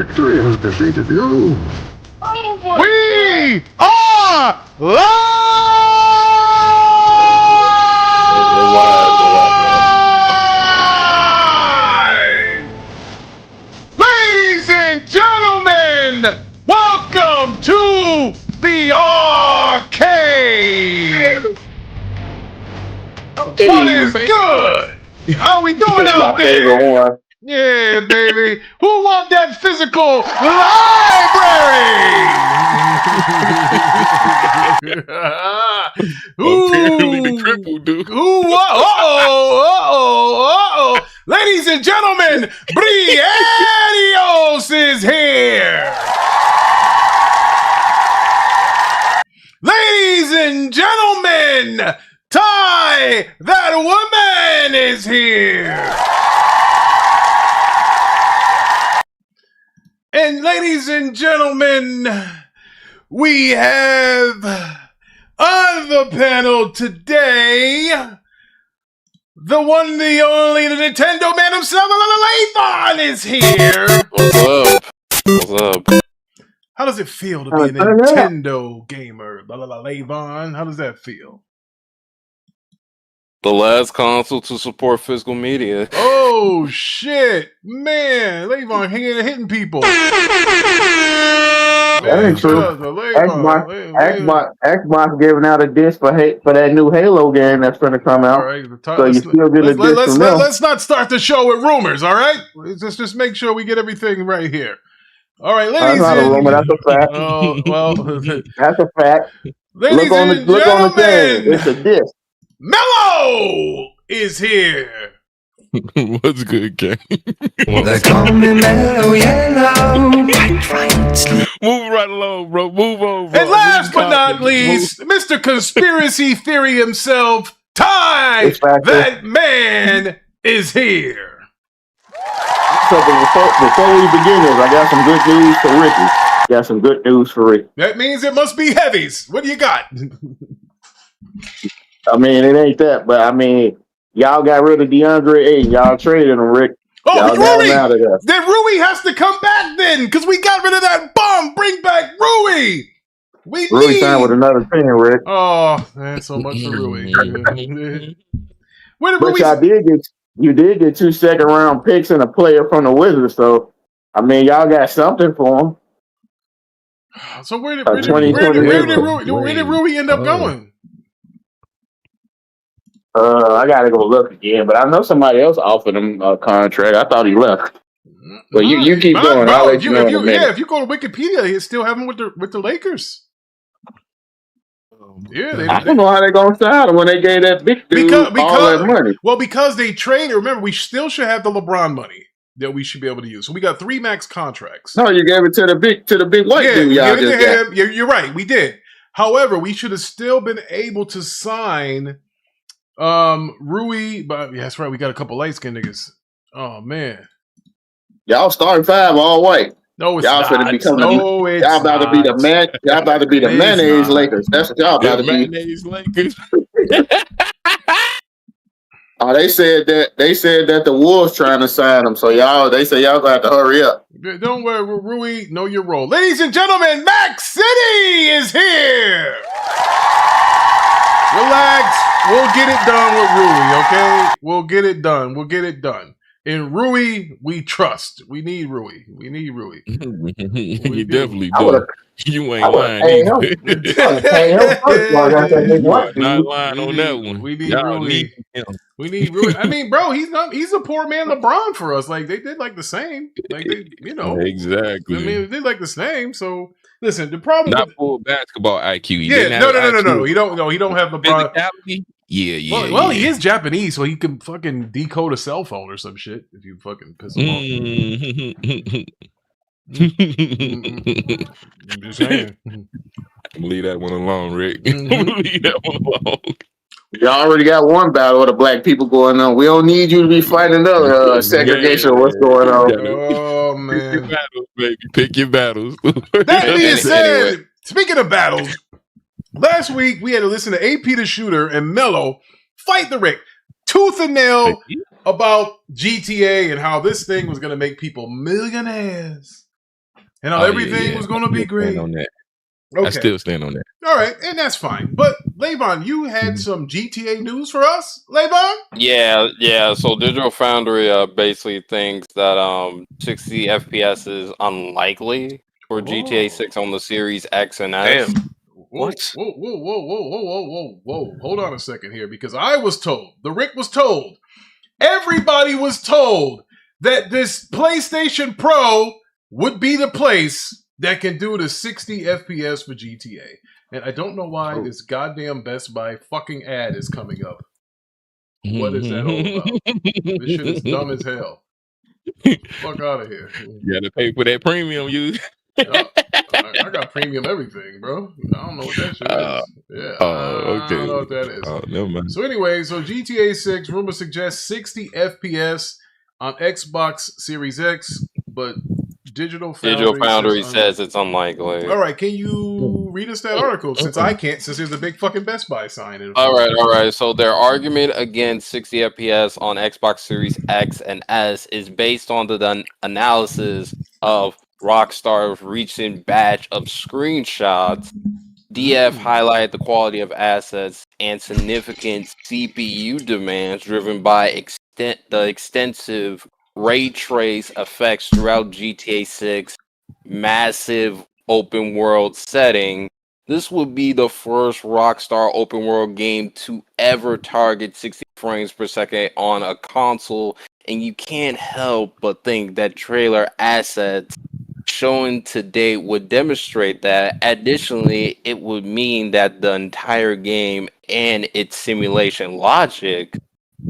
victory has defeated you. We are live! Ladies and gentlemen, welcome to the arcade! What is good? How we doing out there? Yeah, baby. Who want that physical library? Apparently the cripple dude. Uh-oh. Ladies and gentlemen, Brianios is here. Ladies and gentlemen, Ty, that woman is here. And ladies and gentlemen, we have on the panel today the one, the only, the Nintendo man himself, Lathan is here. What's up? What's up? How does it feel to be a Nintendo gamer, Lathan? How does that feel? The last console to support physical media. Oh shit, man! Lathan hitting people. That ain't true. Xbox giving out a disc for that new Halo game that's going to come out. All right, so you still get a disc from them. Let's not start the show with rumors. All right, let's just make sure we get everything right here. All right, ladies. That's not a rumor. That's a fact. Oh well, that's a fact. Ladies and look on the thing. It's a disc. Mello is here. What's good, gang? They call me Mellow Yellow. Move right along, bro. Move on, bro. And last but not least, Mr. Conspiracy Theory himself, Ty, that man is here. So before we begin this, I got some good news for Ricky. Got some good news for Ricky. That means it must be heavies. What do you got? I mean, it ain't that, but I mean, y'all got rid of DeAndre Ayton. Y'all traded him, Rick. Oh, Rui! Then Rui has to come back then, because we got rid of that bum. Bring back Rui. Rui signed with another team, Rick. Oh, man, so much for Rui. But you did get 2 second-round picks and a player from the Wizards, so I mean, y'all got something for him. So where did Rui end up going? I gotta go look again, but I know somebody else offered him a contract. I thought he left. But you keep going. I'll let you know in a minute. Yeah, if you go to Wikipedia, they still have him with the Lakers. Yeah, I don't know how they're gonna sign him when they gave that big dude all that money. Well, because they traded. Remember, we still should have the LeBron money that we should be able to use. So we got 3 max contracts. No, you gave it to the big white dude. Y'all just got. You're right. We did. However, we should have still been able to sign. Rui, but yeah, that's right. We got a couple light skinned niggas. Oh man, y'all starting 5 all white. No, it's y'all not. Y'all about to be the man. Y'all about to be the mayonnaise Lakers. That's what y'all about to be. Mayonnaise Lakers. Oh, they said that the Wolves trying to sign them. So they say y'all gonna have to hurry up. Don't worry, Rui. Know your role, ladies and gentlemen. Max City is here. Relax. We'll get it done with Rui, okay? We'll get it done. In Rui, we trust. We need Rui. You definitely do. You ain't lying. Pay him not lying on that one. We need Rui. We need Rui. I mean, bro, he's a poor man LeBron for us. Like, they did like the same. Like, they, Exactly. I mean, they did like the same, so... Listen, the problem not full basketball IQ. No. He don't have LeBron. Yeah. Well, he is Japanese, so he can fucking decode a cell phone or some shit if you fucking piss him off. I'm just saying. Leave that one alone, Rick. Leave that one alone. Y'all already got one battle with the black people going on. We don't need you to be fighting another segregation. What's going on? Oh man, pick your battles, baby. Pick your battles. That being said, speaking of battles, last week we had to listen to AP the Shooter and Mello fight the Rick tooth and nail about GTA and how this thing was going to make people millionaires. and how everything was going to be great. On that. Okay. I still stand on that. All right, and that's fine. But Levon, you had some GTA news for us, Levon? Yeah. So Digital Foundry basically thinks that 60 FPS is unlikely for GTA 6 on the Series X and S. Damn. What? Whoa. Hold on a second here, because I was told, Rick was told, everybody was told that this PlayStation Pro would be the place that can do the 60 FPS for GTA. And I don't know why this goddamn Best Buy fucking ad is coming up. What is that all about? This shit is dumb as hell. Fuck out of here. You gotta pay for that premium, you. I got premium everything, bro. I don't know what that shit is. Yeah. Oh, okay. I don't know what that is. Oh, never mind. So anyway, GTA 6, rumor suggests 60 FPS on Xbox Series X, but Digital Foundry says it's unlikely. All right, can you read us that article? Since I can't, since there's a big fucking Best Buy sign. All right. So their argument against 60 FPS on Xbox Series X and S is based on the analysis of Rockstar's recent batch of screenshots. DF highlighted the quality of assets and significant CPU demands driven by the extensive ray trace effects throughout GTA 6 massive open world setting. This would be the first Rockstar open world game to ever target 60 frames per second on a console, and you can't help but think that trailer assets shown to date would demonstrate that. Additionally, it would mean that the entire game and its simulation logic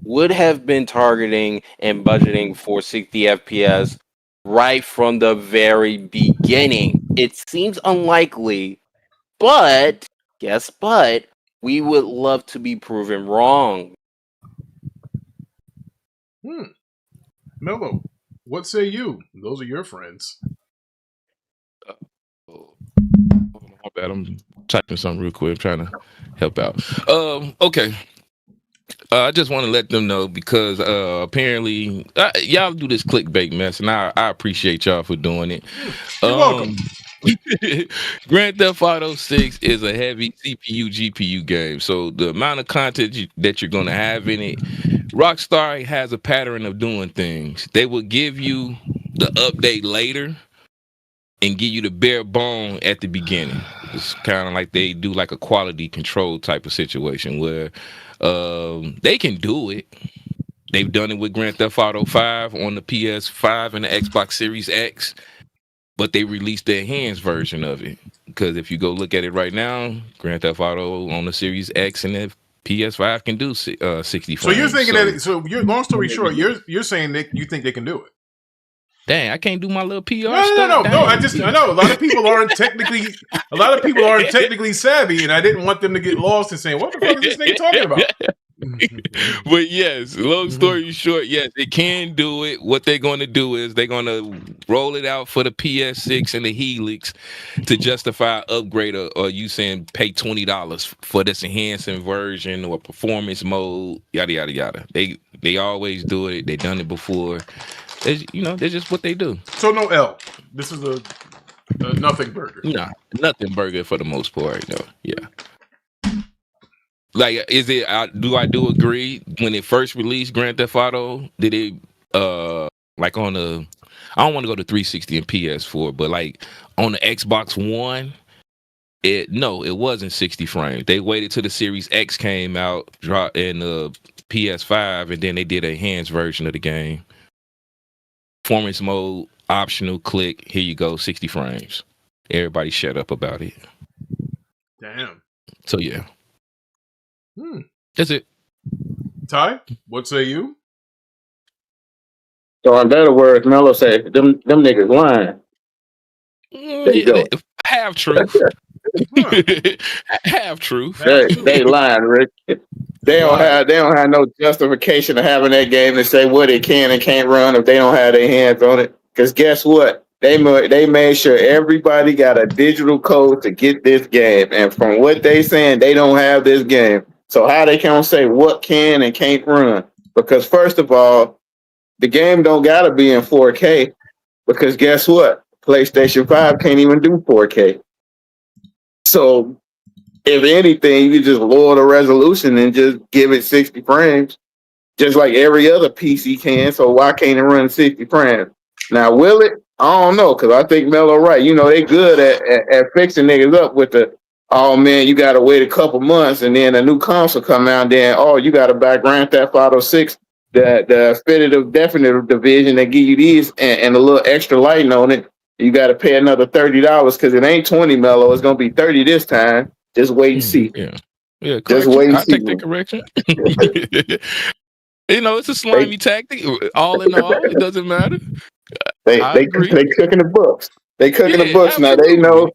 would have been targeting and budgeting for 60 FPS right from the very beginning. It seems unlikely, but we would love to be proven wrong. Mello, what say you? Those are your friends. My bad. I'm typing something real quick. I'm trying to help out. Okay. I just want to let them know because apparently y'all do this clickbait mess, and I appreciate y'all for doing it. You're welcome. Grand Theft Auto 6 is a heavy CPU GPU game, so the amount of content that you're going to have in it, Rockstar has a pattern of doing things. They will give you the update later and give you the bare bone at the beginning. It's kind of like they do like a quality control type of situation where they can do it. They've done it with Grand Theft Auto 5 on the PS5 and the Xbox Series X, but they released the enhanced version of it. Because if you go look at it right now, Grand Theft Auto on the Series X and the PS5 can do 60 frames. So you're thinking long story short, you're saying that you think they can do it. Dang, I can't do my little PR stuff. No. I know a lot of people aren't technically savvy, and I didn't want them to get lost and saying, "What the fuck is this nigga talking about?" But yes, long story short, yes, they can do it. What they're going to do is they're going to roll it out for the PS6 and the Helix to justify upgrade, or you saying pay $20 for this enhancing version or performance mode, yada yada yada. They always do it. They've done it before. They're just what they do. So no L. This is a nothing burger. Nah, nothing burger for the most part. No, yeah. Like, is it? Do I agree? When it first released Grand Theft Auto, did it like on the? I don't want to go to 360 and PS4, but like on the Xbox One, it wasn't 60 frames. They waited till the Series X came out, dropped in the PS5, and then they did a enhanced version of the game. Performance mode, optional, click, here you go, 60 frames. Everybody shut up about it. Damn. So yeah. That's it. Ty, what say you? So in better words, Mello said, them niggas lying. There you go. Half truth. Half truth. They lying, Rick. They don't have no justification of having that game to say what it can and can't run if they don't have their hands on it. Because guess what? They made sure everybody got a digital code to get this game, and from what they saying, they don't have this game. So how they can say what can and can't run? Because first of all, the game don't gotta be in 4K. Because guess what? PlayStation 5 can't even do 4K. So if anything, you just lower the resolution and just give it 60 frames, just like every other PC can. So why can't it run 60 frames? Now, will it? I don't know, because I think Mello right. You know, they good at fixing niggas up with the, oh man, you got to wait a couple months and then a new console come out, then, oh, you got to buy Grand Theft Auto 6, the definitive division that give you these and a little extra lighting on it. You got to pay another $30 because it ain't 20 Mello. It's going to be 30 this time. Just wait and see. Yeah. Yeah, Just correction. wait and I see. take that correction. You know, it's a slimy tactic. All in all, it doesn't matter. They agree. cooking the books. They cooking the Yeah, books now.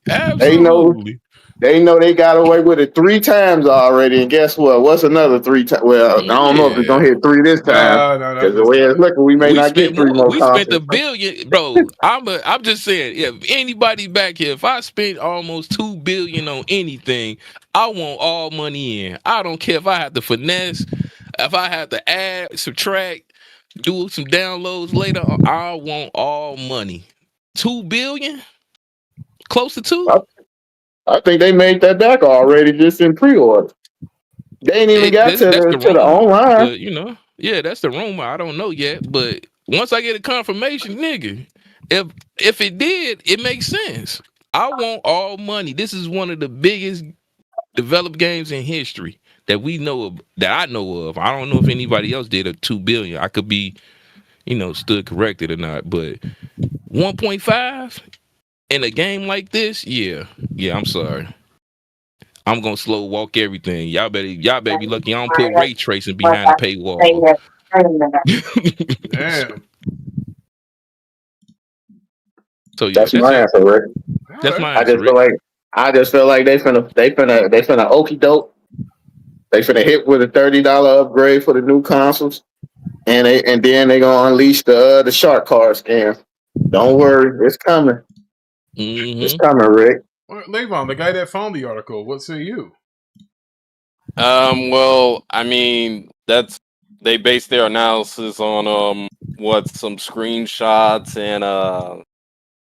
absolutely. They know they got away with it 3 times already. And guess what? What's another 3 times? Well, I don't know if it's gonna hit 3 this time. No, Because the way it's looking, we may not get 3 more. We spent $1 billion, bro. I'm just saying, if anybody back here, if I spent almost $2 billion on anything, I want all money in. I don't care if I have to finesse, if I have to add, subtract, do some downloads later. I want all money. $2 billion, close to 2. I think they made that back already, just in pre-order. They ain't even got to the online. You know, yeah, that's the rumor. I don't know yet, but once I get a confirmation, nigga, if it did, it makes sense. I want all money. This is one of the biggest developed games in history that we know of, that I know of. I don't know if anybody else did a $2 billion. I could be, stood corrected or not, but 1.5 in a game like this, yeah, I'm sorry. I'm gonna slow walk everything. Y'all better be lucky I don't put ray tracing behind the paywall. Damn. So yeah, that's my answer, Rick. That's my answer. I just feel like they finna okie doke. They finna hit with a $30 upgrade for the new consoles, and then they gonna unleash the shark card scam. Don't worry, it's coming. Mm-hmm. It's coming, Rick. Levon, the guy that found the article, what say you? Well, I mean, they based their analysis on some screenshots and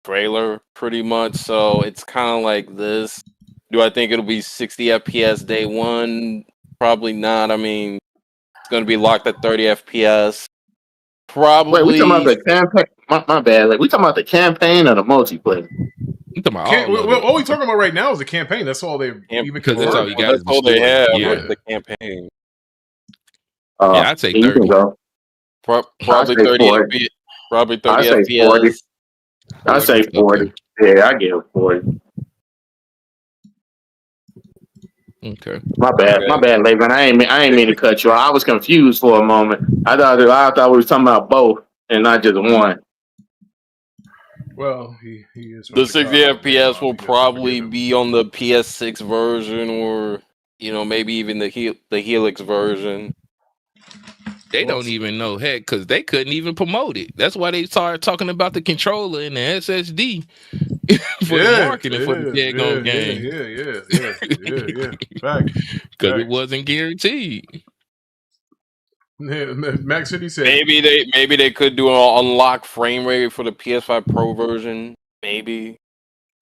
trailer pretty much. So it's kind of like this. Do I think it'll be 60 FPS day one? Probably not. I mean, it's going to be locked at 30 FPS. Probably. Wait, we talking about the campaign? My bad. Like, we talking about the campaign or the multiplayer? All we talking about right now is the campaign. That's all they because that's all you got. That's all they have. Yeah. The campaign. Yeah, I'd say 30. Probably 30 FPS. Probably 30 FPS. I say 40. Okay. Yeah, I give it 40. Okay. My bad, Laban. I ain't mean to cut you off. I was confused for a moment. I thought we was talking about both and not just one. Well, he is. The 60 FPS will probably be on the PS6 version, or maybe even the Helix version. They don't even know, heck, because they couldn't even promote it. That's why they started talking about the controller and the SSD for the marketing for the daggone game. Yeah. Fact. Because it wasn't guaranteed. Max City said maybe they could do an unlock frame rate for the PS5 Pro version. Maybe.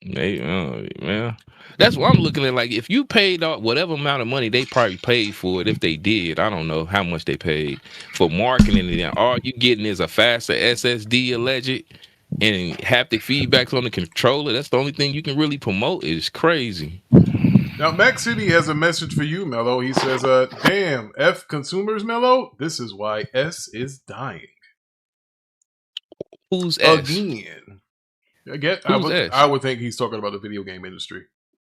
Man. That's what I'm looking at. Like, if you paid whatever amount of money they probably paid for it, if they did, I don't know how much they paid for marketing it, and all you getting is a faster SSD alleged and haptic feedbacks on the controller. That's the only thing you can really promote. It's crazy. Now, Max City has a message for you, Mello. He says, damn, F consumers, Mello, this is why S is dying. Who's S? Again. S? I would think he's talking about the video game industry.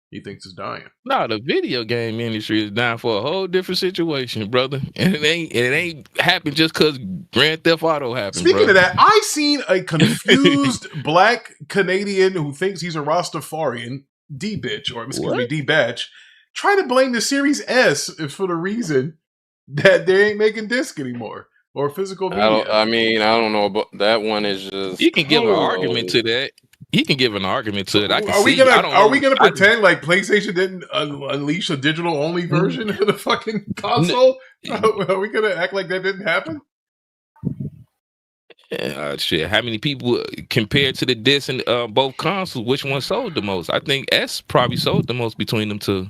He thinks it's dying. No, the video game industry is dying for a whole different situation, brother. And it ain't happened just because Grand Theft Auto happened. Speaking of that, I seen a confused black Canadian who thinks he's a Rastafarian, D-Batch, try to blame the Series S for the reason that they ain't making disc anymore or physical video. I don't know, but that one is just. You can give an argument to that. He can give an argument to it. Are we gonna pretend like PlayStation didn't unleash a digital only version of the fucking console? Are we gonna act like that didn't happen? Shit. How many people compared to the disc and both consoles? Which one sold the most? I think S probably sold the most between them two.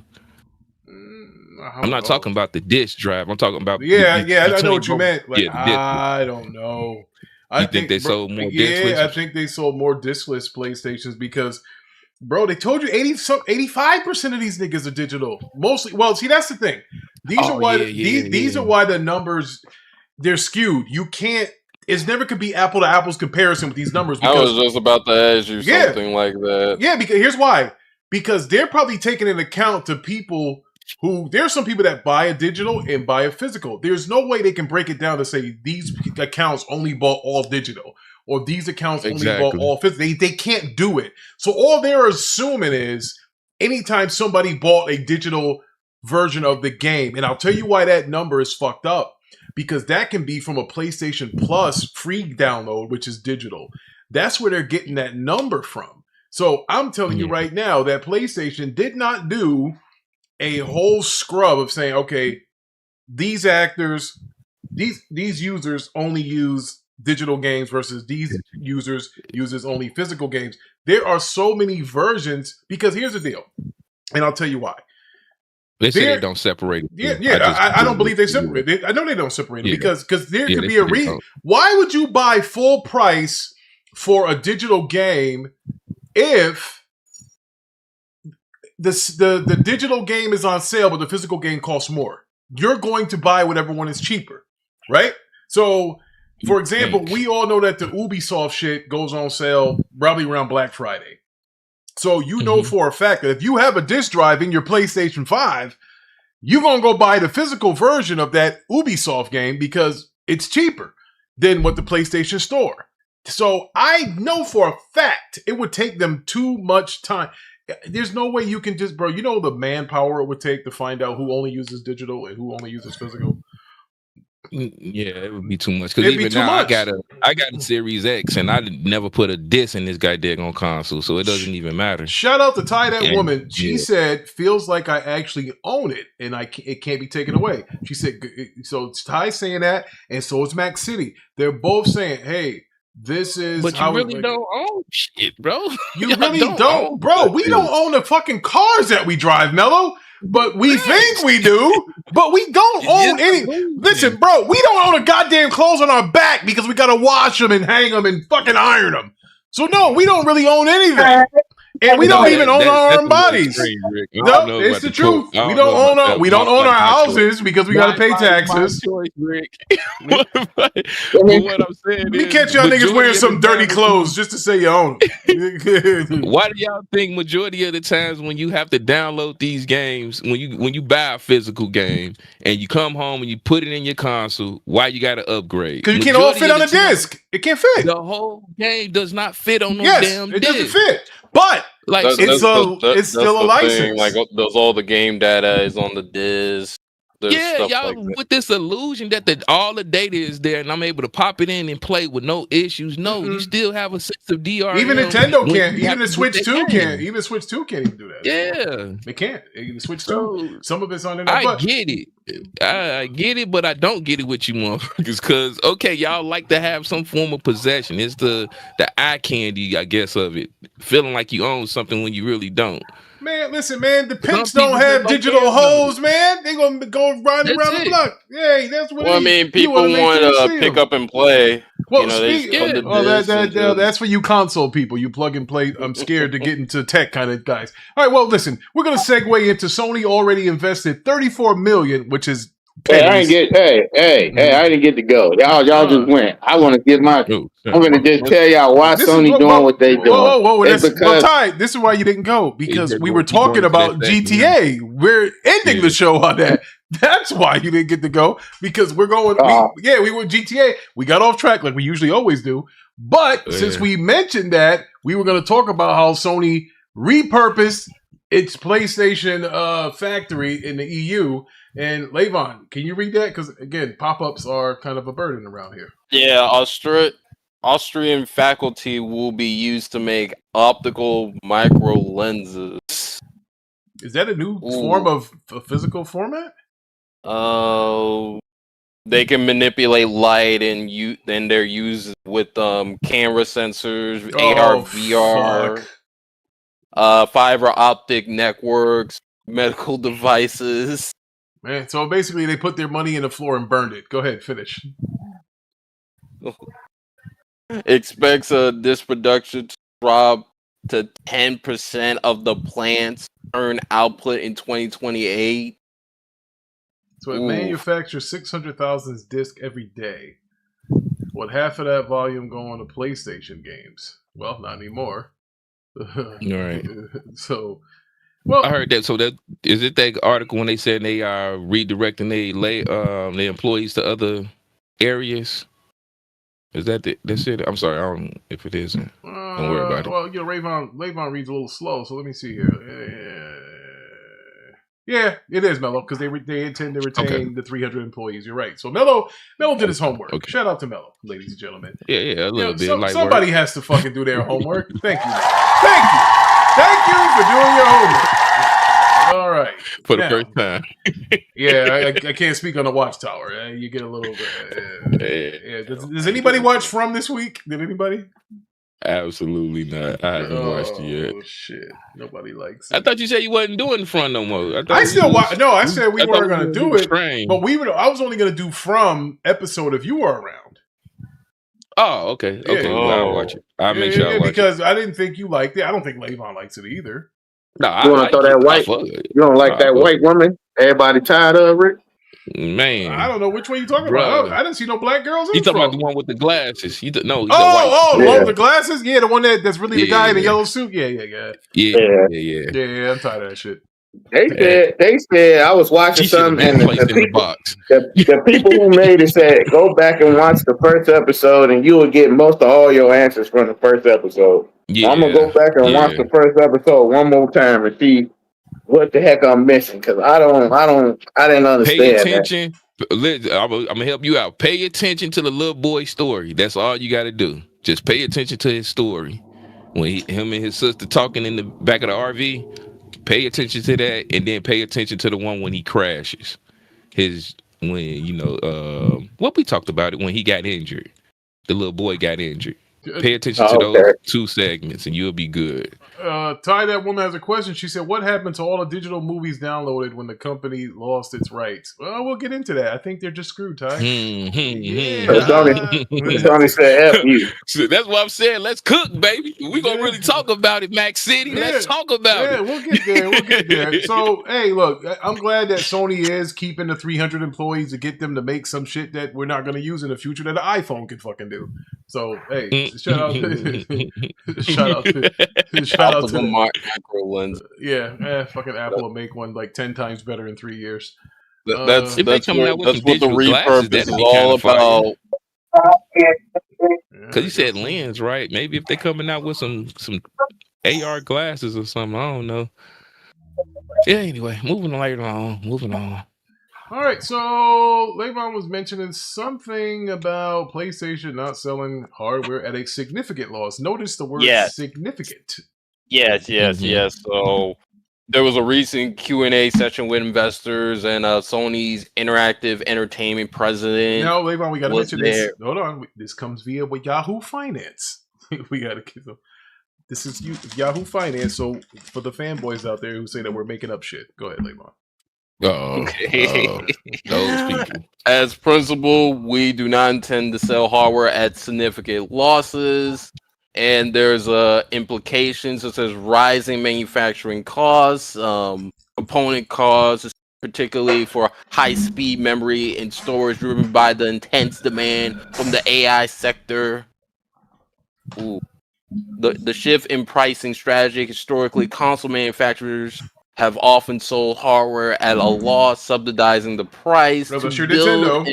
I'm not talking about the disc drive. I'm talking about I know what you both. meant. Like, Yeah, I don't know. I think they sold more discless? I think they sold more discless PlayStations because, bro, they told you 85% of these niggas are digital. Mostly, well, see, that's the thing. These are why the numbers, they're skewed. You can't. It's never could be apple to apples comparison with these numbers. Because, I was just about to ask you something like that. Yeah, because here's why. Because they're probably taking into account to people who, there's some people that buy a digital and buy a physical. There's no way they can break it down to say these accounts only bought all digital or these accounts only bought all physical. They can't do it. So all they're assuming is anytime somebody bought a digital version of the game, and I'll tell you why that number is fucked up. Because that can be from a PlayStation Plus free download, which is digital. That's where they're getting that number from. So I'm telling you right now that PlayStation did not do a whole scrub of saying, okay, these actors, these users only use digital games versus these users uses only physical games. There are so many versions because here's the deal, and I'll tell you why. They say they don't separate it. I don't believe they separate it. I know they don't separate it because there could be a reason. Why would you buy full price for a digital game if the digital game is on sale but the physical game costs more? You're going to buy whatever one is cheaper, right? So, for example, we all know that the Ubisoft shit goes on sale probably around Black Friday. So you know for a fact that if you have a disc drive in your PlayStation 5, you're going to go buy the physical version of that Ubisoft game because it's cheaper than what the PlayStation Store. So I know for a fact it would take them too much time. There's no way you can just, bro, you know the manpower it would take to find out who only uses digital and who only uses physical? Yeah, it would be too much. Because even now, I got a Series X, and I never put a disc in this goddamn console, so it doesn't even matter. Shout out to Ty, that woman. She said, "Feels like I actually own it, and it can't be taken away." She said, "So Ty's saying that, and so is Mac City. They're both saying, hey." This is but you really don't own shit, bro. You really don't, bro. We don't own the fucking cars that we drive, Mello. But we think we do, but we don't own any. Listen, bro, we don't own a goddamn clothes on our back because we gotta wash them and hang them and fucking iron them. So no, we don't really own anything. And we don't even own our own bodies. No, it's the truth. We don't own our houses because we got to pay taxes. Rick. What I'm saying let me catch y'all niggas wearing some dirty clothes just to say you own them. Why do y'all think majority of the times when you have to download these games, when you buy a physical game and you come home and you put it in your console, why you got to upgrade? Because you can't all fit on a disc. It can't fit. The whole game does not fit on no damn disc. It doesn't fit. But like it's still a license. Thing. Like does all the game data is on the disc. Y'all with this illusion that all the data is there and I'm able to pop it in and play with no issues. No, you still have a sense of DRM. Even Nintendo can't. Even the Switch 2 can't. Even Switch 2 can't even do that. Yeah, they can't. The Switch 2. Some of it's on there. I get it. I get it, but I don't get it with you motherfuckers. Because okay, y'all like to have some form of possession. It's the eye candy, I guess, of it. Feeling like you own something when you really don't. Man, listen, man. The pimps don't have digital hoes, man. They gonna go riding around the block. Yeah, that's what. Well, I mean, people want to pick up and play. Well, that's for you console people. You plug and play. I'm scared to get into tech kind of guys. All right, well, listen. We're gonna segue into Sony already invested $34 million, which is. Hey, I didn't get to go. Y'all just went. I want to get my. I'm going to just tell y'all why Sony doing what they doing. Whoa! Ty, this is why you didn't go because we were talking about GTA. We're ending the show on that. That's why you didn't get to go because we're going. We were GTA. We got off track like we usually always do. But since we mentioned that, we were going to talk about how Sony repurposed its PlayStation factory in the EU. And Levon, can you read that? Because again, pop-ups are kind of a burden around here. Yeah, Austrian faculty will be used to make optical micro lenses. Is that a new form of a physical format? They can manipulate light and they're used with camera sensors, AR, VR, fiber optic networks, medical devices. Man, so basically they put their money in the floor and burned it. Go ahead, finish. Expects this production to drop to 10% of the plant's current output in 2028. So it manufactures 600,000 discs every day. With half of that volume going to PlayStation games. Well, not anymore. Right. So, well, I heard that. So that is it. That article when they said they are redirecting their employees to other areas. Is that that's it? I'm sorry. I don't know if it isn't. Don't worry about it. Well, you know, Rayvon reads a little slow, so let me see here. Yeah, it is Mello because they intend to retain the 300 employees. You're right. So Mello did his homework. Okay. Shout out to Mello, ladies and gentlemen. Yeah, a little bit. Somebody has to fucking do their homework. Thank you for doing your homework. All right, for the first time. Yeah, I can't speak on the Watchtower. You get a little bit. Does anybody watch From this week? Did anybody? Absolutely not. I haven't watched it yet. Oh shit! Nobody likes it. I thought you said you wasn't doing From no more. I still watch. No, I said we weren't going to do it. Train. But I was only going to do From episode if you were around. Oh, okay. Yeah. Okay, well, I'll watch it. I'll make sure I watch because I didn't think you liked it. I don't think Levon likes it either. No, you want to throw that white? You don't like that white woman? Everybody tired of it? Man, I don't know which one you talking about. I didn't see no black girls. You talking about the one with the glasses? The one with the glasses. Yeah, the one that's really the guy in the yellow suit. Yeah. Yeah. I'm tired of that shit. They said I was watching something, and the people who made it said go back and watch the first episode, and you will get most of all your answers from the first episode. Yeah, I'm gonna go back and watch the first episode one more time and see what the heck I'm missing, because I didn't understand. Pay attention. I'm gonna help you out. Pay attention to the little boy story. That's all you got to do. Just pay attention to his story. When him and his sister talking in the back of the RV, pay attention to that, and then pay attention to the one when he crashes. What we talked about it when he got injured. The little boy got injured. Pay attention to those two segments, and you'll be good. Ty, that woman has a question. She said, "What happened to all the digital movies downloaded when the company lost its rights?" Well, we'll get into that. I think they're just screwed, Ty. Johnny said, "F you." So that's what I'm saying. Let's cook, baby. We're gonna really talk about it, Mac City. Let's talk about it. Yeah, we'll get there. So, hey, look, I'm glad that Sony is keeping the 300 employees to get them to make some shit that we're not going to use in the future that an iPhone can fucking do. So, hey, shout out to the macro lens. Fucking Apple will make one like 10 times better in 3 years. That's what the repurpose is all about. Because you said lens, right? Maybe if they're coming out with some AR glasses or something, I don't know. Yeah, anyway, moving on. All right, so Levon was mentioning something about PlayStation not selling hardware at a significant loss. Notice the word significant. Yes. So there was a recent Q&A session with investors, and Sony's Interactive Entertainment president. Now, Levon, we got to mention this. Hold on. This comes via Yahoo Finance. We got to get them. This is Yahoo Finance, so for the fanboys out there who say that we're making up shit. Go ahead, Levon. Those people. As principal, we do not intend to sell hardware at significant losses, and there's implications such as rising manufacturing costs, component costs, particularly for high-speed memory and storage driven by the intense demand from the AI sector. The shift in pricing strategy. Historically, console manufacturers have often sold hardware at a loss, subsidizing the price to build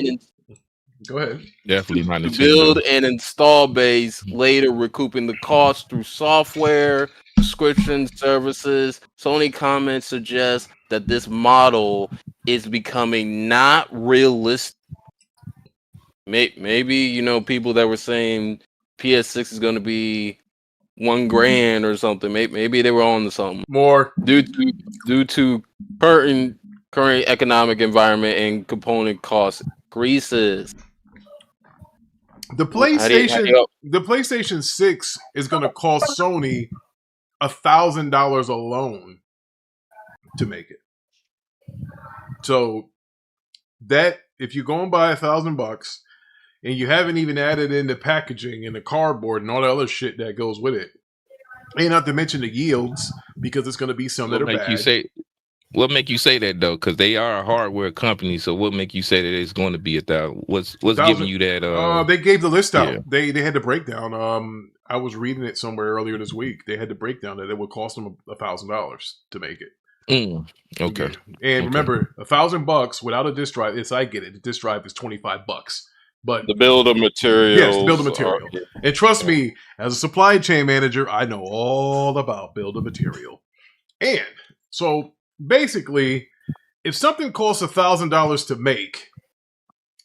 Go ahead. Definitely my Nintendo. To build and install base, later recouping the cost through software, subscription services. Sony comments suggest that this model is becoming not realistic. Maybe people that were saying PS6 is going to be $1,000 or something. Maybe they were on to something more due to current economic environment and component cost increases. The PlayStation 6 is going to cost Sony $1,000 alone to make it. So that if you go and buy $1,000 and you haven't even added in the packaging and the cardboard and all the other shit that goes with it, and not to mention the yields, because it's going to be some that are bad. What make you say that though? Because they are a hardware company. So what make you say that it's going to be $1,000? What's giving you that? They gave the list out. Yeah. They had the breakdown. I was reading it somewhere earlier this week. They had the breakdown that it would cost them $1,000 to make it. Okay. And remember, $1,000 without a disk drive. Yes, I get it. The disk drive is $25. But the build of material. Yes, the build of material. And trust me, as a supply chain manager, I know all about build of material. And so basically, if something costs $1,000 to make,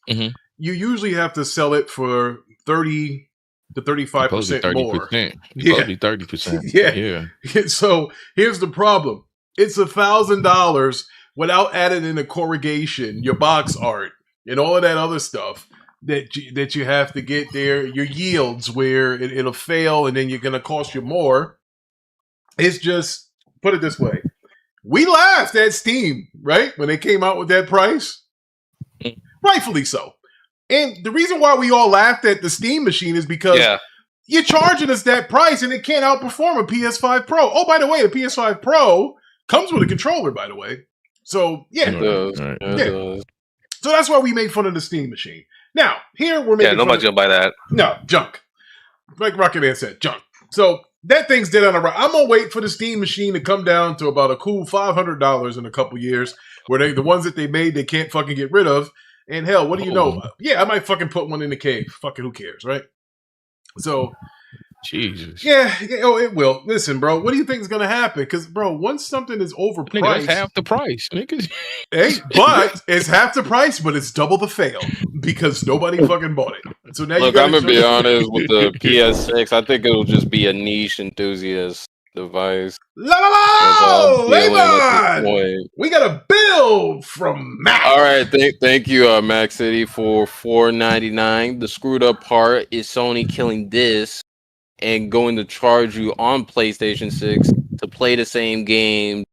you usually have to sell it for 30 to 35% more. Yeah, 30%. Yeah. So here's the problem: it's $1,000 without adding in the corrugation, your box art, and all of that other stuff that you have to get there. Your yields where it'll fail, and then you're going to cost you more. It's just, put it this way. We laughed at Steam, right? When they came out with that price. Rightfully so. And the reason why we all laughed at the Steam machine is because you're charging us that price and it can't outperform a PS5 Pro. Oh, by the way, the PS5 Pro comes with a controller, by the way. So, yeah. It does. So that's why we made fun of the Steam machine. Now, here we're making nobody's going to buy that. No, junk. Like Rocket Man said, junk. So, that thing's dead on the right. I'm gonna wait for the Steam machine to come down to about a cool $500 in a couple years, where the ones that they made they can't fucking get rid of. And hell, what do you know? Yeah, I might fucking put one in the cave. Fucking who cares, right? So, Jesus. Yeah. Oh, it will. Listen, bro. What do you think is gonna happen? Because, bro, once something is overpriced, nigga, that's half the price, nigga. Hey, but it's half the price, but it's double the fail because nobody fucking bought it. So now look, I'm gonna be honest with the PS6. I think it'll just be a niche enthusiast device. We got a bill from Mac. All right, thank you, Mac City, for $4.99. The screwed up part is Sony killing this and going to charge you on PlayStation 6 to play the same game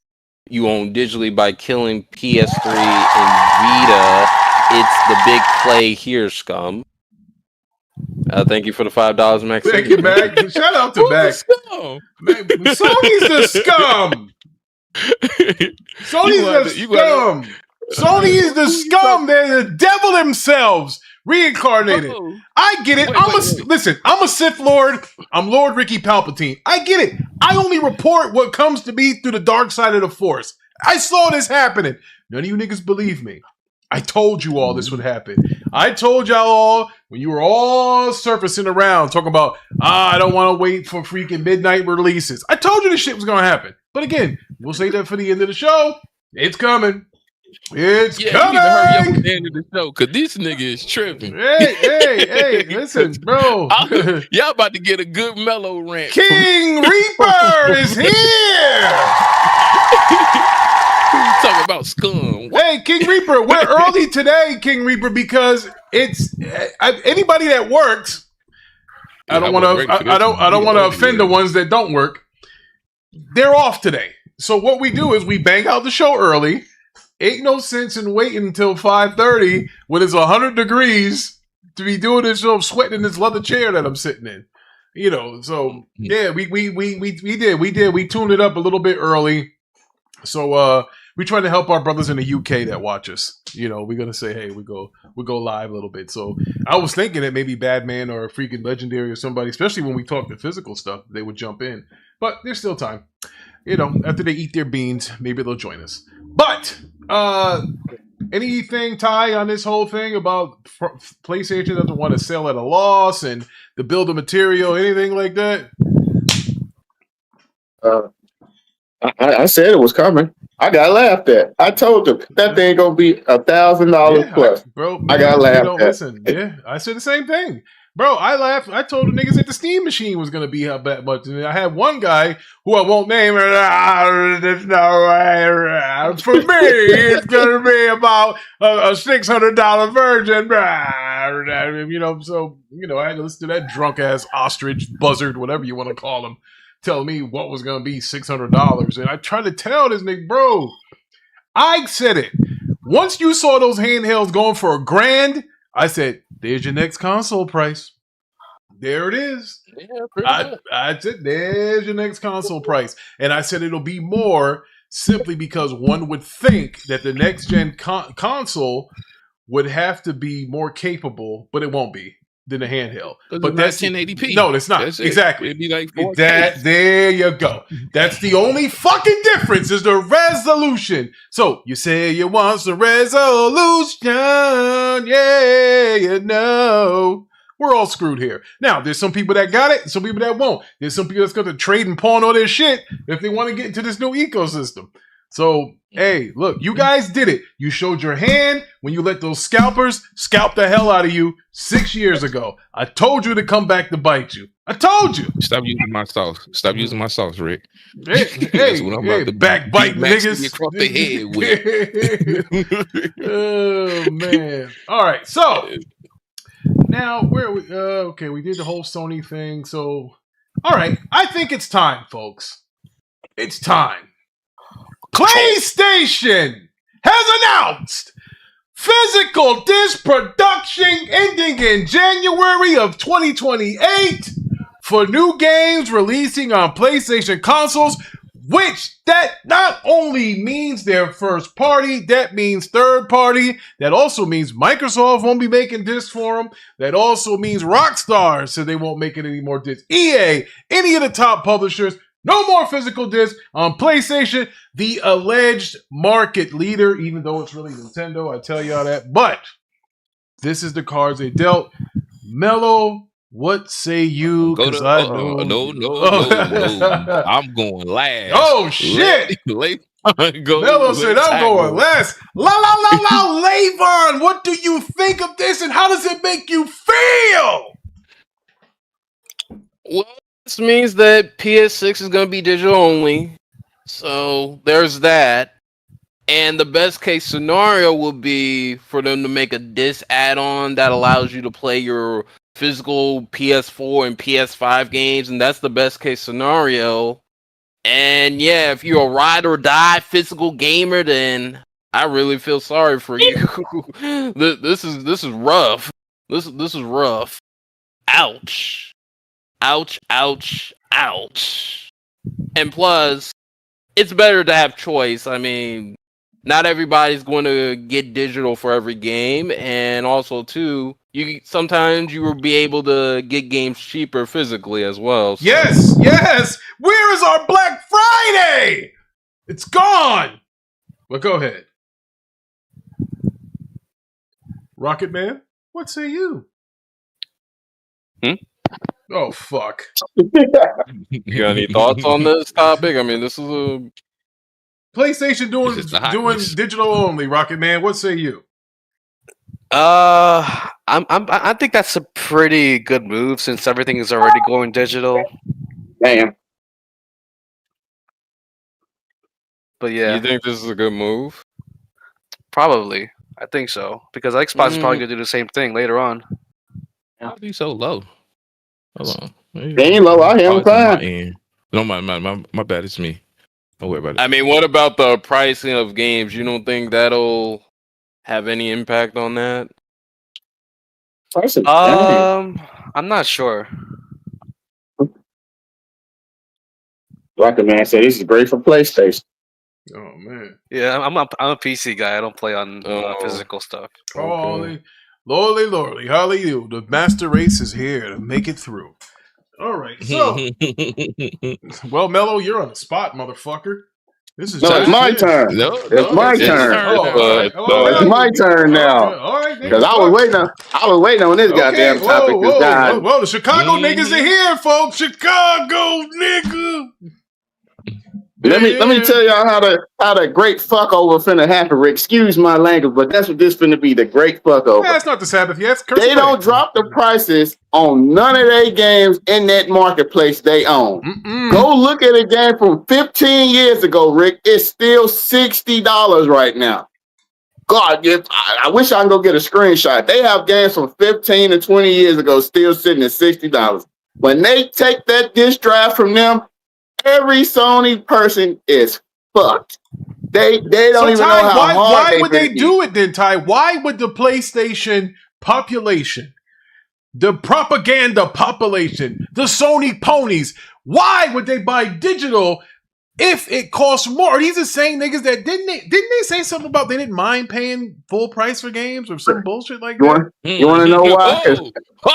you own digitally by killing PS3 and Vita. It's the big play here, scum. Thank you for the $5, Max. Thank you, Mac. Shout out to Mac. Sony's the scum. Sony's the scum. Sony is the scum. They're the devil themselves, reincarnated. I get it. Listen, I'm a Sith Lord. I'm Lord Ricky Palpatine. I get it. I only report what comes to me through the dark side of the Force. I saw this happening. None of you niggas believe me. I told you all this would happen. I told y'all all when you were all surfacing around talking about, I don't want to wait for freaking midnight releases. I told you this shit was going to happen. But again, we'll say that for the end of the show. It's coming. It's coming. You need to hurry up at the end of the show because this nigga is tripping. Hey, listen, bro. Y'all about to get a good mellow rant. King Reaper is here. Talking about scum. Hey, King Reaper, we're early today, King Reaper, because it's anybody that works. I don't want to offend the ones that don't work. They're off today. So what we do is we bang out the show early. Ain't no sense in waiting until 5:30 when it's 100 degrees to be doing this show. I'm sweating in this leather chair that I'm sitting in. You know, so yeah, we did. We tuned it up a little bit early. So we try to help our brothers in the UK that watch us. You know, we're gonna say, hey, we go live a little bit. So I was thinking that maybe Badman or a freaking Legendary or somebody, especially when we talk the physical stuff, they would jump in. But there's still time. You know, after they eat their beans, maybe they'll join us. But anything, Ty, on this whole thing about PlayStation doesn't want to sell at a loss and the build of material, anything like that? I said it was coming. I got laughed at. I told them that thing gonna be $1,000 plus. Bro, I got you laughed don't at. listen. Yeah, I said the same thing. Bro, I laughed. I told the niggas that the steam machine was gonna be how that much. And I had one guy who I won't name. There's no way. For me, it's gonna be about a $600 version. So I had to listen to that drunk ass ostrich, buzzard, whatever you want to call him, tell me what was gonna be $600. And I tried to tell this nigga, bro. I said it. Once you saw those handhelds going for $1,000, I said, there's your next console price. There it is. Yeah, I said, there's your next console price. And I said it'll be more simply because one would think that the next gen console would have to be more capable, but it won't be, than the handheld. But that's 1080p. No, it's not. That's it. Exactly. It'd be like there you go. That's the only fucking difference is the resolution. So you say you want the resolution. Yeah, we're all screwed here. Now, there's some people that got it, some people that won't. There's some people that's going to trade and pawn all their shit if they want to get into this new ecosystem. So, hey, look, you guys did it. You showed your hand when you let those scalpers scalp the hell out of you 6 years ago. I told you to come back to bite you. I told you. Stop using my sauce. Stop using my sauce, Rick. Hey, what I'm about to backbiting beat niggas across the head with. Oh man! All right, so now where are we? Okay, we did the whole Sony thing. So, all right, I think it's time, folks. It's time. PlayStation has announced physical disc production ending in January of 2028 for new games releasing on PlayStation consoles, which that not only means their first party, that means third party, that also means Microsoft won't be making discs for them, that also means Rockstar said they won't make it any more discs. EA, any of the top publishers, no more physical discs on PlayStation, the alleged market leader, even though it's really Nintendo, I tell y'all that. But this is the cards they dealt. Mello, what say you? Because I know. No. I'm going last. Oh, shit. Mello said, I'm going last. La. Lavon, what do you think of this and how does it make you feel? Well, this means that PS6 is going to be digital only. So there's that. And the best case scenario would be for them to make a disc add-on that allows you to play your physical PS4 and PS5 games. And that's the best case scenario. And yeah, if you're a ride or die physical gamer, then I really feel sorry for you. This is rough. This is rough. Ouch. Ouch. And plus, it's better to have choice. I mean, not everybody's going to get digital for every game, and also too, sometimes you will be able to get games cheaper physically as well. So. Yes. Where is our Black Friday? It's gone. But go ahead, Rocket Man. What say you? Oh fuck. You got any thoughts on this topic? I mean, this is a PlayStation doing digital only. Rocket Man, what say you? I think that's a pretty good move since everything is already going digital. Damn. But yeah, you think this is a good move? Probably, I think so because Xbox is probably gonna do the same thing later on. How are you so low? Hold on. They ain't low. I am fine. No, my bad. It's me. Don't worry about it. I mean, what about the pricing of games? You don't think that'll have any impact on that? I'm not sure. Rocket Man said this is great for PlayStation. Oh man. Yeah, I'm a PC guy. I don't play on physical stuff. Okay. Lordy, hallelujah. The master race is here to make it through. All right, so well, Mello, you're on the spot, motherfucker. This is it's my turn. It's my turn. It's my turn now. All right, because I was waiting on this goddamn topic. Whoa, the Chicago niggas are here, folks. Chicago nigga. Let me tell y'all how the great fuck over finna happen, Rick. Excuse my language, but that's what this finna be, the great fuck over. That's not the Sabbath yet. They don't drop the prices on none of their games in that marketplace they own. Go look at a game from 15 years ago, Rick. It's still $60 right now. God, I wish I can go get a screenshot. They have games from 15 to 20 years ago still sitting at $60. When they take that disk drive from them, every Sony person is fucked. They don't even know how hard why would they do it then, Ty? Why would the PlayStation population, the propaganda population, the Sony ponies, why would they buy digital if it costs more? Are these the same niggas that didn't they say something about they didn't mind paying full price for games or some bullshit like that? You want to know why?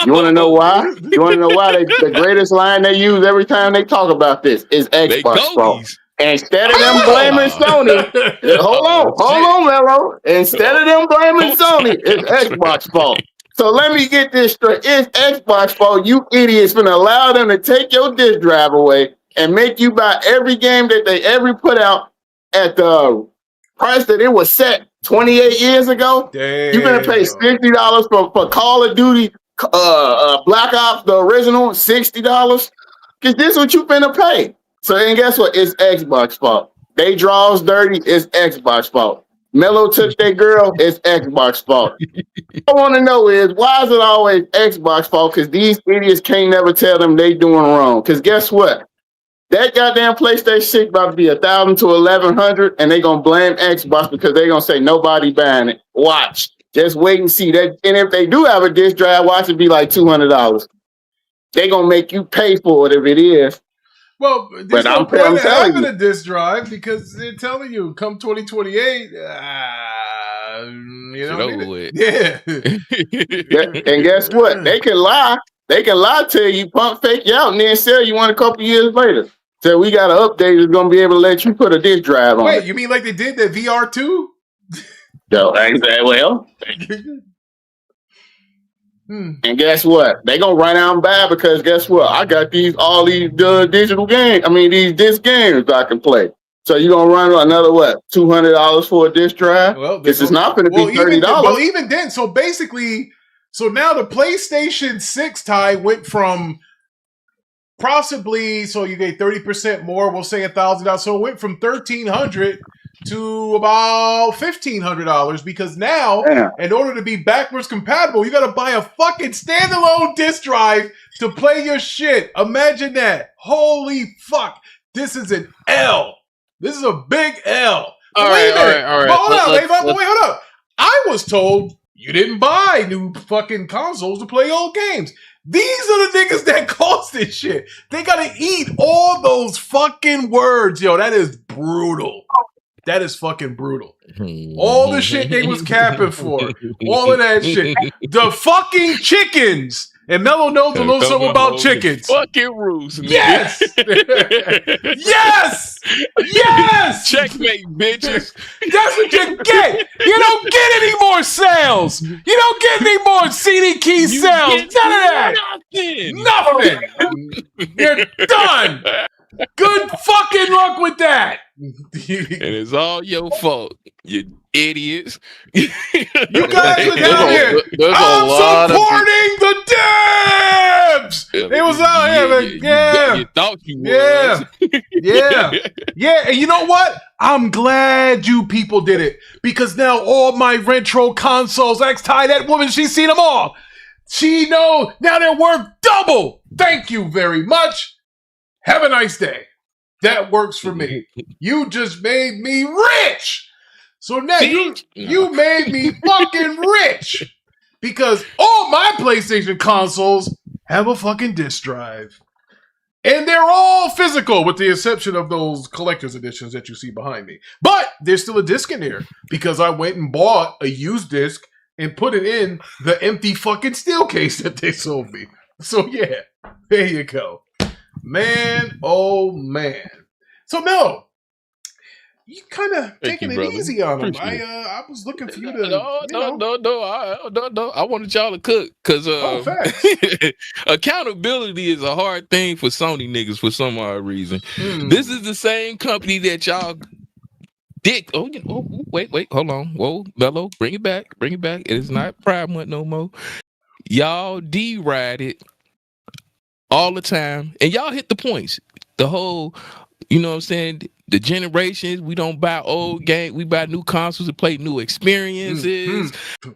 You want to know why? You want to know why the greatest line they use every time they talk about this is Xbox fault. Instead of them blaming Sony, hold on, Mello. Instead of them blaming Sony, it's Xbox fault. So let me get this straight. It's Xbox fault. You idiots finna allow them to take your disk drive away and make you buy every game that they ever put out at the price that it was set 28 years ago. Damn. You're gonna pay $60 for Call of Duty Black Ops, the original, $60. Cause this is what you finna pay. So then guess what? It's Xbox fault. They draws dirty, it's Xbox fault. Mello took that girl, it's Xbox fault. I want to know is why is it always Xbox fault? Because these idiots can't never tell them they doing wrong. Because guess what? That goddamn PlayStation 6 about to be $1,000 to $1,100, and they gonna blame Xbox because they gonna say nobody buying it. Watch, just wait and see that. And if they do have a disc drive, watch it be like $200. They gonna make you pay for it if it is. Well, there's no point in having a disc drive because they're telling you, come 2028, you know, yeah. And guess what? They can lie. They can lie to you, pump fake you out, and then sell you one a couple years later. So we got an update that's gonna be able to let you put a disc drive on. Wait, you mean like they did that VR2? No, well. And guess what? They gonna run out and buy because guess what? I got all these digital games. I mean, these disc games I can play. So you gonna run another what? $200 for a disc drive? Well, this is not gonna be $30. Well, even then, so basically, so now the PlayStation 6 tie went from possibly, so you get 30% more. We'll say $1,000. So it went from $1,300 to about $1,500 because now, in order to be backwards compatible, you got to buy a fucking standalone disc drive to play your shit. Imagine that. Holy fuck. This is an L. This is a big L. All right. Hold up. I was told you didn't buy new fucking consoles to play old games. These are the niggas that caused this shit. They got to eat all those fucking words. Yo, that is brutal. That is fucking brutal. All the shit they was capping for. All of that shit. The fucking chickens. And Mello knows a little something about chickens. Fucking rules. Yes! Yes! Yes! Checkmate, bitches. That's what you get. You don't get any more sales. You don't get any more CD key sales. None of that. Nothing. You're done. Good fucking luck with that. And it's all your fault, you idiots. You guys are down here. I'm supporting the devs. It was out here, like, You thought you was. Yeah. And you know what? I'm glad you people did it because now all my retro consoles, X-Tie, that woman, she's seen them all. She knows now they're worth double. Thank you very much. Have a nice day. That works for me. You just made me rich. So now you made me fucking rich. Because all my PlayStation consoles have a fucking disc drive. And they're all physical with the exception of those collector's editions that you see behind me. But there's still a disc in there because I went and bought a used disc and put it in the empty fucking steel case that they sold me. So yeah, there you go. Man, oh man. So no, You kind of Thank taking you, it brother. easy on them. Appreciate it. I was looking for you to, No. I wanted y'all to cook because facts. accountability is a hard thing for Sony niggas for some odd reason. This is the same company that y'all dick. Wait, hold on. Whoa, Mello, bring it back. It is not Pride Month no more. Y'all deride it all the time, and y'all hit the points. The whole, you know what I'm saying? The generations, we don't buy old games, we buy new consoles to play new experiences.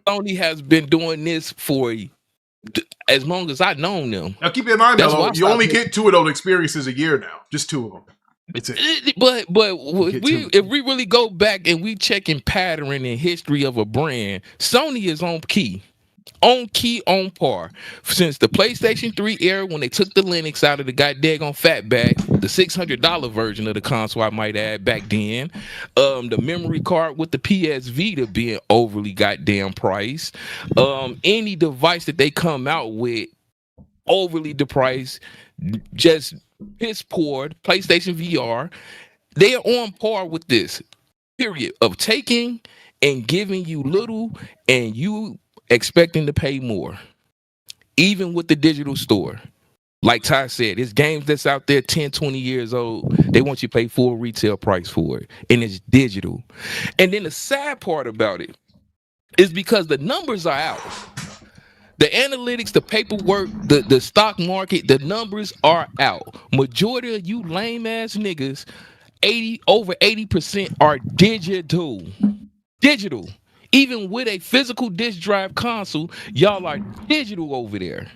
Sony has been doing this for as long as I've known them. Now keep in mind, Mello, you only get 2 of those experiences a year now. Just 2 of them. That's it. But if we really go back and we checking pattern and history of a brand, Sony is on on par since the PlayStation 3 era when they took the Linux out of the goddamn fatback, the $600 version of the console, I might add, back then. The memory card with the PS Vita being overly goddamn priced. Any device that they come out with overly priced, just piss poor. PlayStation VR, they are on par with this period of taking and giving you little and you expecting to pay more, even with the digital store. Like Ty said, it's games that's out there 10, 20 years old. They want you to pay full retail price for it, and it's digital. And then the sad part about it is because the numbers are out. The analytics, the paperwork, the stock market, the numbers are out. Majority of you lame ass niggas, over 80% are digital. Digital. Even with a physical disc drive console, y'all are digital over there.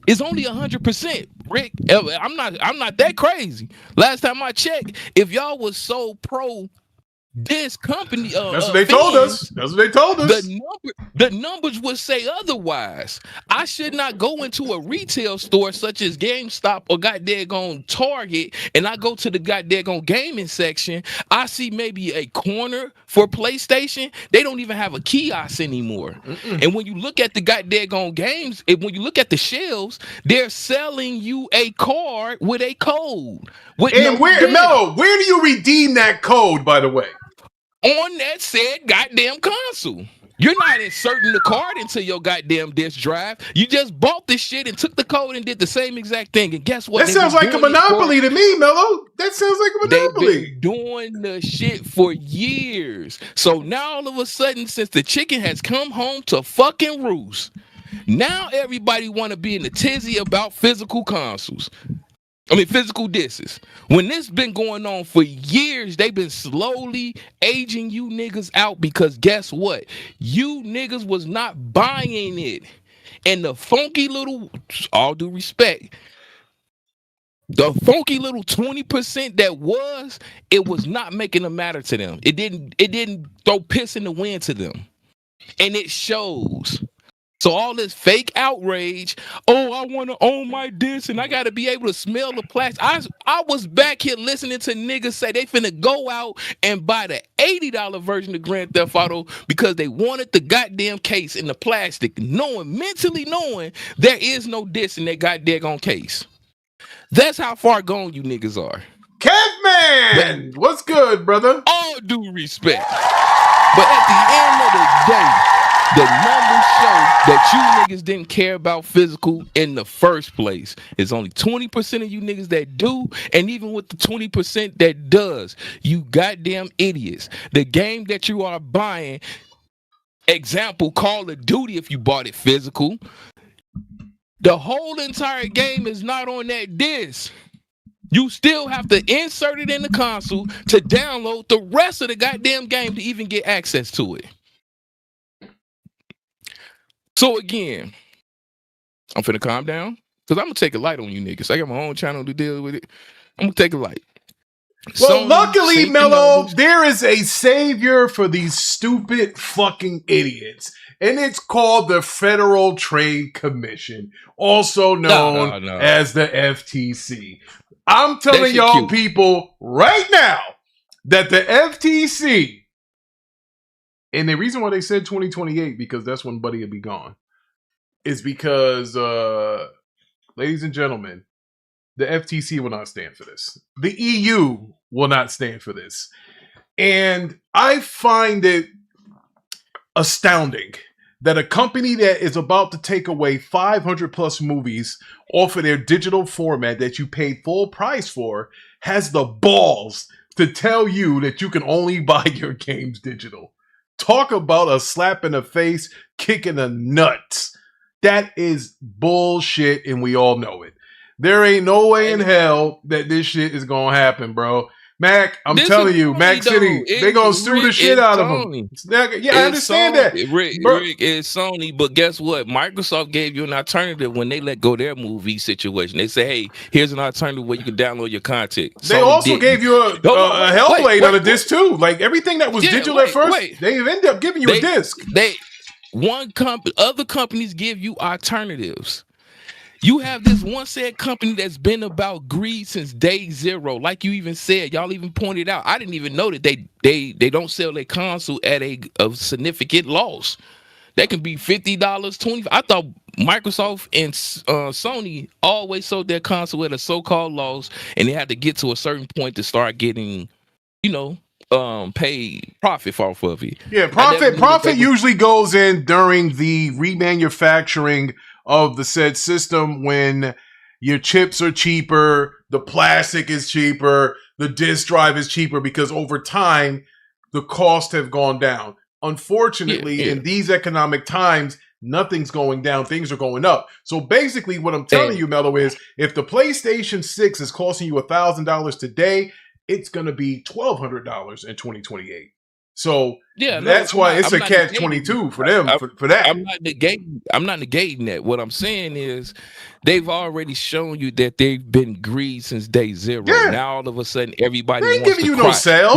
It's only 100%. Rick, I'm not that crazy. Last time I checked, if y'all was so pro this company, that's what they told us. The numbers would say otherwise. I should not go into a retail store such as GameStop or goddamn Target, and I go to the goddamn gaming section. I see maybe a corner for PlayStation. They don't even have a kiosk anymore. And when you look at the goddamn games, when you look at the shelves, they're selling you a card with a code. Where do you redeem that code, by the way? On that said goddamn console. You're not inserting the card into your goddamn disc drive. You just bought this shit and took the code and did the same exact thing. And guess what? That sounds like a monopoly to me, Mello. That sounds like a monopoly. They've been doing the shit for years. So now all of a sudden, since the chicken has come home to fucking roost, now everybody want to be in the tizzy about physical consoles. Physical discs. When this been going on for years, they've been slowly aging you niggas out because guess what? You niggas was not buying it. And the funky little, all due respect, the funky little 20% that was, it was not making a matter to them. It didn't throw piss in the wind to them. And it shows. So all this fake outrage, I want to own my disc and I got to be able to smell the plastic. I was back here listening to niggas say they finna go out and buy the $80 version of Grand Theft Auto because they wanted the goddamn case in the plastic, mentally knowing there is no disc in that goddamn case. That's how far gone you niggas are. Catman! What's good, brother? All due respect. But at the end of the day, the numbers show that you niggas didn't care about physical in the first place. It's only 20% of you niggas that do, and even with the 20% that does, you goddamn idiots. The game that you are buying, example, Call of Duty if you bought it physical, the whole entire game is not on that disc. You still have to insert it in the console to download the rest of the goddamn game to even get access to it. So again, I'm finna calm down because I'm gonna take a light on you niggas. I got my own channel to deal with it. I'm gonna take a light. Well, luckily, Mello, there is a savior for these stupid fucking idiots. And it's called the Federal Trade Commission, also known as the FTC. I'm telling y'all people right now that the FTC, and the reason why they said 2028, because that's when Buddy will be gone, is because, ladies and gentlemen, the FTC will not stand for this. The EU will not stand for this. And I find it astounding that a company that is about to take away 500 plus movies off of their digital format that you paid full price for has the balls to tell you that you can only buy your games digital. Talk about a slap in the face, kick in the nuts. That is bullshit, and we all know it. There ain't no way in hell that this shit is gonna happen, bro. Mac, I'm telling you, Mac City, they gonna sue the shit out of them. Yeah, I understand that. Rick, is Sony, but guess what? Microsoft gave you an alternative when they let go their movie situation. They say, hey, here's an alternative where you can download your content. They also gave you a Hellblade on a disc too. Like everything that was digital at first, they ended up giving you a disc. Other companies give you alternatives. You have this one said company that's been about greed since day zero. Like you even said, y'all even pointed out. I didn't even know that they don't sell their console at a significant loss. That can be $50, $20. I thought Microsoft and Sony always sold their console at a so-called loss, and they had to get to a certain point to start getting, paid profit off of it. Yeah, profit usually goes in during the remanufacturing of the said system when your chips are cheaper, the plastic is cheaper, the disk drive is cheaper because over time the costs have gone down. Unfortunately, in these economic times, nothing's going down, things are going up. So basically what I'm telling you, Mello, is if the PlayStation 6 is costing you $1,000 today, it's going to be $1,200 in 2028. So that's why it's a catch-22 for them for that. I'm not negating that. What I'm saying is they've already shown you that they've been greedy since day zero. Yeah. Now all of a sudden everybody ain't wants giving you cry. no sale.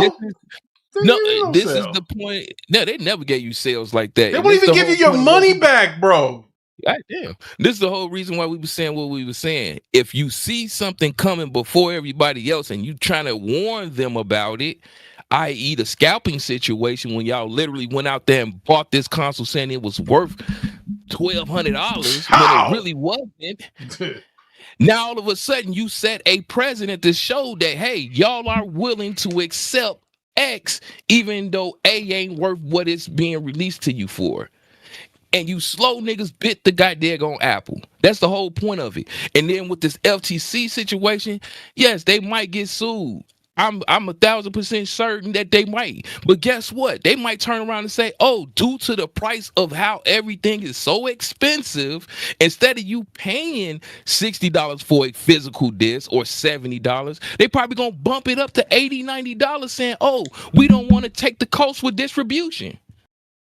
This is the point. No, they never gave you sales like that. They won't even give you your money back, bro. God damn. This is the whole reason why we were saying what we were saying. If you see something coming before everybody else and you trying to warn them about it, i.e. the scalping situation when y'all literally went out there and bought this console saying it was worth $1,200 when it really wasn't. Now all of a sudden you set a precedent to show that, hey, y'all are willing to accept X even though A ain't worth what it's being released to you for. And you slow niggas bit the goddamn on Apple. That's the whole point of it. And then with this FTC situation, yes, they might get sued. I'm 1,000% certain that they might. But guess what? They might turn around and say, oh, due to the price of how everything is so expensive, instead of you paying $60 for a physical disc or $70, they probably going to bump it up to $80, $90 saying, oh, we don't want to take the cost with distribution.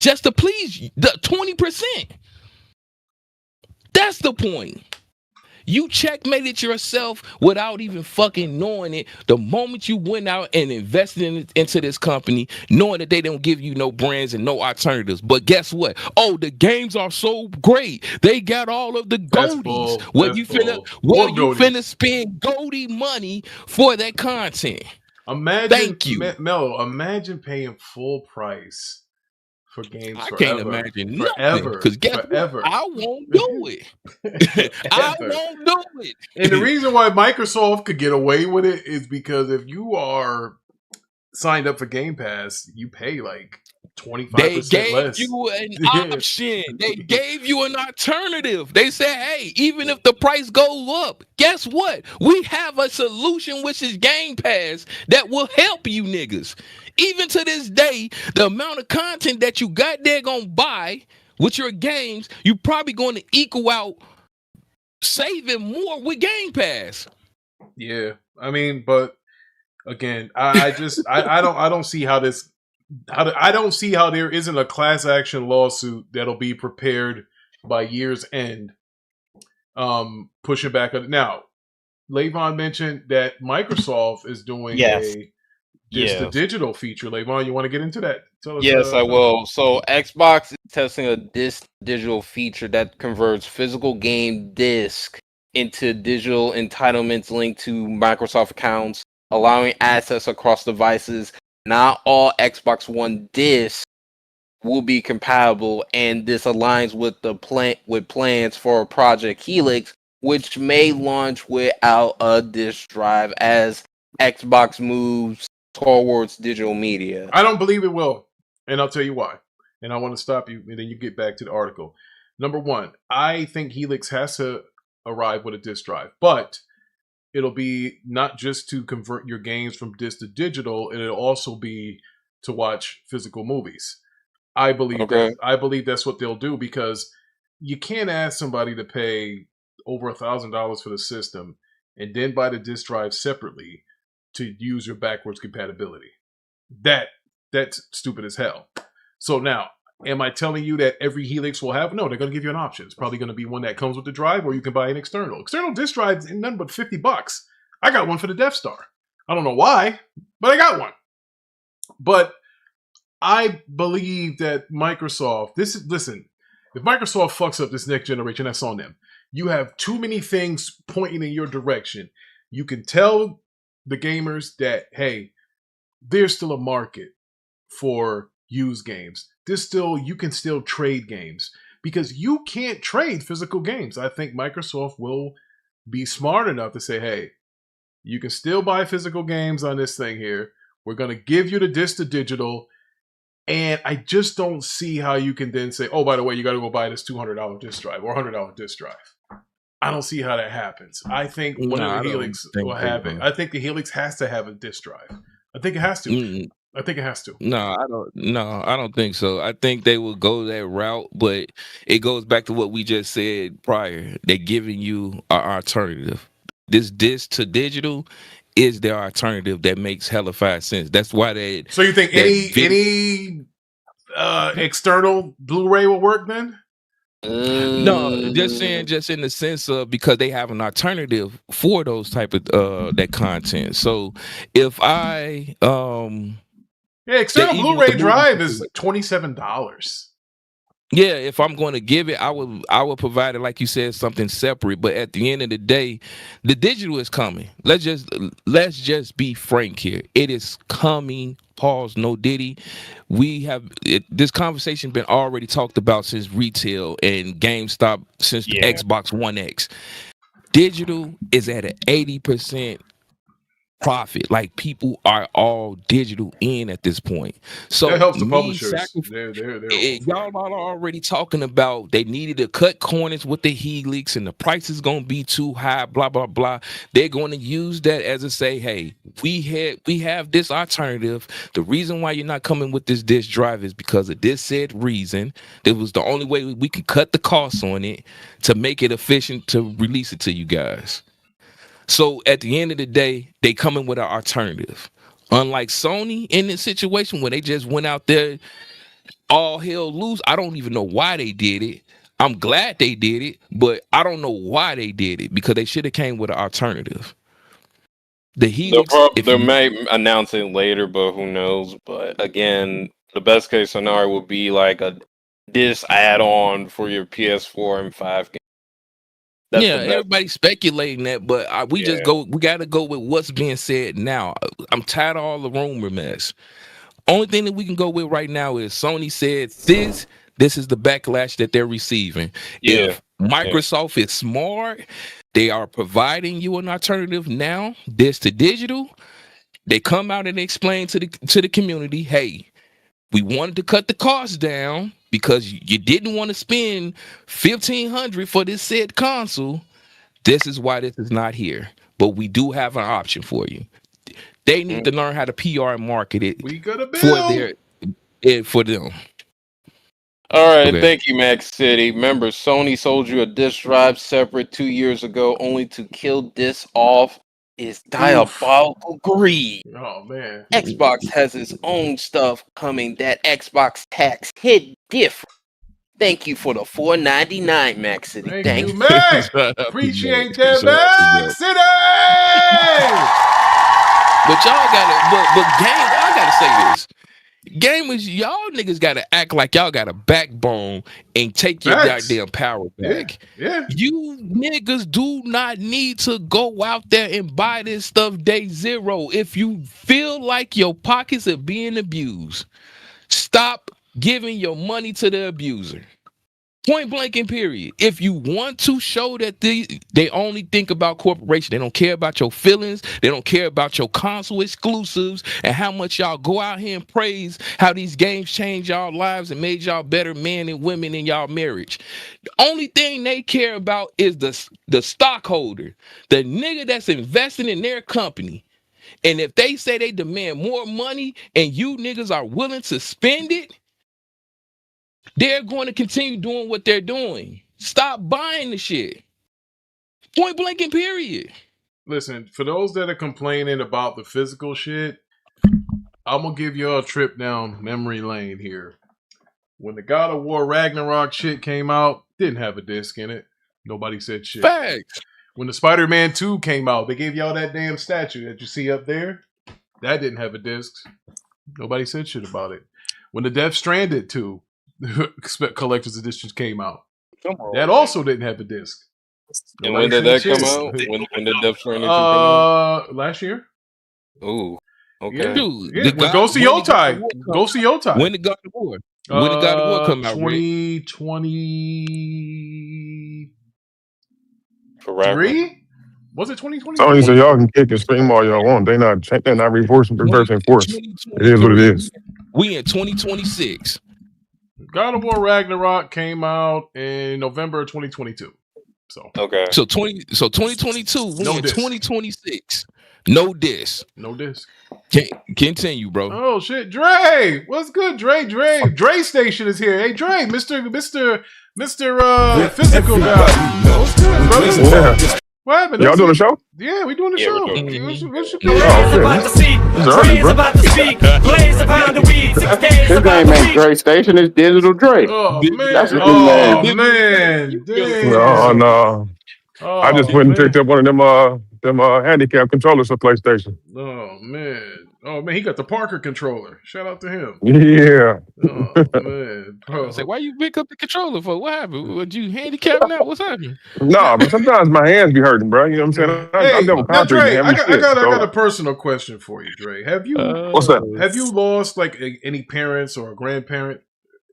Just to please the 20%. That's the point. You checkmated yourself without even fucking knowing it. The moment you went out and invested into this company, knowing that they don't give you no brands and no alternatives. But guess what? Oh, the games are so great. They got all of the goldies. You finna spend goldie money for that content. Thank you. Mello, imagine paying full price for games forever. Can't imagine forever. Because forever. I won't do it. I won't do it. And the reason why Microsoft could get away with it is because if you are signed up for Game Pass, you pay like 25% less. They gave you an option. They gave you an alternative. They said, hey, even if the price goes up, guess what? We have a solution, which is Game Pass, that will help you niggas. Even to this day, the amount of content that you got there gonna buy with your games, you probably going to equal out saving more with Game Pass. Yeah, I mean, but again, I don't see how this. I don't see how there isn't a class action lawsuit that'll be prepared by year's end. Pushing back now, Levon mentioned that Microsoft is doing the digital feature. Levon, you want to get into that? Yes, I will. So Xbox is testing a disc digital feature that converts physical game disc into digital entitlements linked to Microsoft accounts, allowing access across devices. Not all Xbox One discs will be compatible, and this aligns with plans for Project Helix, which may launch without a disc drive as Xbox moves towards digital media. I don't believe it will, and I'll tell you why. And I want to stop you, and then you get back to the article. Number one, I think Helix has to arrive with a disk drive, but it'll be not just to convert your games from disc to digital, and it'll also be to watch physical movies. I believe that's what they'll do, because you can't ask somebody to pay over $1,000 for the system and then buy the disk drive separately to use your backwards compatibility. That's stupid as hell. So now, am I telling you that every Helix will have? No, they're going to give you an option. It's probably going to be one that comes with the drive, or you can buy an external. External disk drive is nothing but $50. I got one for the Death Star. I don't know why, but I got one. But I believe that Microsoft, listen, if Microsoft fucks up this next generation, that's on them. You have too many things pointing in your direction. You can tell the gamers that, hey, there's still a market for used games. You can still trade games, because you can't trade physical games. I think Microsoft will be smart enough to say, hey, you can still buy physical games on this thing here. We're going to give you the disc to digital. And I just don't see how you can then say, oh, by the way, you got to go buy this $200 disc drive or $100 disc drive. I don't see how that happens. I think one of the Helix will have it. I think the Helix has to have a disc drive. I think it has to. I think it has to. No, I don't. No, I don't think so. I think they will go that route, but it goes back to what we just said prior. They're giving you an alternative. This disc to digital is their alternative that makes hella fast sense. That's why they. So you think any external Blu-ray will work then? No, just saying, just in the sense of, because they have an alternative for those type of that content. So if I external Blu-ray drive is $27. Yeah, if I'm going to give it, I would provide it, like you said, something separate. But at the end of the day, the digital is coming. Let's just be frank here. It is coming. Pause. No diddy. This conversation been already talked about since retail and GameStop, since the Xbox One X. Digital is at an 80% profit. Like, people are all digital in at this point. So that helps the publishers. Y'all are already talking about they needed to cut corners with the Helix and the price is going to be too high, blah blah blah. They're going to use that as a say, hey, we have this alternative. The reason why you're not coming with this disk drive is because of this said reason. It was the only way we can cut the costs on it to make it efficient to release it to you guys. So at the end of the day, they come in with an alternative. Unlike Sony in this situation where they just went out there all hell loose. I don't even know why they did it. I'm glad they did it, but I don't know why they did it, because they should have came with an alternative. The Helix, they may announce it later, but who knows? But again, the best case scenario would be like a disc add-on for your PS4 and 5 games. Everybody's speculating that, but we got to go with what's being said now. I'm tired of all the rumor mess. Only thing that we can go with right now is Sony said this is the backlash that they're receiving. If Microsoft is smart, they are providing you an alternative now, this to digital. They come out and explain to the community, hey, we wanted to cut the cost down because you didn't want to spend $1,500 for this said console. This is why this is not here, but we do have an option for you. They need to learn how to PR and market it for them. All right, thank you, Max City. Remember, Sony sold you a disc drive separate 2 years ago, only to kill this off. Is diabolical greed. Oh man! Xbox has its own stuff coming. That Xbox tax hit different. Thank you for the $4.99, Max City. Thank you, Max. Appreciate that, Max City. But y'all I gotta say this. Gamers, y'all niggas gotta act like y'all got a backbone and take your goddamn power back. Yeah. You niggas do not need to go out there and buy this stuff day zero if you feel like your pockets are being abused. Stop giving your money to the abuser. Point blank and period. If you want to show that they only think about corporation, they don't care about your feelings, they don't care about your console exclusives and how much y'all go out here and praise how these games changed y'all lives and made y'all better men and women in y'all marriage. The only thing they care about is the stockholder, the nigga that's investing in their company. And if they say they demand more money and you niggas are willing to spend it, they're going to continue doing what they're doing. Stop buying the shit. Point blank and period. Listen, for those that are complaining about the physical shit, I'm going to give y'all a trip down memory lane here. When the God of War Ragnarok shit came out, didn't have a disc in it. Nobody said shit. Facts. When the Spider-Man 2 came out, they gave y'all that damn statue that you see up there. That didn't have a disc. Nobody said shit about it. When the Death Stranded 2 collector's editions came out, that also didn't have a disc. And when did that come out? When did Death Stranding 2 come out? Last year. Ooh. Okay. Yeah. Dude, Yeah. Go see Yotai. Go see Yotai. When did God of War? When did God of War come out? 2023? Was it 2020? Sony said y'all can kick and scream all y'all want. They're not reversing force. It is what it is. We in 2026. God of War Ragnarok came out in November of 2022. So okay. So 2022. We in 2026. No disc. No disc. Continue, bro. Oh shit, Dre! What's good, Dre? Dre Station is here. Hey, Dre, Mr. Physical guy. What's good, brother? Yeah. What happened? Y'all doing a show? Yeah, we doing the show. We're doing What's your about to speak. Blaze about to speak. Blaze upon the weeds. His name ain't Dre Station. It's Digital Dre. Oh man! That's his Oh name. man! Damn. No. Oh, I just went and picked up one of them handicap controllers for PlayStation. Oh man! He got the Parker controller. Shout out to him. Yeah. Oh man! Bro. Say, why you pick up the controller for? What happened? Would you handicapped now? What's happening? No, but sometimes my hands be hurting, bro. You know what I'm saying? Hey, I'm now Dre, I concrete. got a personal question for you, Dre. Have you What's that? Have you lost like any parents or a grandparent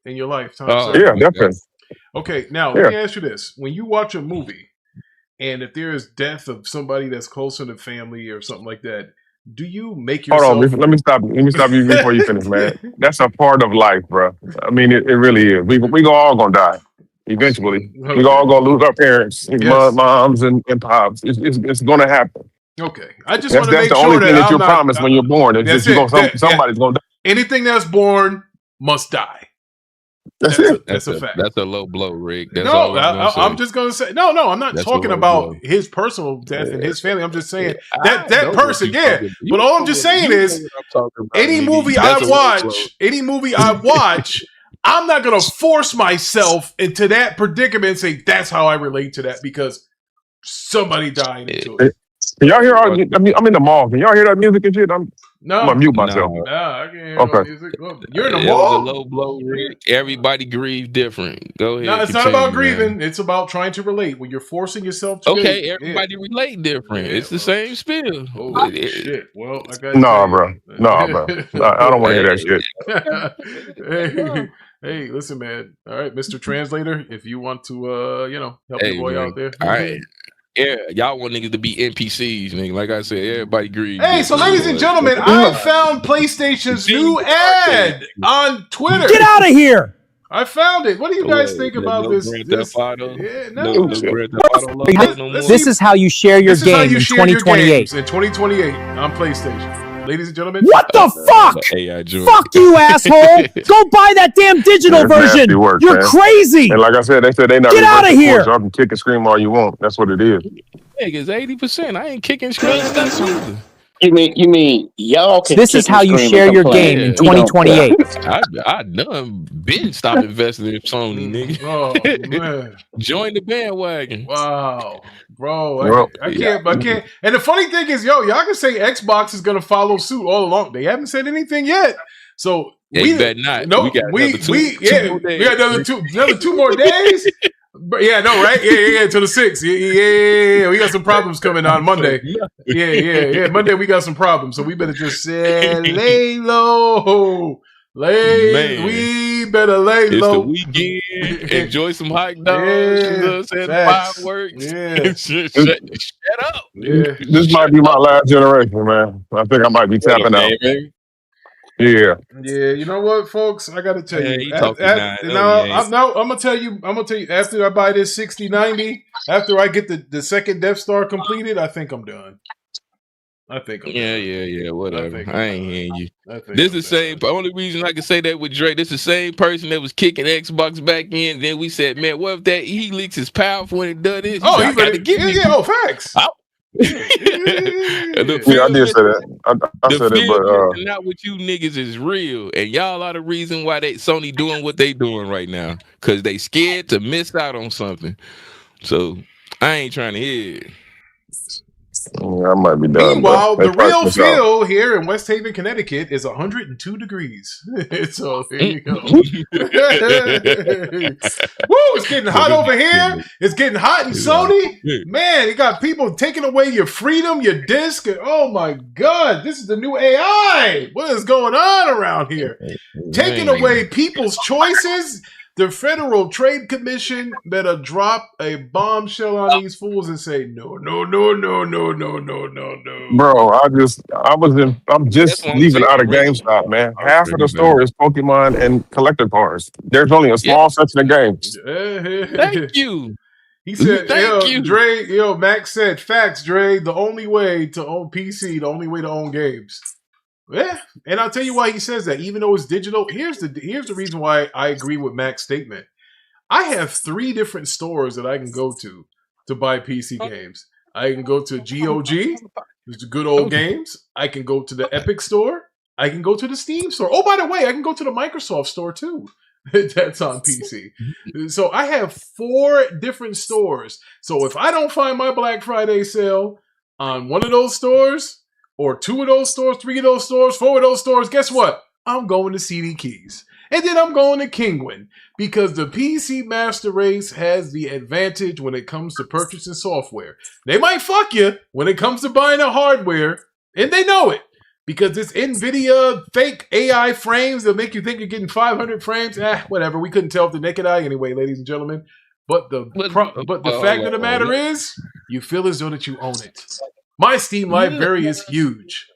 in your lifetime? Yeah, definitely. Okay, now let me ask you this: when you watch a movie, and if there is death of somebody that's closer to family or something like that, do you make yourself? Hold on, let me stop you before you finish, man. That's a part of life, bro. I mean, it really is. We all gonna die eventually. Okay. We all gonna lose our parents, moms and pops. It's gonna happen. Okay, I just want to make that's the sure only that thing that I'm you're not, promised when you're born. It's just somebody's gonna die. Anything that's born must die. That's it. That's a fact. That's a low blow, Rick. That's no, I'm just gonna say no. I'm not talking about his personal death and his family. I'm just saying that person. Yeah, but all I'm just saying is any movie I watch, I'm not gonna force myself into that predicament and say that's how I relate to that because somebody died into it. Can y'all hear? I'm in the mall. Can y'all hear that music and shit? I'm gonna mute myself. Nah, I can't hear no music. You're in the mall. It was a low blow, Rick. Everybody grieve different. Go ahead. No, it's not about grieving. It's about trying to relate. When you're forcing yourself to everybody relate different. It's the same spill. Oh shit. Well, I got bro. I don't want to hear that shit. Hey, listen, man. All right, Mr. Translator, if you want to help your boy out there. All right. Yeah, y'all want niggas to be NPCs, nigga. Like I said, everybody agree. Hey, so ladies and gentlemen, I found PlayStation's new ad on Twitter. Get out of here! I found it. What do you guys think about this? This is how you share your game in 2028. In 2028 on PlayStation. Ladies and gentlemen. What the fuck? Fuck you, asshole! Go buy that damn digital version! You're crazy! And like I said, they said they not get out of here! Y'all can kick and scream all you want. That's what it is. Niggas, 80%. I ain't kicking screaming that either. You mean y'all can This is how you share your game in 2028. I done been stopped investing in Sony, nigga. Oh man. Join the bandwagon. Wow. Bro, I can't. And the funny thing is, y'all can say Xbox is gonna follow suit all along. They haven't said anything yet. So we better not. No, we got another two more days. Yeah, no, right? Yeah, to the 6th. Yeah. We got some problems coming on Monday. Yeah. Monday we got some problems, so we better just lay low. We better lay It's low. the weekend. Enjoy some hot dogs. You know what I'm saying? Fireworks. Yeah. Shut up. Yeah. This might be my last generation, man. I think I might be tapping out. Yeah. Yeah, you know what, folks? I got to tell you. I'm gonna tell you. After I buy this 6090, after I get the second Death Star completed, I think I'm done. Yeah. Whatever. I ain't hearing you. This is the same. Only reason I can say that with Drake. This is the same person that was kicking Xbox back in. Then we said, man, what if that Helix is powerful when it does this? Oh, you gotta get me. Yeah. Oh, facts. I did say that. I said it, but not with you niggas is real, and y'all are the reason why Sony doing what they doing right now, because they scared to miss out on something. So I ain't trying to hear it. I might be done. Meanwhile, the real feel here in West Haven, Connecticut is 102 degrees. So here you go. Woo, it's getting hot over here. It's getting hot in Sony. Man, you got people taking away your freedom, your disc. Oh my God, this is the new AI. What is going on around here? Taking away people's choices. The Federal Trade Commission better drop a bombshell on these fools and say no. Bro, I'm just leaving out of GameStop, man. Half of the store is Pokemon and collector cards. There's only a small section of games. Thank you. He said, Dre, Max said, facts, Dre, the only way to own PC, the only way to own games. Yeah, and I'll tell you why he says that. Even though it's digital, here's the reason why I agree with Mac's statement. I have 3 different stores that I can go to buy PC games. I can go to GOG, which is good old games. I can go to the Epic store. I can go to the Steam store. Oh, by the way, I can go to the Microsoft store too. That's on PC. So I have 4 different stores. So if I don't find my Black Friday sale on one of those stores, or 2 of those stores, 3 of those stores, 4 of those stores, guess what? I'm going to CD Keys. And then I'm going to Kingwin, because the PC Master Race has the advantage when it comes to purchasing software. They might fuck you when it comes to buying a hardware, and they know it, because it's NVIDIA fake AI frames that make you think you're getting 500 frames. Whatever. We couldn't tell with the naked eye anyway, ladies and gentlemen. But the fact of the matter is, you feel as though that you own it. My Steam library is huge.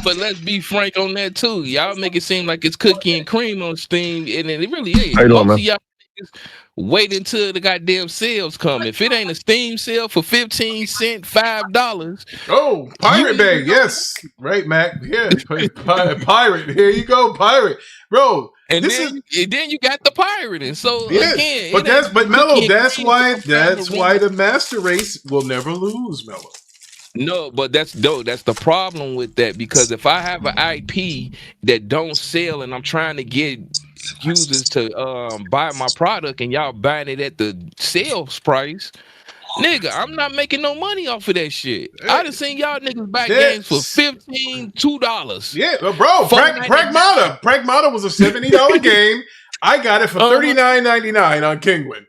But let's be frank on that too. Y'all make it seem like it's cookie and cream on Steam, and it really ain't. Most of y'all niggas wait until the goddamn sales come. If it ain't a Steam sale for 15 cents, $5. Oh, Pirate Bay, yes. Right, Mac. Yeah. Pirate. Here you go, Pirate. Bro. And then you got the pirating. So again, Mello, that's why the Master Race will never lose, Mello. No, but that's the problem with that, because if I have an IP that don't sell and I'm trying to get users to buy my product and y'all buying it at the sales price, nigga, I'm not making no money off of that shit. I done seen y'all niggas buy games for $15, $2. Yeah, bro, Pragmata was a $70 game. I got it for $39.99 on Kingwin.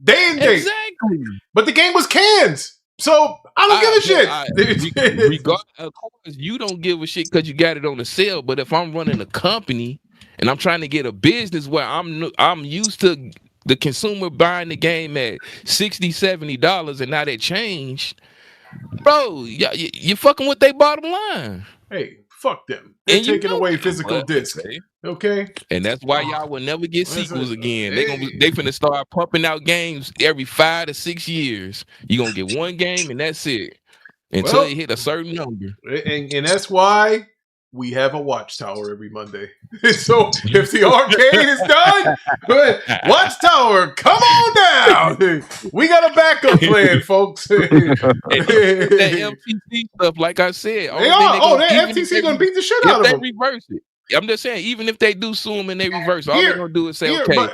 Day and date. Exactly. But the game was cans. So I don't give a shit. Regardless, of course, you don't give a shit because you got it on the sale. But if I'm running a company and I'm trying to get a business where I'm used to the consumer buying the game at $60, $70, and now they changed, bro, you fucking with their bottom line. Hey, fuck them. They're taking away physical disc. Okay? And that's why y'all will never get sequels again. They finna start pumping out games every 5 to 6 years. You're gonna get one game and that's it. Until you hit a certain number. And that's why we have a Watchtower every Monday. So if the arcade is done, Watchtower, come on down. We got a backup plan, folks. That FTC stuff, like I said, that FTC gonna beat the shit out of them. They reverse it. I'm just saying, even if they do sue them and they reverse, all they're gonna do is say, you're going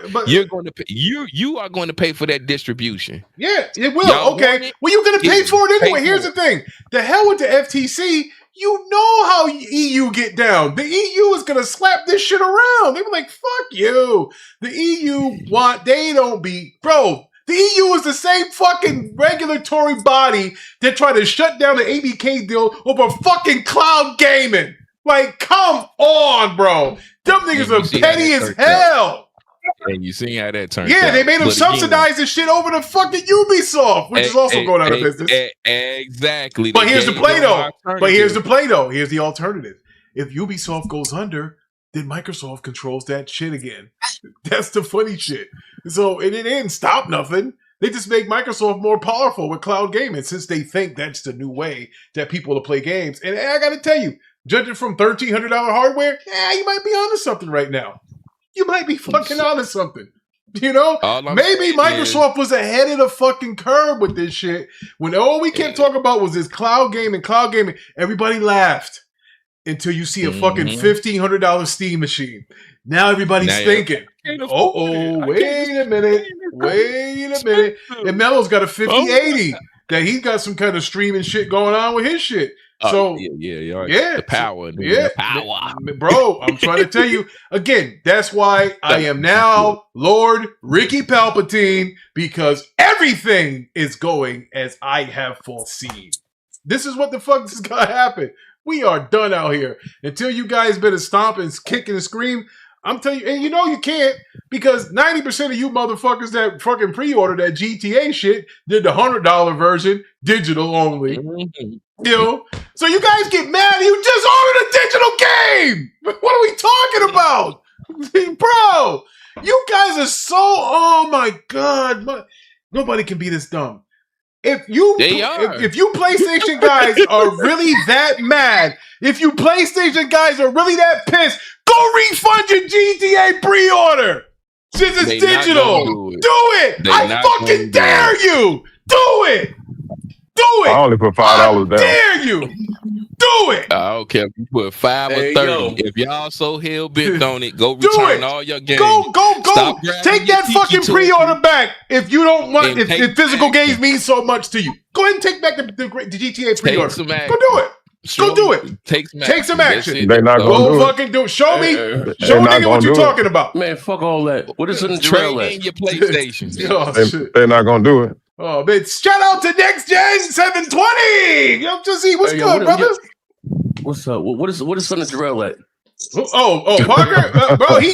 to pay. You are going to pay for that distribution. Yeah, it will. Okay, well, you're gonna pay for it anyway. Here's the thing: the hell with the FTC. You know how EU get down. The EU is gonna slap this shit around. They be like, "Fuck you." The EU they don't be, bro. The EU is the same fucking regulatory body that tried to shut down the ABK deal over fucking cloud gaming. Like, come on, bro. Them niggas are petty as hell. And you see how that turned out. Yeah, they made them subsidize this shit over to fucking Ubisoft, which is also going out of business. Exactly. But here's the play, though. Here's the alternative. If Ubisoft goes under, then Microsoft controls that shit again. That's the funny shit. So it didn't stop nothing. They just make Microsoft more powerful with cloud gaming since they think that's the new way that people will play games. And I got to tell you, judging from $1,300 hardware, you might be onto something right now. You might be fucking onto something. You know? Maybe Microsoft was ahead of the fucking curve with this shit. When all we kept talking about was this cloud gaming, everybody laughed until you see a fucking $1,500 Steam machine. Now everybody's thinking, wait a minute. And Mello's got a 5080 that he's got some kind of streaming shit going on with his shit. So the power, the power, bro. I'm trying to tell you again. That's why I am now Lord Ricky Palpatine, because everything is going as I have foreseen. This is what the fuck is gonna happen. We are done out here until you guys better stomp and kick and scream. I'm telling you, and you know you can't, because 90% of you motherfuckers that fucking pre-ordered that GTA shit did the $100 version, digital only. You know? So you guys get mad, you just ordered a digital game! What are we talking about? Bro, you guys are so, oh my God. Nobody can be this dumb. If you PlayStation guys are really that mad, if you PlayStation guys are really that pissed, go refund your GTA pre-order since it's digital. Do it. I fucking dare you. Do it. I only put $5 down. Dare you. Do it. I don't care if you put 5 or 30. If y'all so hell bent on it, go return all your games. Go. Take that fucking pre-order back if you don't want. If physical games mean so much to you, go ahead and take back the GTA pre-order. Go do it. Go do it. Take some action. They're not going to do fucking do it. Show me nigga what you're talking about. Man, fuck all that. What is in the Jor-El at? In your PlayStation. They're not going to do it. Oh, man. Shout out to Nxtgen 720. Yo, Jesse, what's good, brother? What's up? What is on the Jor-El at? Oh, Parker, bro, he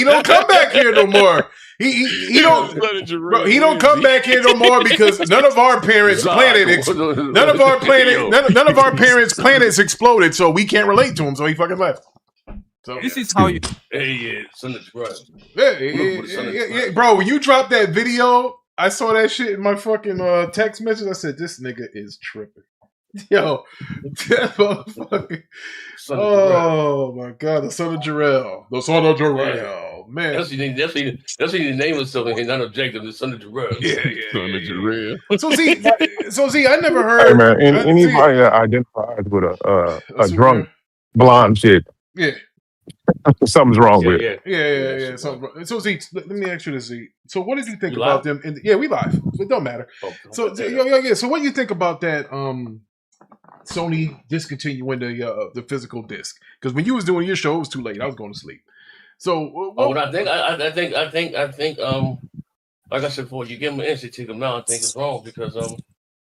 don't come back here no more. He don't come back here no more because none of our parents' planets exploded, so we can't relate to him. So he fucking left. So this is how you. Hey, son of Jor-El. Yeah, bro. When you dropped that video, I saw that shit in my fucking text message. I said, "This nigga is tripping." Yo, that motherfucker. Oh my God, the son of Jor-El. The son of Jor-El. Man. That's what the name was something, not objective, the son of Jor-El. Yeah. Son of Jor-El. So see, I never heard. Hey man, anybody that identifies with a drunk blonde chick. Yeah. Something's wrong with it. Yeah. So see, let me ask you this, Z. So what did you think about them? We live. It don't matter. So what do you think about that? Sony discontinuing the physical disc, because when you was doing your show, it was too late. I was going to sleep. So what I think, like I said before, you give them an instant to them now. I think it's wrong because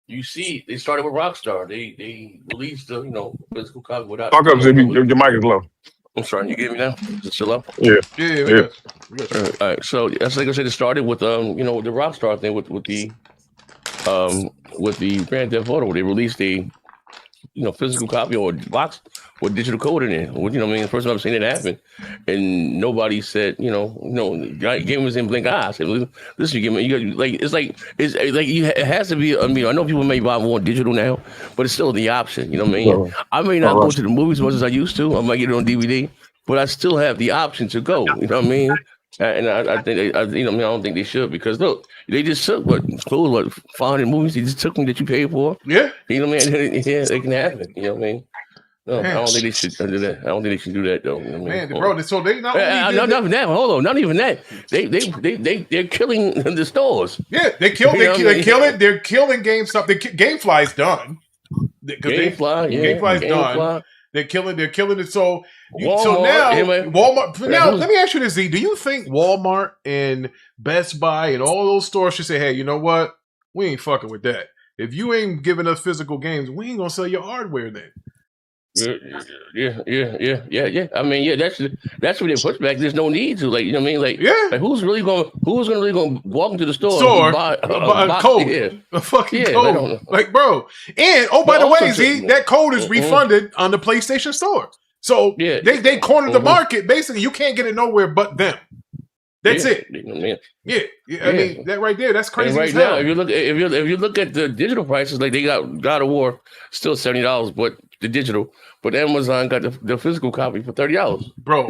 you see, they started with Rockstar. They released the physical copy without. Talk up, Jimmy. Your mic is low. I'm sorry, you get me now? Is it still up? Yeah. All right. So that's like I said, it started with the Rockstar thing with the Grand Theft Auto. They released a physical copy or box with digital code in it. The first time I've seen it happen, and nobody said, game was in blink eyes. Listen, you give me, it has to be. I know people may buy more digital now, but it's still the option. You know what I mean? I may not go to the movies as much as I used to. I might get it on DVD, but I still have the option to go. You know what I mean? And I think I don't think they should, because look, they just took 500 movies. They just took them that you paid for. Yeah. You know what I mean? Yeah, it can happen. You know what I mean? No, I don't think they should do that. I don't think they should do that though. You know what I mean? Bro. So they not even that. Hold on, not even that. They're killing the stores. Yeah, they kill it. They're killing GameStop. GameFly's done. GameFly's done. They're killing it. So Walmart. Now, let me ask you this, Z. Do you think Walmart and Best Buy and all those stores should say, "Hey, you know what? We ain't fucking with that. If you ain't giving us physical games, we ain't gonna sell your hardware then." Yeah. I mean, that's where they push back. There's no need to, like, you know what I mean? Like, like who's really going to walk into the store and buy a code, a fucking code, like, bro. And by the way, Z, that code is refunded on the PlayStation Store. So they cornered the market. Basically, you can't get it nowhere but them. That's it. I mean, that right there, that's crazy. And right now, if you look at the digital prices, like they got God of War still $70, but the digital, but Amazon got the physical copy for $30. Bro,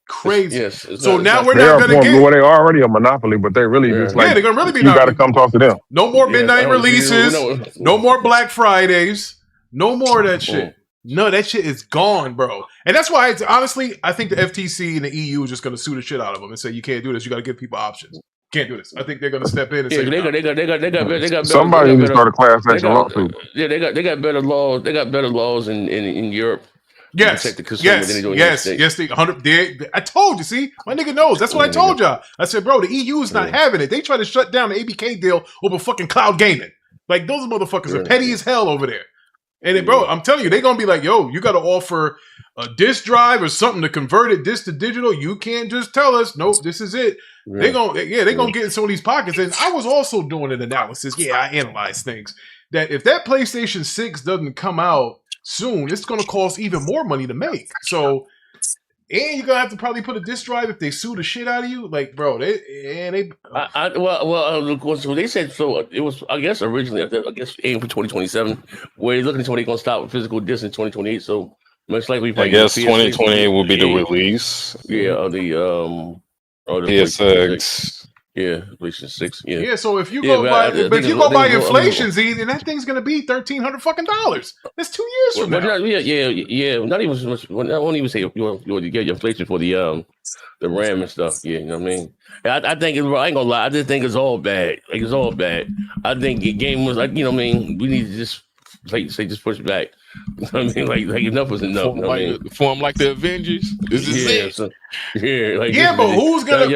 crazy. Yes. So now we're not gonna get. Well, they're already a monopoly, but they really just like they're gonna really be. You got to come talk to them. No more midnight releases. No more Black Fridays. No more of that shit. No, that shit is gone, bro. And that's why, honestly, I think the FTC and the EU is just going to sue the shit out of them and say, you can't do this. You got to give people options. Can't do this. I think they're going to step in and say, they got somebody needs to start a class action lawsuit. Yeah, they got better laws. They got better laws in Europe. Yes. I told you, see? My nigga knows. That's what I told y'all. I said, bro, the EU is not having it. They try to shut down the ABK deal over fucking cloud gaming. Like, those motherfuckers are petty as hell over there. And then, bro, I'm telling you, they're going to be like, yo, you got to offer a disk drive or something to convert it disk to digital. You can't just tell us, nope, this is it. They're going to get in some of these pockets. And I was also doing an analysis. Yeah, I analyzed things. That if that PlayStation 6 doesn't come out soon, it's going to cost even more money to make. So, and you're going to have to probably put a disk drive if they sue the shit out of you. Like, bro, so they said, so it was, I guess, originally, aim for 2027, where they're looking until they're going to stop with physical disc in 2028. So, much likely, I guess 2028 will be the release. Yeah, or the Ps6. Yeah, PlayStation 6. Yeah. Yeah. So if you go by inflation, Z, then that thing's gonna be $1,300 fucking dollars. That's 2 years from now. Not even so much. I won't even say you get your inflation for the RAM and stuff. Yeah, you know what I mean. I think it's. I ain't gonna lie. I just think it's all bad. Like, it's all bad. I think the game was like, you know what I mean. We need to just just push it back. I mean, like enough was enough. Form like the Avengers. This is it. So, but who's gonna?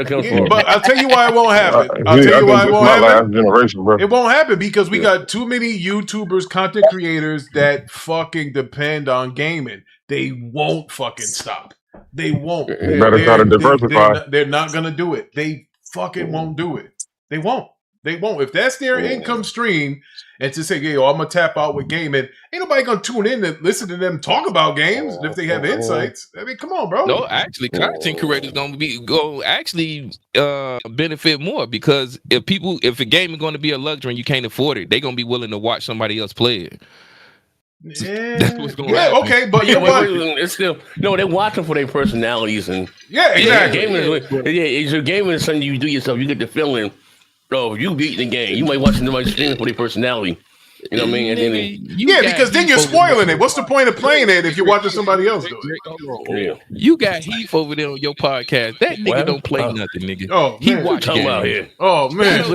But I'll tell you why it won't happen. I'll tell you why it won't happen. Generation, bro. It won't happen because we got too many YouTubers, content creators that fucking depend on gaming. They won't fucking stop. They won't. You better try to diversify. They're not gonna do it. They fucking won't do it. They won't. They won't. If that's their income stream, and to say, yo, I'm gonna tap out with gaming, ain't nobody gonna tune in and listen to them talk about games if they have insights. I mean, come on, bro. No, actually, content creators gonna benefit more, because if a game is gonna be a luxury and you can't afford it, they're gonna be willing to watch somebody else play it. Yeah, that's what's going to happen. Okay, but it's still they're watching for their personalities and exactly. Gaming is something you do yourself. You get the feeling. Bro, you beat the game. You might watch somebody stream for their personality. You know what I mean? And then because then you're spoiling it. What's the point of playing it if you're watching somebody else do it? You got Heath over there on your podcast. That nigga don't play nothing, nigga. Oh, he watch games out here. Oh man,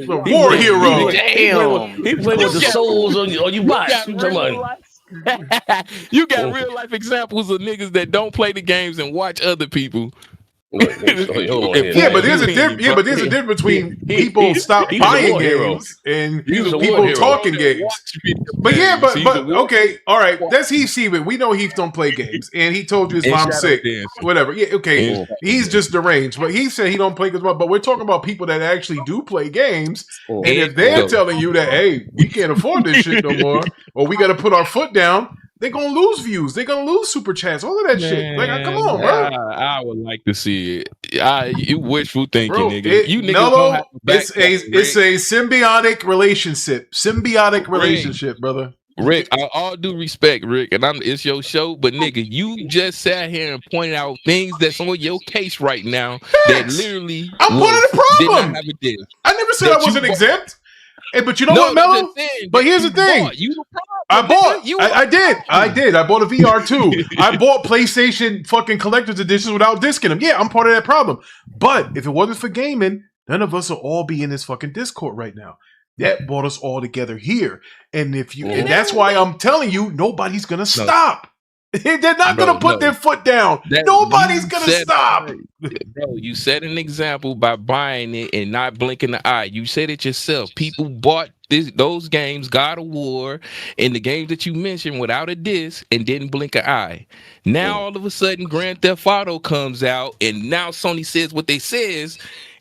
war hero. Damn, he played with the souls on you bots. You talking about? You got real life examples of niggas that don't play the games and watch other people. But there's a difference between people stop buying games and people talking games. But okay, all right. That's Heath Seaman. We know Heath don't play games, and he told you his mom's sick. Whatever. Yeah, okay. He's just deranged, but he said he don't play games. But we're talking about people that actually do play games, and if they're telling you that, hey, we can't afford this shit no more, or we got to put our foot down, they're gonna lose views. They're gonna lose super chats. All of that shit. Like, come on, bro. I would like to see it. You wishful thinking, bro, nigga. You niggas don't have it's a symbiotic relationship. Symbiotic relationship, brother. Rick, all due respect, Rick, and it's your show, but nigga, you just sat here and pointed out things that's on your case right now that literally I'm part of the problem. I never said I wasn't exempt. Hey, but you know what, Mello? But here's the thing. I did. I bought a VR too. I bought PlayStation fucking collector's editions without disking them. Yeah, I'm part of that problem. But if it wasn't for gaming, none of us will all be in this fucking Discord right now. That brought us all together here. And and that's why I'm telling you, nobody's gonna stop. They're not going to put their foot down. Nobody's going to stop. Bro, you set an example by buying it and not blinking the eye. You said it yourself. People bought those games, God of War, and the games that you mentioned without a disc and didn't blink an eye. Now, all of a sudden, Grand Theft Auto comes out, and now Sony says what they says.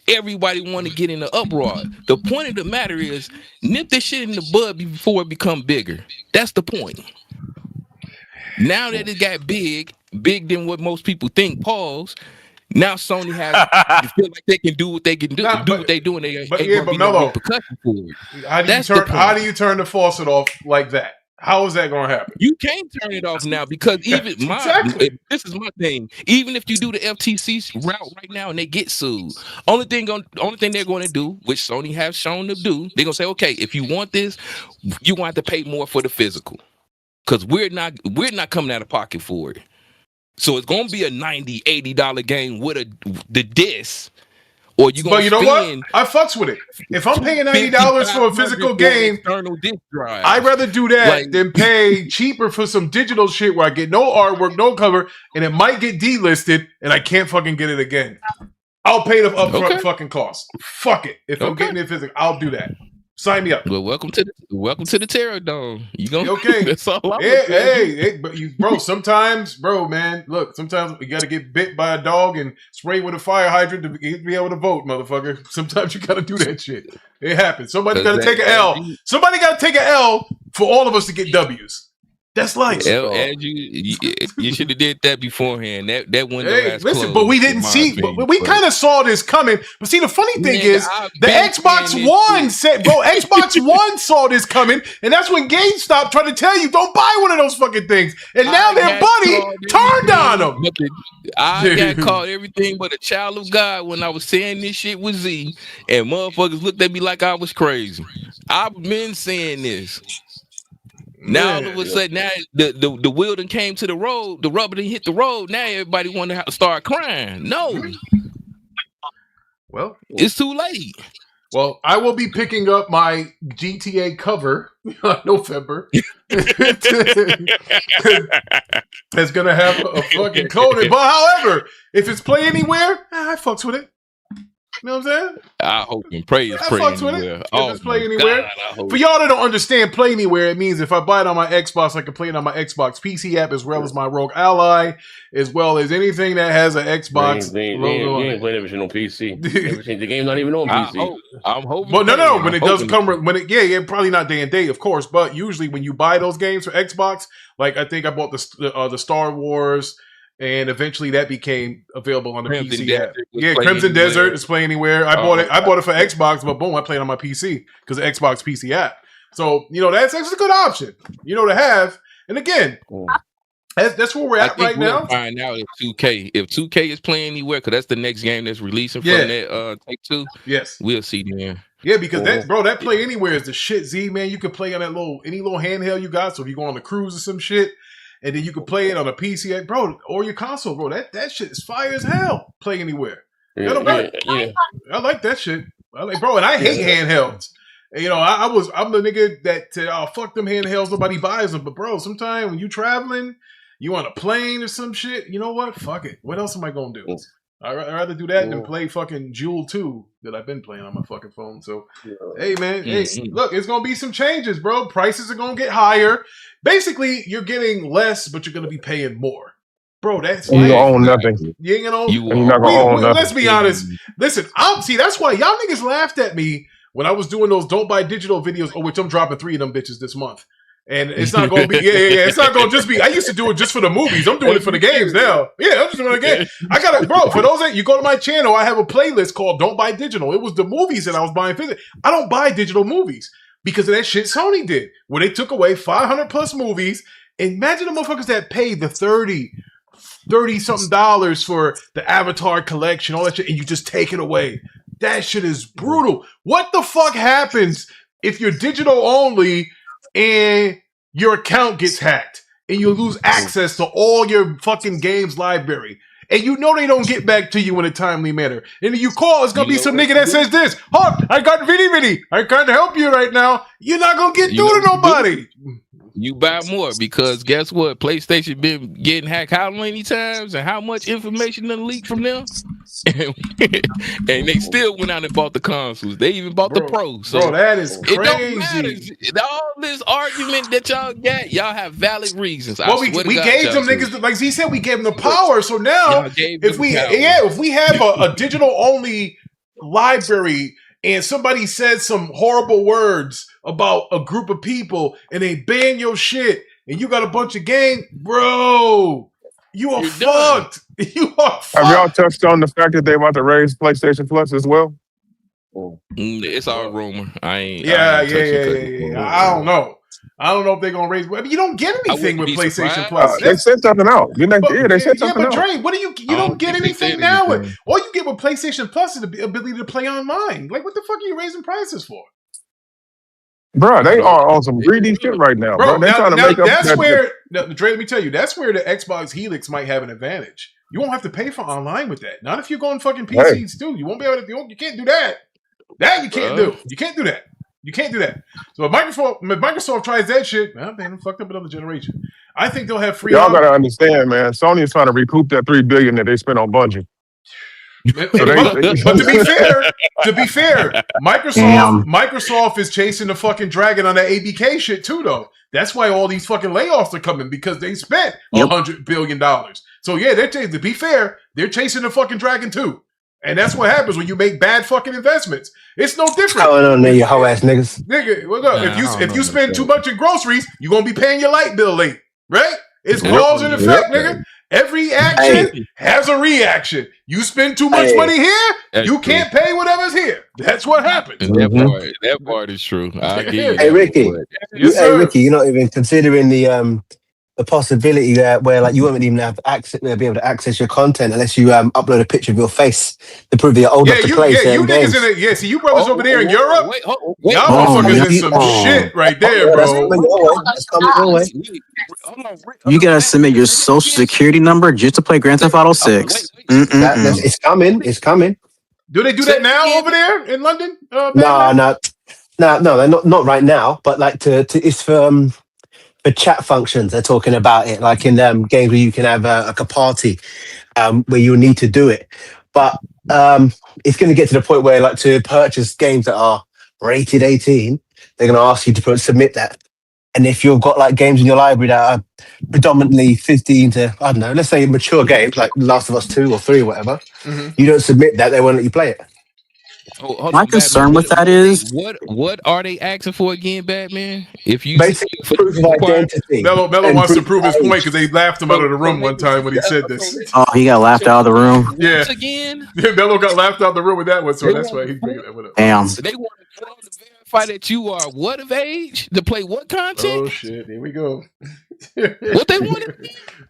Everybody want to get in the uproar. The point of the matter is, nip this shit in the bud before it become bigger. That's the point. Now that it got big than what most people think, pause. Now Sony has feel like they can do what they can do, what they do, and they ain't gonna be no repercussion for it. How do you turn the faucet off like that? How is that going to happen? You can't turn it off now because even this is my thing. Even if you do the FTC route right now and they get sued, only thing they're going to do, which Sony has shown to do, they're going to say, okay, if you want this, you want to pay more for the physical. Because we're not coming out of pocket for it. So it's gonna be a $90, $80 game with the disc. Or you gonna But you know what? I fucks with it. If I'm paying $90 for a physical game, I'd rather do that than pay cheaper for some digital shit where I get no artwork, no cover, and it might get delisted and I can't fucking get it again. I'll pay the upfront fucking cost. Fuck it. If I'm getting it physical, I'll do that. Sign me up. Well, welcome to the Terror Dome. You gonna okay? That's all I'm hey, bro. Sometimes, man. Look, sometimes we gotta get bit by a dog and spray with a fire hydrant to be able to vote, motherfucker. Sometimes you gotta do that shit. It happens. Somebody gotta take an L. Somebody gotta take an L for all of us to get W's. That's life. You should have did that beforehand. That window has listen, closed, but we didn't see. We kind of saw this coming. But see, the funny thing is, the Xbox One said, "Bro, Xbox One saw this coming," and that's when GameStop tried to tell you, "Don't buy one of those fucking things." And now their buddy turned on them. I got called everything but a child of God when I was saying this shit with Z, and motherfuckers looked at me like I was crazy. I've been saying this. Now all of a sudden, now the wheel done came to the road, the rubber done hit the road. Now everybody want to start crying. No, well, it's too late. Well, I will be picking up my GTA cover in November. It's gonna have a fucking coding. But however, if it's Play Anywhere, I fucks with it. You know what I'm saying? I hope and pray it's Play Anywhere. It's Play Anywhere. For y'all that don't understand Play Anywhere, it means if I buy it on my Xbox, I can play it on my Xbox PC app as well as my Rogue Ally, as well as anything that has an Xbox logo on it. You ain't playing everything on PC. The game's not even on PC. I'm hoping. But no. When it does come, probably not day and date, of course. But usually when you buy those games for Xbox, like I think I bought the Star Wars. And eventually that became available on the PC app. Yeah, Crimson Desert is Play Anywhere. I bought it for Xbox, but boom, I played on my PC because the Xbox PC app. So, that's a good option, to have. And again, that's where we're at right now. Find out if 2K. If 2K is Play Anywhere, because that's the next game that's releasing from that Take-Two. Yes. We'll see then. Yeah, because that Play Anywhere is the shit, Z, man. You can play on any little handheld you got. So if you go on the cruise or some shit, and then you can play it on a PC, bro, or your console, bro. That shit is fire as hell. Play Anywhere. That'll work. Yeah. I like that shit. Bro, and I hate handhelds. And, I'm the nigga that fuck them handhelds. Nobody buys them. But bro, sometimes when you traveling, you on a plane or some shit. You know what? Fuck it. What else am I gonna do? I'd rather do that than play fucking Jewel 2 that I've been playing on my fucking phone. So, hey, man, look, it's going to be some changes, bro. Prices are going to get higher. Basically, you're getting less, but you're going to be paying more. Bro, that's... You don't own nothing. You ain't going to own... You're not going to own nothing. Let's be honest. Listen, that's why y'all niggas laughed at me when I was doing those Don't Buy Digital videos, which I'm dropping 3 of them bitches this month. And it's not going to be, it's not going to just be, I used to do it just for the movies. I'm doing it for the games now. Yeah, I'm just doing it again. I got it, bro. For those that you go to my channel, I have a playlist called Don't Buy Digital. It was the movies that I was buying physically. I don't buy digital movies because of that shit Sony did, where they took away 500 plus movies. Imagine the motherfuckers that paid the $30 something dollars for the Avatar collection, all that shit, and you just take it away. That shit is brutal. What the fuck happens if you're digital only and your account gets hacked and you lose access to all your fucking games library? And they don't get back to you in a timely manner. And if you call, it's going to be some nigga that says this. I got viddy. I can't help you right now. You're not going to get through to nobody. You buy more because guess what? PlayStation been getting hacked how many times and how much information done leaked from them? And they still went out and bought the consoles. They even bought the Pro. So bro, that is crazy. It don't matter. All this argument that y'all got, y'all have valid reasons. Well, we gave them niggas, like he said, we gave them the power. So now, if we have a digital only library and somebody says some horrible words about a group of people and they ban your shit and you got a bunch of game, bro, you are fucked. You are fucked. Have y'all touched on the fact that they about to raise PlayStation Plus as well? It's all rumor. I ain't. Yeah. I don't know. I don't know if they're gonna raise. I mean, you don't get anything with PlayStation Plus. They sent something out. They sent something out. But Dre, what do you don't get anything now? All you get with PlayStation Plus is the ability to play online. Like, what the fuck are you raising prices for? Bro, they are on some greedy shit right now, bro. They're trying to make up. That's where, Dre, let me tell you, that's where the Xbox Helix might have an advantage. You won't have to pay for online with that. Not if you're going fucking PCs too. You won't be able to. You can't do that. That you can't do. You can't do that. You can't do that. So if Microsoft tries that shit, well, they done fucked up another generation. I think they'll have free. Y'all gotta understand, man. Sony is trying to recoup that $3 billion that they spent on Bungie. But to be fair, Microsoft is chasing the fucking dragon on that ABK shit too, though. That's why all these fucking layoffs are coming because they spent $100 billion. So yeah, to be fair, they're chasing the fucking dragon too. And that's what happens when you make bad fucking investments. It's no different. What's going on there, you hoe ass niggas? Nigga, what's up? If you spend too much in groceries, you're gonna be paying your light bill late, right? It's cause and effect, nigga. Every action has a reaction. You spend too much money here, you can't pay whatever's here. That's what happens. That part is true. I get you. Hey Ricky, Ricky, you're not even considering the possibility where like you won't even have access, be able to access your content unless you upload a picture of your face to prove that you're old enough to play certain games. See, you brothers over there in Europe, y'all motherfuckers in some shit right there, bro. You gotta submit your social security number just to play Grand Theft Auto 6. It's coming. It's coming. Do they do that now over there in London? No, they're not right now. But like it's for chat functions. They're talking about it, like in games where you can have like a party where you'll need to do it. But it's going to get to the point where, like, to purchase games that are rated 18, they're going to ask you to submit that. And if you've got like games in your library that are predominantly 15 to, I don't know, let's say mature games like Last of Us 2 or 3 or whatever, you don't submit that, they won't let you play it. My concern with that is what are they asking for again, Batman? If you basically proof of identity. Mello wants to prove his point because they laughed him out of the room one time when he said this. Oh, he got laughed out of the room. Yeah, Mello got laughed out of the room with that one, so that's why he's bringing that one up. Damn. They want to verify that you are what of age to play what content? Oh shit! Here we go. What they want?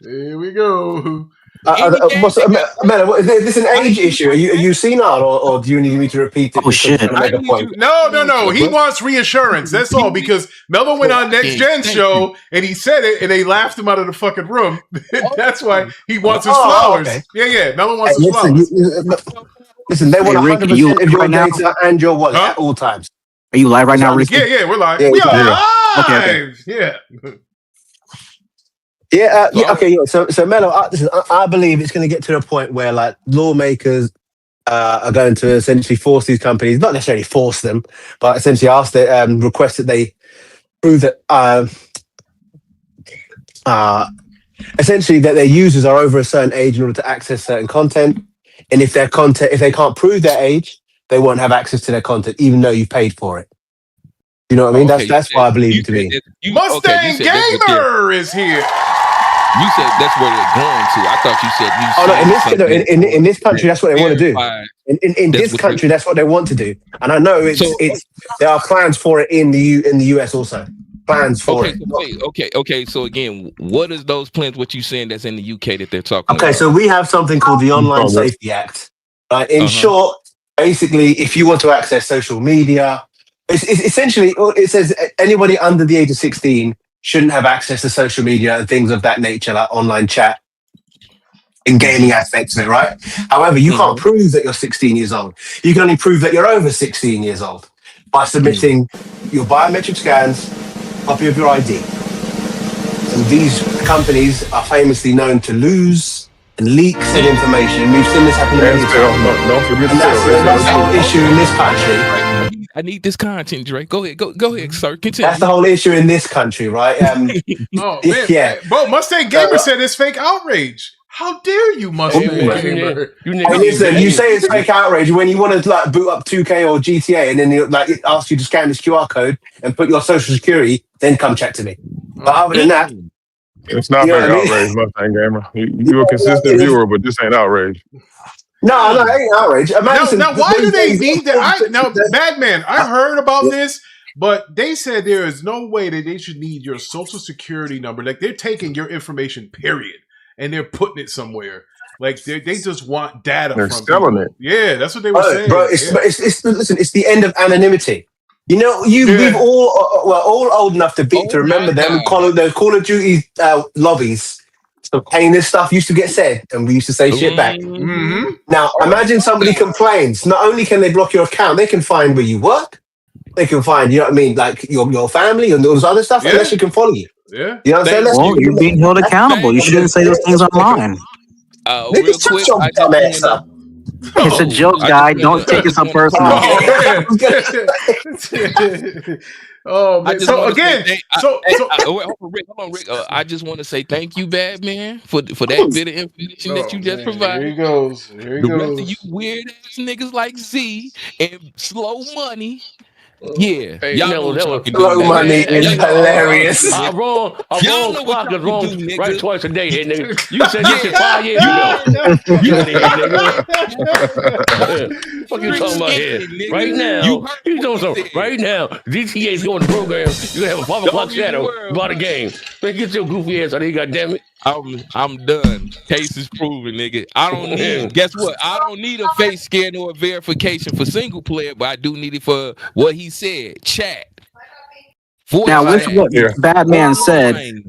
Here we go. Is this an age issue? Are you senile, or do you need me to repeat it? Oh shit! No. He wants reassurance. That's all. Because Mello went on Nxtgen show and he said it, and they laughed him out of the fucking room. That's why he wants his flowers. Okay. Yeah. Mello wants his flowers. Listen, they want 100% of your data and your wallet at all times. Are you live right now, Ricky? Yeah, we're live. We are live. Okay. Yeah. Okay. So Mello, listen, I believe it's going to get to a point where like lawmakers are going to essentially force these companies, not necessarily force them, but essentially request that they prove that essentially that their users are over a certain age in order to access certain content, and if they can't prove their age, they won't have access to their content, even though you paid for it. You know what I mean? That's what I believe it to be. Mustang Gamer is here. You said that's where they're going to. I thought you said in this country, that's what they want to do. In this country, that's what they want to do. And I know there are plans for it in the US also. Plans for it. Okay. So again, what is those plans? What you saying that's in the UK that they're talking about? Okay, so we have something called the Online Safety Act. In short, basically, if you want to access social media, it's essentially, it says anybody under the age of 16 shouldn't have access to social media and things of that nature, like online chat and gaming aspects of it, right? However, you can't prove that you're 16 years old. You can only prove that you're over 16 years old by submitting your biometric scans, copy of your ID. these companies are famously known to lose and leak said information. We've seen this happen many times. Don't forget and that's the whole issue in this country. I need this content, Drake. Go ahead, sir. Continue. That's the whole issue in this country, right? Oh man, yeah. Bro, Mustang Gamer said it's fake outrage. How dare you, Mustang Gamer? Listen, you say it's fake outrage when you want to like boot up 2K or GTA, and then it asks you to scan this QR code and put your social security. Then come check to me. But other than that, it's not fake outrage, Mustang Gamer. You're a consistent viewer, but this ain't outrage. No, it ain't outrage. Now, why do they need that? Now, Badman, I heard about this, but they said there is no way that they should need your social security number. Like they're taking your information, period, and they're putting it somewhere. Like they just want data. They're from selling people. it. Yeah, that's what they were saying. Bro, listen, it's the end of anonymity. You know, we've all old enough to remember them Call of Duty lobbies. So paying this stuff used to get said, and we used to say shit back. Mm-hmm. Now, imagine somebody complains. Not only can they block your account, they can find where you work. They can find, you know what I mean, like your family and all this other stuff, unless you can follow you. Yeah. You know what I'm saying? Well, you're being held accountable. You shouldn't say those things online. Real quick, It's a joke, guy. Don't take it so personal. Oh man! So again, Rick, I just want to say thank you, Batman, for that bit of information that you just provided. Here he goes. The rest of you weird ass niggas like Z and Slow Money. Yeah, y'all know what y'all can do. Slow Money is hilarious. I'm wrong. Y'all know what clock is y'all wrong. can do, nigga. Right twice a day, hey, nigga. You said this shit 5 years ago. What you talking about here? Right now, you doing something. Right now, GTA is going to program. You gonna have a 5 o'clock shadow about a game. Man, get your goofy ass out of here, goddammit. I'm done. Case is proven, nigga. I don't need. Guess what? I don't need a face scan or a verification for single player, but I do need it for what he said. Chat. Now, with what Batman said,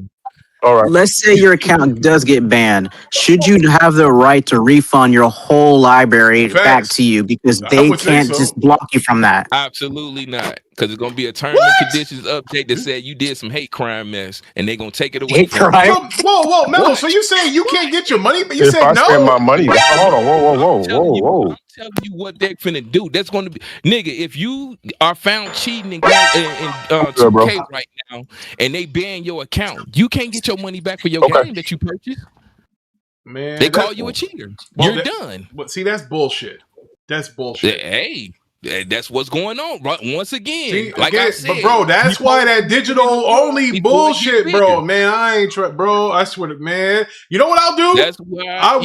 all right. Let's say your account does get banned. Should you have the right to refund your whole library back to you because they can't just block you from that? Absolutely not. Because it's going to be a terms and conditions update that said you did some hate crime mess and they're going to take it away from you. Whoa, Melo, so you saying you can't get your money, but you said no? If I spend my money, hold on, whoa. I'm telling you what they're finna do. That's going to be, nigga, if you are found cheating in 2K right now and they ban your account, you can't get your money back for your game that you purchased. Man, they call you a cheater. You're done. But see, that's bullshit. That's bullshit. Hey, that's what's going on. Once again, see, I said, but bro, that's why that digital only bullshit, bro. Man, I ain't bro. I swear to man. You know what I'll do? That's why I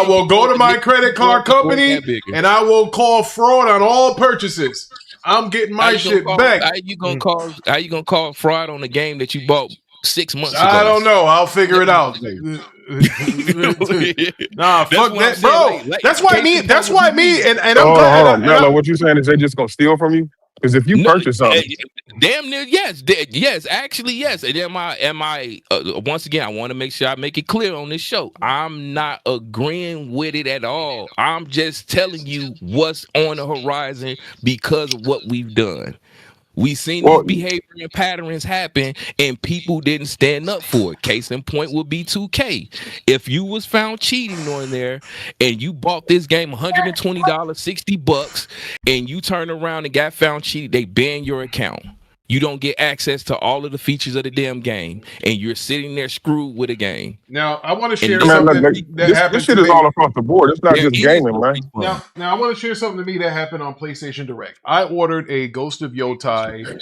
will go to my credit card company and I will call fraud on all purchases. I'm getting my shit back. How you gonna call fraud on a game that you bought 6 months ago? I don't know. I'll figure it out. Nah, fuck that, bro. That's why me. And I'm glad. No, what you saying is they just gonna steal from you? Because if you purchase something, damn near yes, actually yes. And am I once again? I want to make sure I make it clear on this show. I'm not agreeing with it at all. I'm just telling you what's on the horizon because of what we've done. We've seen these behavior and patterns happen, and people didn't stand up for it. Case in point would be 2K. If you was found cheating on there, and you bought this game $120, $60, and you turn around and got found cheating, they ban your account. You don't get access to all of the features of the damn game, and you're sitting there screwed with a game. Now, I want to share something that happened. This shit is all across the board. It's not just gaming, man. Now, I want to share something to me that happened on PlayStation Direct. I ordered a Ghost of Yotai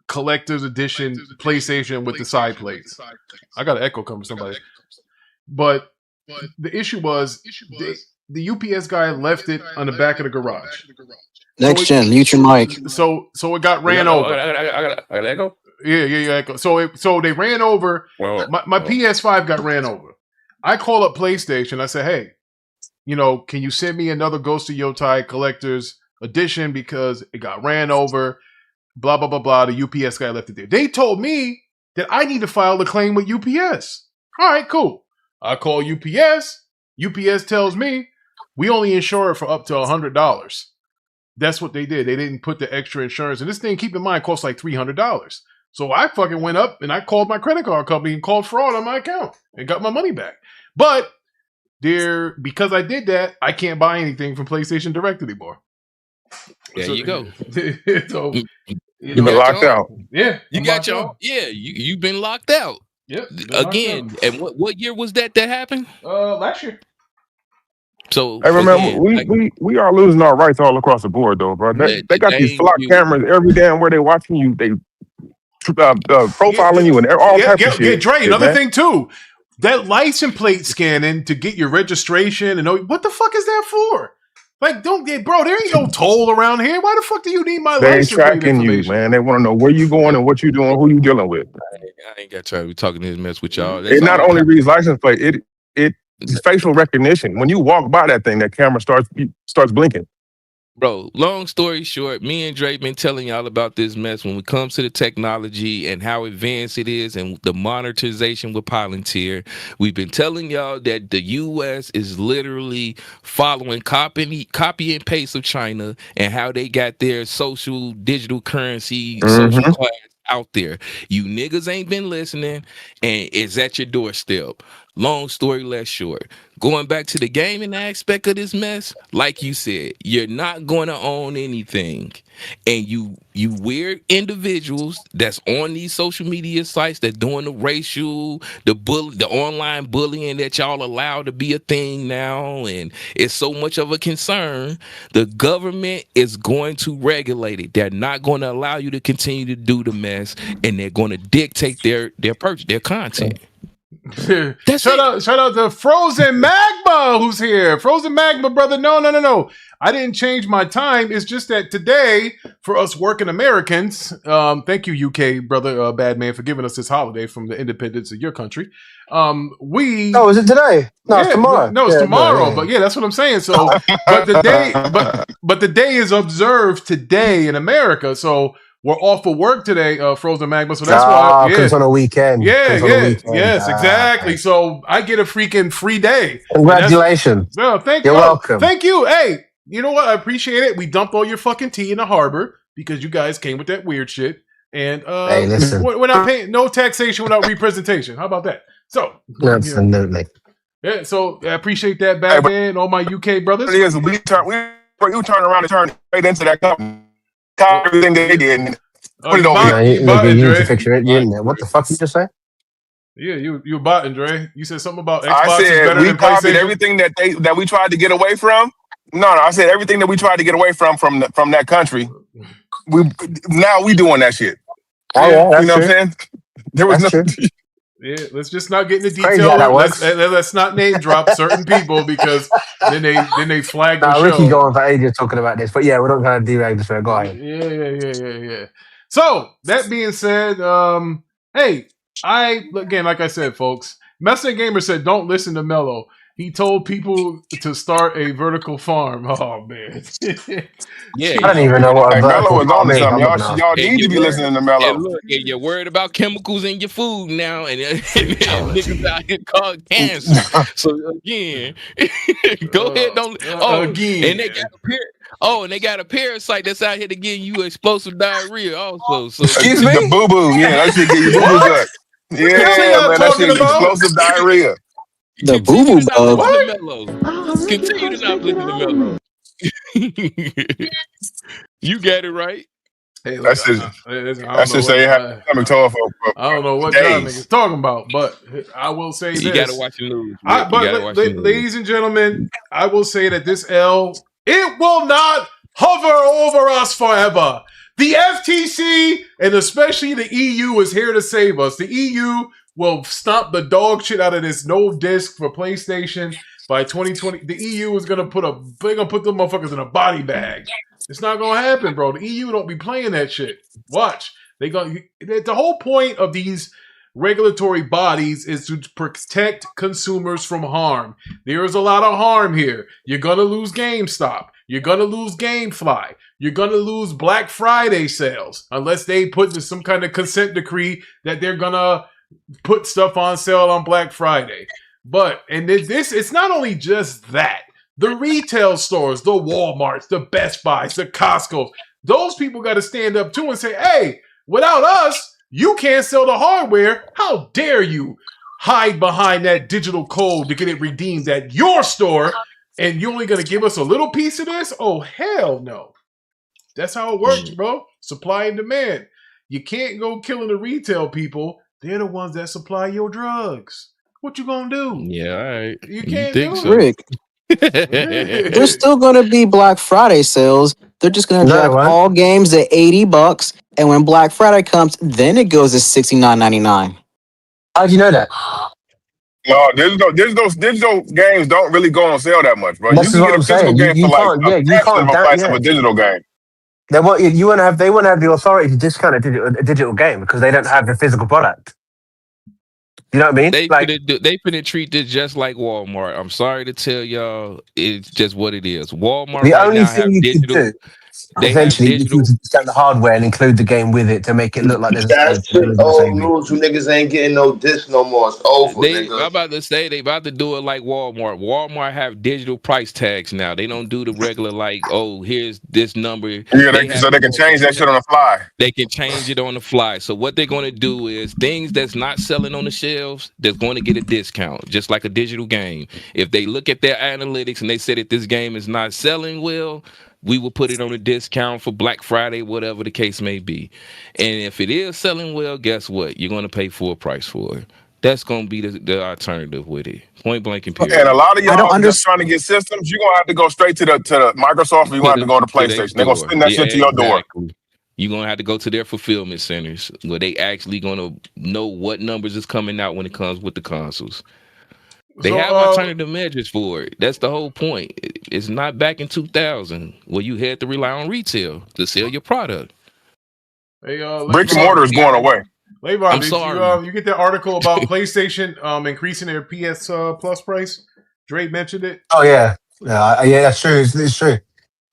collector's edition PlayStation with the side plates. I got an echo coming from somebody. But the issue was the UPS guy left it on the back of the garage. Nxtgen, mute your mic. So it got ran over. I got echo? Yeah, echo. So they ran over. My PS5 got ran over. I call up PlayStation. I say, hey, can you send me another Ghost of Yotai collector's edition because it got ran over? Blah, blah, blah, blah. The UPS guy left it there. They told me that I need to file a claim with UPS. All right, cool. I call UPS. UPS tells me we only insure it for up to $100. That's what they did. They didn't put the extra insurance. And this thing, keep in mind, costs like $300. So I fucking went up and I called my credit card company and called fraud on my account and got my money back. But because I did that, I can't buy anything from PlayStation Direct anymore. There you go. So you've been locked out. Yeah, you got your you've been locked out. Yep. Again, and what year was that happened? Last year. So hey, remember, we are losing our rights all across the board, though, bro. They got these flock cameras every damn where they're watching you. They profiling you and all types of shit. Dre, another thing too, that license plate scanning to get your registration and what the fuck is that for? Like, bro, there ain't no toll around here. Why the fuck do you need my license plate tracking you, man. They want to know where you going and what you doing, who you dealing with. I ain't got time to be talking this mess with y'all. It not only reads license plate, it's facial recognition. When you walk by that thing, that camera starts blinking. Bro, long story short, me and Dre been telling y'all about this mess when it comes to the technology and how advanced it is and the monetization with Palantir. We've been telling y'all that the U.S. is literally following copy and paste of China and how they got their social digital currency, social class out there. You niggas ain't been listening, and it's at your doorstep. Long story less short, going back to the gaming aspect of this mess, like you said, you're not going to own anything, and you weird individuals that's on these social media sites that doing the racial, the online bullying that y'all allow to be a thing now, and it's so much of a concern. The government is going to regulate it. They're not going to allow you to continue to do the mess, and they're going to dictate their purchase, their content. Shout out to Frozen Magma who's here. Frozen Magma, brother. No. I didn't change my time. It's just that today, for us working Americans, thank you, UK brother, bad man, for giving us this holiday from the independence of your country. Is it today? No, it's tomorrow. No, it's tomorrow. Yeah. But yeah, that's what I'm saying. So, but the day is observed today in America. So we're off of work today, Frozen Magma. So that's why. Yeah, it's on a weekend. Yes, exactly. So I get a freaking free day. Congratulations. No, thank you. You're welcome. Thank you. Hey, you know what? I appreciate it. We dumped all your fucking tea in the harbor because you guys came with that weird shit. And hey, listen, we're not paying no taxation without representation. How about that? So absolutely. Yeah. So I appreciate that, Batman. All my UK brothers. It is. We turn around and turn right into that company. Everything they did. And put it over. You need to fix your internet. What the fuck did you just say? Yeah, you botting, Dre. You said something about Xbox I said is better we than copied PlayStation? everything that we tried to get away from. No, I said everything that we tried to get away from that country. Now we doing that shit. Oh, yeah, you know what I'm saying? There was nothing. Yeah, let's just not get into detail. Let's not name drop certain people because then they flag the show. Ricky going for ages talking about this, but yeah, we're not going to derag this. Go ahead. Yeah. So that being said, hey, like I said, folks, Messer Gamer said don't listen to Mello. He told people to start a vertical farm. Oh man. Yeah, I don't even know what Mello was on something. Y'all need to be listening to Mello. Look, you're worried about chemicals in your food now, and niggas out here called cancer. So again, go ahead, again, and they got and they got a parasite that's out here to give you explosive diarrhea also. So excuse me, the boo boo. Yeah, that shit give you boo boo gut. Yeah, man, that shit is explosive diarrhea. The boo boo bug. Continue to not listen to Mello. You got it right. Hey, that's just say I don't know what y'all niggas talking about, but I will say this. You gotta watch the news. Ladies and gentlemen, I will say that this L, it will not hover over us forever. The FTC and especially the EU is here to save us. The EU will stomp the dog shit out of this no disc for PlayStation by 2020. The EU is gonna put them motherfuckers in a body bag. It's not gonna happen, bro. The EU don't be playing that shit. Watch. The whole point of these regulatory bodies is to protect consumers from harm. There is a lot of harm here. You're gonna lose GameStop. You're gonna lose GameFly. You're gonna lose Black Friday sales unless they put some kind of consent decree that they're gonna put stuff on sale on Black Friday. It's not only just that. The retail stores, the Walmarts, the Best Buys, the Costco's, those people got to stand up too and say, hey, without us, You can't sell the hardware. How dare you hide behind that digital code to get it redeemed at your store, and you're only going to give us a little piece of this? Oh, hell no. That's how it works, bro. Supply and demand. You can't go killing the retail people. They're the ones that supply your drugs. What you gonna do? Yeah, all right. You can't think do so? Rick, there's still going to be Black Friday sales. They're just going to jack all games at $80, and when Black Friday comes, then it goes to $69.99. How do you know that? No, digital games don't really go on sale that much, bro. That's You can what get a I'm physical saying. game You for like can't. a Yeah, you fraction of can't. a price of a digital game. They won't have the authority to discount a digital game because they don't have the physical product. You know what I mean? They finna treat this just like Walmart. I'm sorry to tell y'all, it's just what it is. Walmart The right only now thing have you digital. could do, They have essentially, if you digital. discount the hardware and include the game with it to make it look like there's That shit old news. You niggas ain't getting no disc no more. It's over, I'm nigga. about to say they about to do it like Walmart. Walmart have digital price tags now. They don't do the regular like, oh, here's this number. Yeah, so they can change that shit on the fly. They can change it on the fly. So what they're going to do is things that's not selling on the shelves, that's going to get a discount, just like a digital game. If they look at their analytics and they say that this game is not selling well, we will put it on a discount for Black Friday, whatever the case may be. And if it is selling well, guess what? You're going to pay full price for it. That's going to be the alternative with it. Point blank and period. And a lot of y'all just trying to get systems, you're going to have to go straight to the Microsoft, or you're going to have to go to PlayStation. They're going to send that shit to your door. You're going to have to go to their fulfillment centers where they actually going to know what numbers is coming out when it comes with the consoles. They have alternative measures for it. That's the whole point. It's not back in 2000 where you had to rely on retail to sell your product. Hey, brick and mortar is going away. Levon, I'm sorry. You get that article about PlayStation increasing their PS Plus price? Dre mentioned it. Oh yeah, that's true. It's true.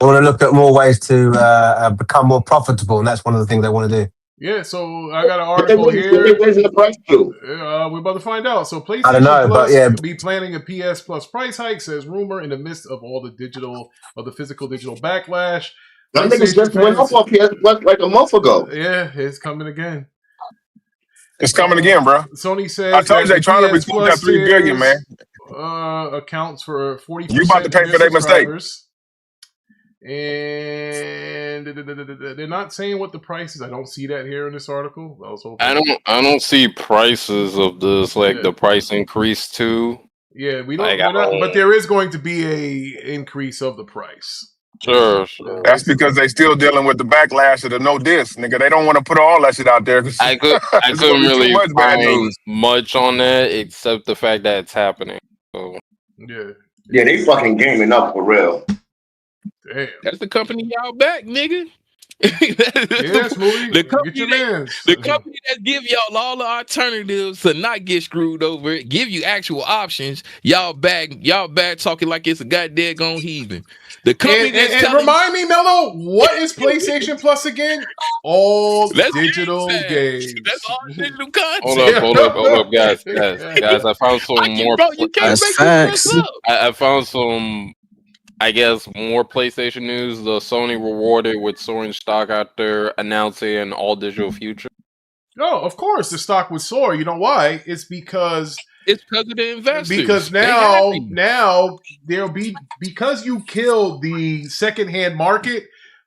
They want to look at more ways to become more profitable, and that's one of the things they want to do. Yeah, so I got an article here. What they raising the price to? We're about to find out. So PlayStation I don't know, Plus but yeah, be planning a PS Plus price hike, says rumor, in the midst of all the physical digital backlash. That niggas just went up on PS Plus like a month ago. Yeah, it's coming again. It's coming again, bro. Sony says I told you they trying to PS recoup that $3 billion, man. Accounts for 40%. You about to pay for their mistake. And they're not saying what the price is. I don't see that here in this article. I was hoping. I don't see prices of this the price increase too. Yeah, we don't. But there is going to be a increase of the price. Sure. That's because they still dealing with the backlash of the no disc, nigga. They don't want to put all that shit out there. I couldn't really find much on that except the fact that it's happening. So. Yeah, they fucking gaming up for real. Damn. That's the company y'all back, nigga. The company that give y'all all the alternatives to not get screwed over, give you actual options. Y'all back talking like it's a goddamn gone heathen. The company and remind me, Mello, what is PlayStation Plus again? All digital games. That's all digital content. Hold up, guys. I found some more. That's facts. I found some. I guess more PlayStation news. The Sony rewarded with soaring stock after announcing an all-digital future. Oh, of course, the stock would soar. You know why? It's because of the investors. Because now there'll be, because you killed the secondhand market.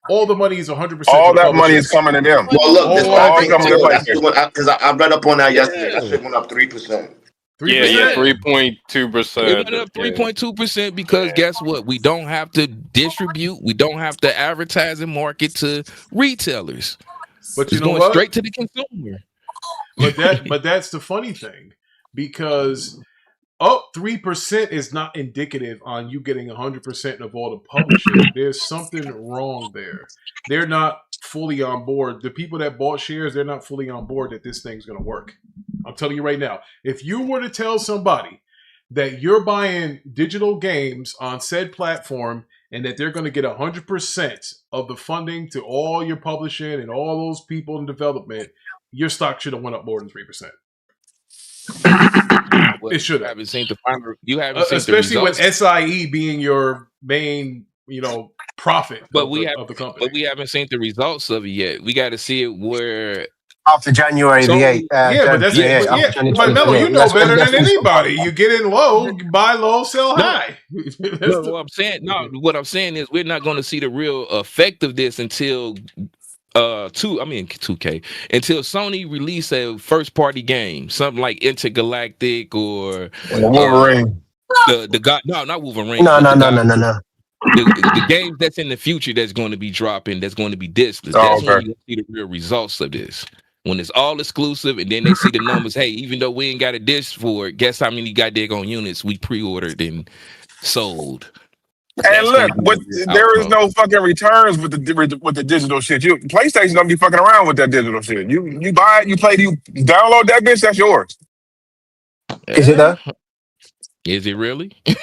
All the money is 100%. All that money is coming to them. Well, look, because I read up on that yesterday. That shit went up 3%. 3%? Yeah, 3.2%. It went up 3.2% because guess what? We don't have to distribute. We don't have to advertise and market to retailers. But you it's know going what? Straight to the consumer. But that's the funny thing, because 3% is not indicative on you getting 100% of all the publishing. There's something wrong there. They're not fully on board. The people that bought shares, they're not fully on board that this thing's going to work. I'm telling you right now, if you were to tell somebody that you're buying digital games on said platform and that they're going to get 100% of the funding to all your publishing and all those people in development, your stock should have went up more than 3%. Well, it should have. You haven't seen the final. You haven't seen especially the with results. SIE being your main, profit But of the company. But we haven't seen the results of it yet. We got to see it where After January the 8th. But Mello, you know better than anybody. You get in low, buy low, sell high. No, what I'm saying is we're not going to see the real effect of this until 2K, until Sony release a first party game, something like Intergalactic or Wolverine. Not Wolverine. No. The games that's in the future that's going to be dropping, that's going to be discless. That's when you see the real results of this. When it's all exclusive, and then they see the numbers. Hey, even though we ain't got a disc for it, guess how many goddamn units we pre-ordered and sold. And look, there is no fucking returns with the digital shit. PlayStation don't be fucking around with that digital shit. You buy it, you play, you download that bitch, that's yours. Is it though? Is it really? Yeah.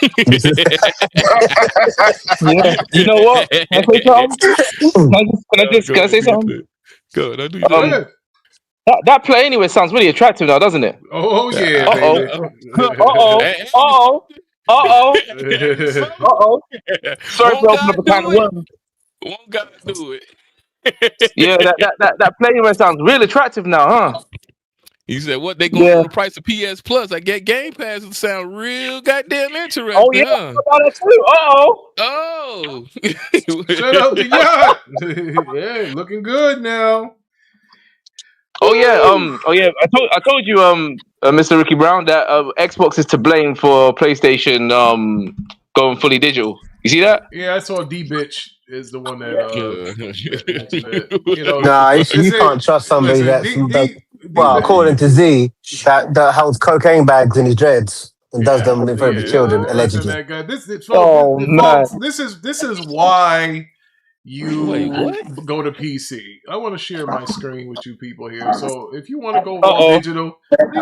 You know what? Can I say something? Can I say something? Go ahead. That play anyway sounds really attractive now, doesn't it? Oh yeah. Sorry for opening up a can of worms. Won't gotta do it. Yeah, that play anyway sounds really attractive now, huh? You said what they going on the price of PS Plus? I get Game Pass to sound real goddamn interesting. Oh yeah, huh? about that too. Shut up, the yacht. Yeah, looking good now. Oh yeah. I told you, Mr. Ricky Brown, that Xbox is to blame for PlayStation going fully digital. You see that? Yeah, I saw D bitch is the one that you can't trust somebody according to Z, that holds cocaine bags in his dreads and does them in front of his children, allegedly. That guy. This is why you go to PC. I want to share my screen with you people here. So if you want to go all digital,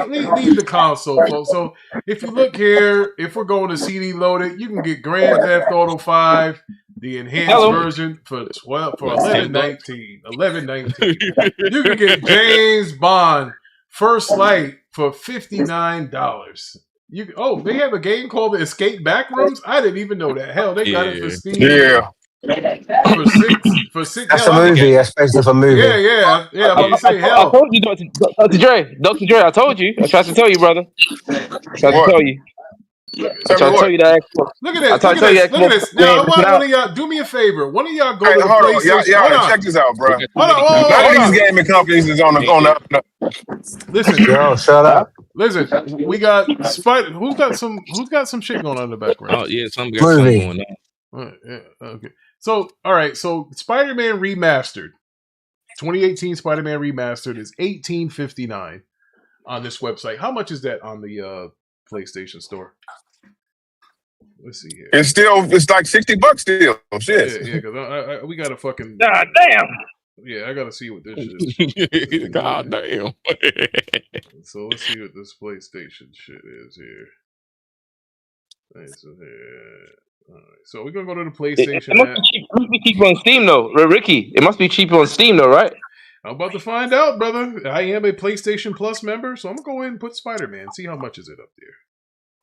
leave the console, folks. So if you look here, if we're going to CD loaded, you can get Grand Theft Auto 5, the enhanced version for $11.19. You can get James Bond First Light for $59. They have a game called the Escape Backrooms? I didn't even know that. Hell, they got it for Steam. Yeah. For six. That's a movie, especially for a movie. Yeah. I'm about to say hell. I told you, Dr. Dre. I told you. I tried to tell you, brother. I tried to tell you. I tried to tell you that. Look at this. Now, I want one of y'all. Do me a favor. One of y'all go to the PlayStation. Y'all check this out, bro. Hold on. None of these gaming companies is on the. Listen, shut up. Listen, we got Spider. Who's got some shit going on in the background? Oh yeah, some got something going on. Okay. So, all right. So, Spider-Man Remastered, 2018 Spider-Man Remastered is $18.59 on this website. How much is that on the PlayStation Store? Let's see here. It's like $60 still. Shit. Yeah. Because we got a fucking. God damn. Yeah, I gotta see what this shit is. God damn. So let's see what this PlayStation shit is here. Alright, so we're gonna go to the PlayStation. It must be cheaper on Steam though, Ricky. It must be cheaper on Steam though, right? I'm about to find out, brother. I am a PlayStation Plus member, so I'm gonna go ahead and put Spider-Man. See how much is it up there.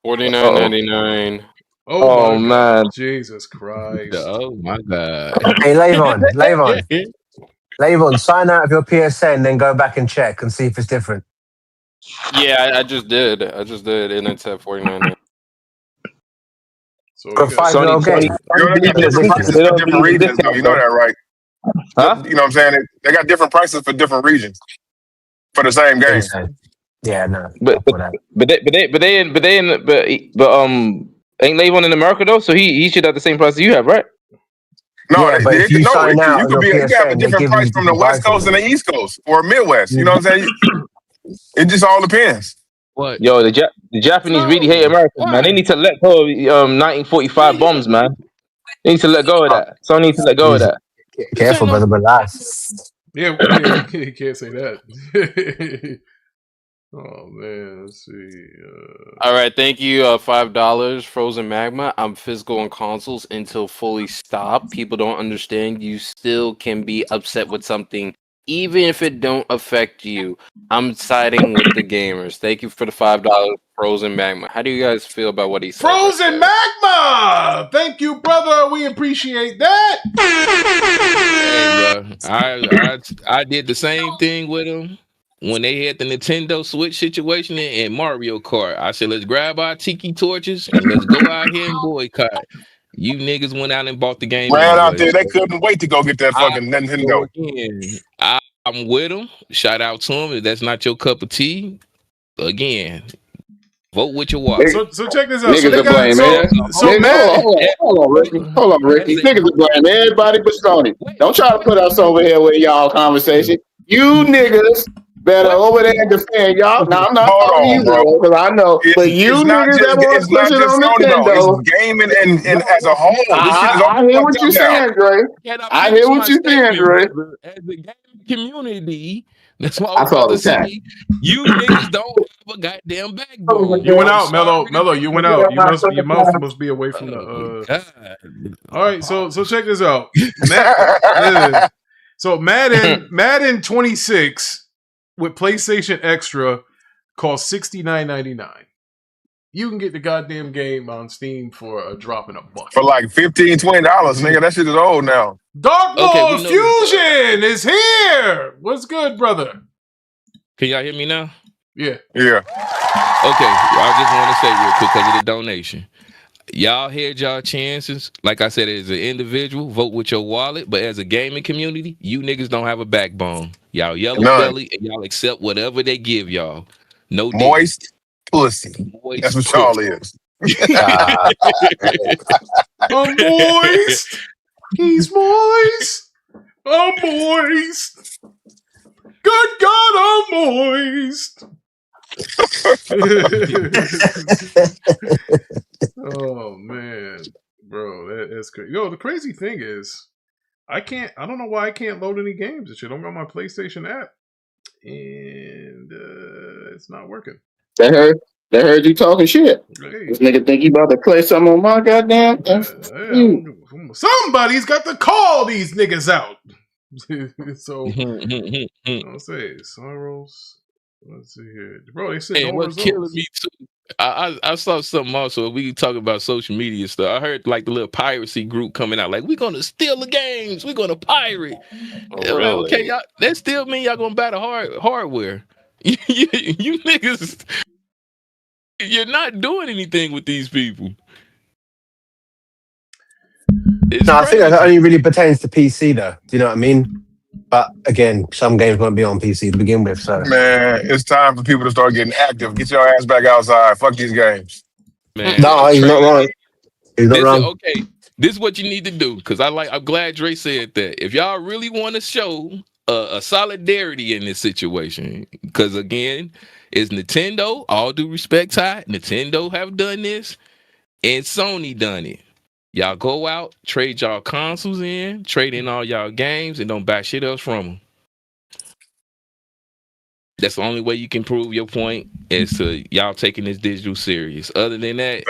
$49.99. Oh man, Jesus Christ! Oh my God! Hey, Lavon, sign out of your PSN, then go back and check and see if it's different. Yeah, I just did, and it's at $49. So for 5-year-old game. Different regions, though. You know that, right? Huh? You know what I'm saying? They got different prices for different regions for the same game. Yeah, no. But ain't Lavon in America though? So he should have the same price as you have, right? No, you could have a different price from the West Coast and the East Coast or Midwest. You know what I'm saying? It just all depends. What? Yo, the Japanese really hate America, man. They need to let go of 1945 bombs, man. They need to let go of that. So need to let go of that. Careful, brother, but relax. Yeah, you can't say that. Oh man, let's see. All right, thank you. $5, Frozen Magma. I'm physical on consoles until fully stopped. People don't understand. You still can be upset with something, even if it don't affect you. I'm siding with the gamers. Thank you for the $5, Frozen Magma. How do you guys feel about what he said? Frozen Magma! Thank you, brother. We appreciate that. Hey, bro. I did the same thing with him. when they had the Nintendo Switch situation and Mario Kart. I said, let's grab our tiki torches and let's go out here and boycott. You niggas went out and bought the game Ran out anyway. there, they couldn't wait to go get that fucking Nintendo. Again, I'm with them. Shout out to them. If that's not your cup of tea, again, vote with your wallet. So check this out. Niggas are blaming, man. Hold on, Ricky. Hold on, Ricky. Niggas are blaming everybody but Sony. Don't try to put us over here with y'all conversation. You niggas better over there and defend y'all. Now I'm not talking to you, bro, because I know. But you niggas that want to push it on Nintendo, it's gaming and as a whole. I hear what you're saying, Dre. I hear what you're saying, Dre. As the gaming community, that's why I saw the chat. You niggas don't have a goddamn backbone. You went out, Mello. You went out. You must be away from the. All right, so check this out. So Madden 26 with PlayStation Extra costs $69.99. You can get the goddamn game on Steam for a drop in a buck. For like $15, $20, nigga. That shit is old now. Dark Lord Fusion is here. What's good, brother? Can y'all hear me now? Yeah. Yeah. Okay, I just want to say real quick because of the donation. Y'all had y'all chances. Like I said, as an individual, vote with your wallet. But as a gaming community, you niggas don't have a backbone. Y'all yellow belly and y'all accept whatever they give y'all. No moist pussy. That's what y'all is. I'm moist. He's moist. I'm moist. Good God, I'm moist. Oh man, bro, that's crazy. Yo, the crazy thing is, I don't know why I can't load any games and shit. I'm on my PlayStation app, and it's not working. They heard you talking shit. Hey. This nigga think you about to play something on my goddamn. Somebody's got to call these niggas out. So I'll say sorrows. Let's see here, bro. They said hey, no what's results. killing me too. I saw something also. We can talk about social media stuff. I heard like the little piracy group coming out, like we're gonna steal the games, we're gonna pirate. Oh, really? Okay, y'all. That still mean y'all gonna buy the hardware. you niggas, you're not doing anything with these people. I think that only really pertains to PC, though. Do you know what I mean? But again, some games won't be on PC to begin with. So, man, it's time for people to start getting active. Get your ass back outside. Fuck these games. Man, no, he's not wrong. He's not wrong. Okay, this is what you need to do because I'm glad Dre said that. If y'all really want to show a solidarity in this situation, because again, it's Nintendo. All due respect, Ty, Nintendo have done this, and Sony done it. Y'all go out, trade y'all consoles in, trade in all y'all games, and don't buy shit else from them. That's the only way you can prove your point is to y'all taking this digital serious. Other than that,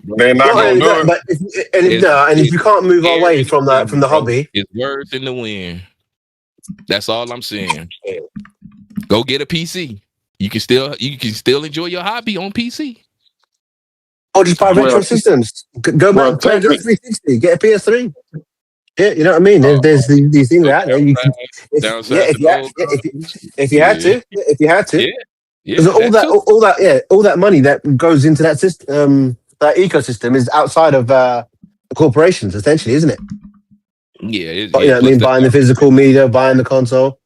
they're not going to do it. And if you can't move away from the hobby, it's words in the wind. That's all I'm saying. Go get a PC. You can still enjoy your hobby on PC. Or just buy retro systems. Go back, play 360, get a PS3. Yeah, you know what I mean? There's these things out there. You can, if you had to. Because all that money that goes into that system, that ecosystem is outside of corporations, essentially, isn't it? Yeah. You know what I mean? Buying the physical media, buying the console.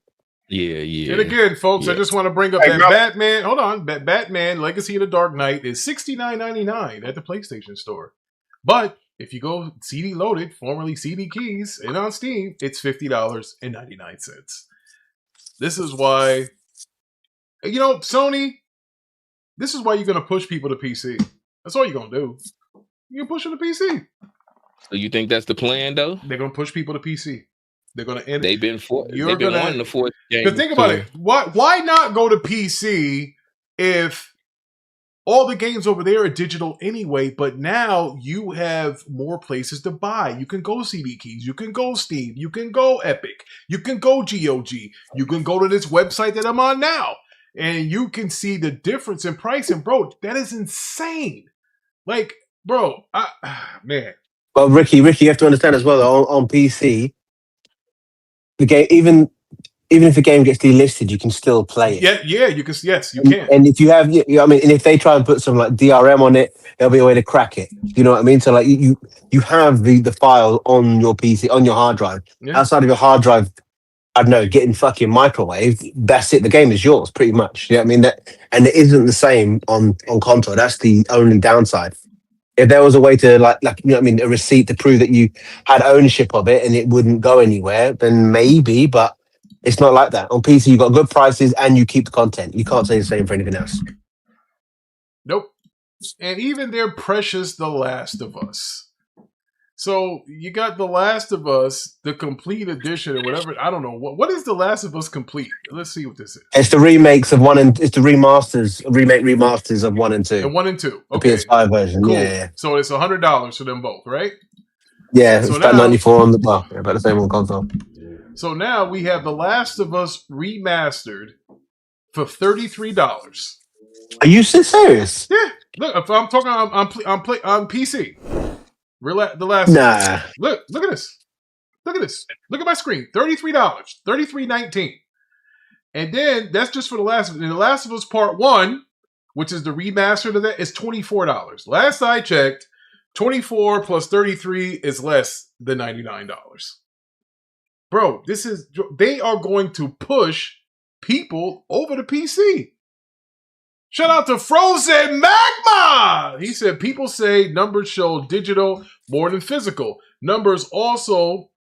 Yeah. And again, folks, I just want to bring up that Batman. Hold on, Batman: Legacy of the Dark Knight is $69.99 at the PlayStation Store. But if you go CD loaded, formerly CD keys, and on Steam, it's $50.99. This is why, Sony. This is why you're gonna push people to PC. That's all you're gonna do. You're gonna push them to PC. So you think that's the plan, though? They're gonna push people to PC. They're gonna end. They've been wanting to force the game. Because think about it. Why not go to PC if all the games over there are digital anyway? But now you have more places to buy. You can go CD keys. You can go Steam. You can go Epic. You can go GOG. You can go to this website that I'm on now, and you can see the difference in price. And bro, that is insane. Like, bro, man. Well, Ricky, you have to understand as well on PC. The game, even even if a game gets delisted, you can still play it. Yeah, you can. Yes, you can. And if you have, I mean, and if they try and put some like DRM on it, there'll be a way to crack it. You know what I mean? So like you have the file on your PC, on your hard drive. Yeah. Outside of your hard drive, I don't know, getting fucking microwaved. That's it. The game is yours, pretty much. You know what I mean? And it isn't the same on console. That's the only downside. If there was a way to like you know what I mean, a receipt to prove that you had ownership of it and it wouldn't go anywhere, then maybe. But it's not like that. On PC, you got good prices and you keep the content. You can't say the same for anything else. Nope. And even their precious The Last of Us. So you got The Last of Us, the complete edition or whatever. I don't know. What is The Last of Us complete? Let's see what this is. It's the remakes of it's the remasters of 1 and 2. And 1 and 2. The Okay. PS5 version. Cool. Yeah. So it's $100 for them both, right? Yeah, So it's about 94 on the about the same on console. So now we have The Last of Us remastered for $33. Are you serious? Yeah. Look, if I'm talking on PC. The Last of Nah. Us. Look at this. Look at this. Look at my screen. $33. $33.19. And then that's just for The Last of Us. And The Last of Us Part 1, which is the remastered of that, is $24. Last I checked, 24 plus 33 is less than $99. Bro, they are going to push people over to PC. Shout out to Frozen Magma! He said, people say numbers show digital more than physical. Numbers also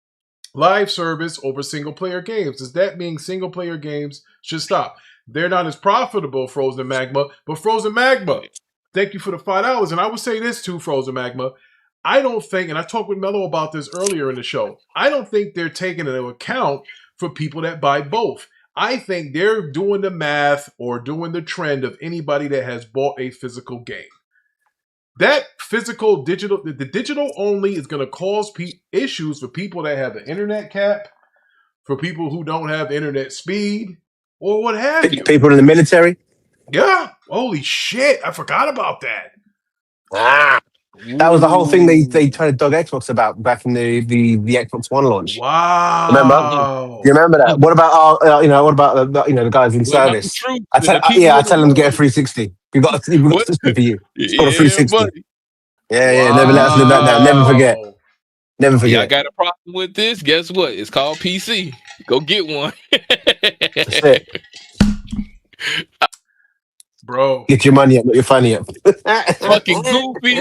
live service over single-player games. Does that mean single-player games should stop? They're not as profitable, Frozen Magma, but Frozen Magma, thank you for the $5. And I would say this too, Frozen Magma. I don't think, and I talked with Mello about this earlier in the show, I don't think they're taking into account for people that buy both. I think they're doing the math or doing the trend of anybody that has bought a physical game. That physical digital, the digital only is going to cause issues for people that have the internet cap, for people who don't have internet speed, or what have you. People in the military? Yeah. Holy shit. I forgot about that. That was the whole thing they tried to dog Xbox about back in the Xbox One launch. Wow. Remember? You remember that? What about the guys in service? I tell them to get a 360. We've got a system for you. It's got a 360. Yeah, never let us live that down. Never forget. Never forget. I got a problem with this. Guess what? It's called PC. Go get one. That's it. Bro. Get your money up, not your funny up. Fucking goofy.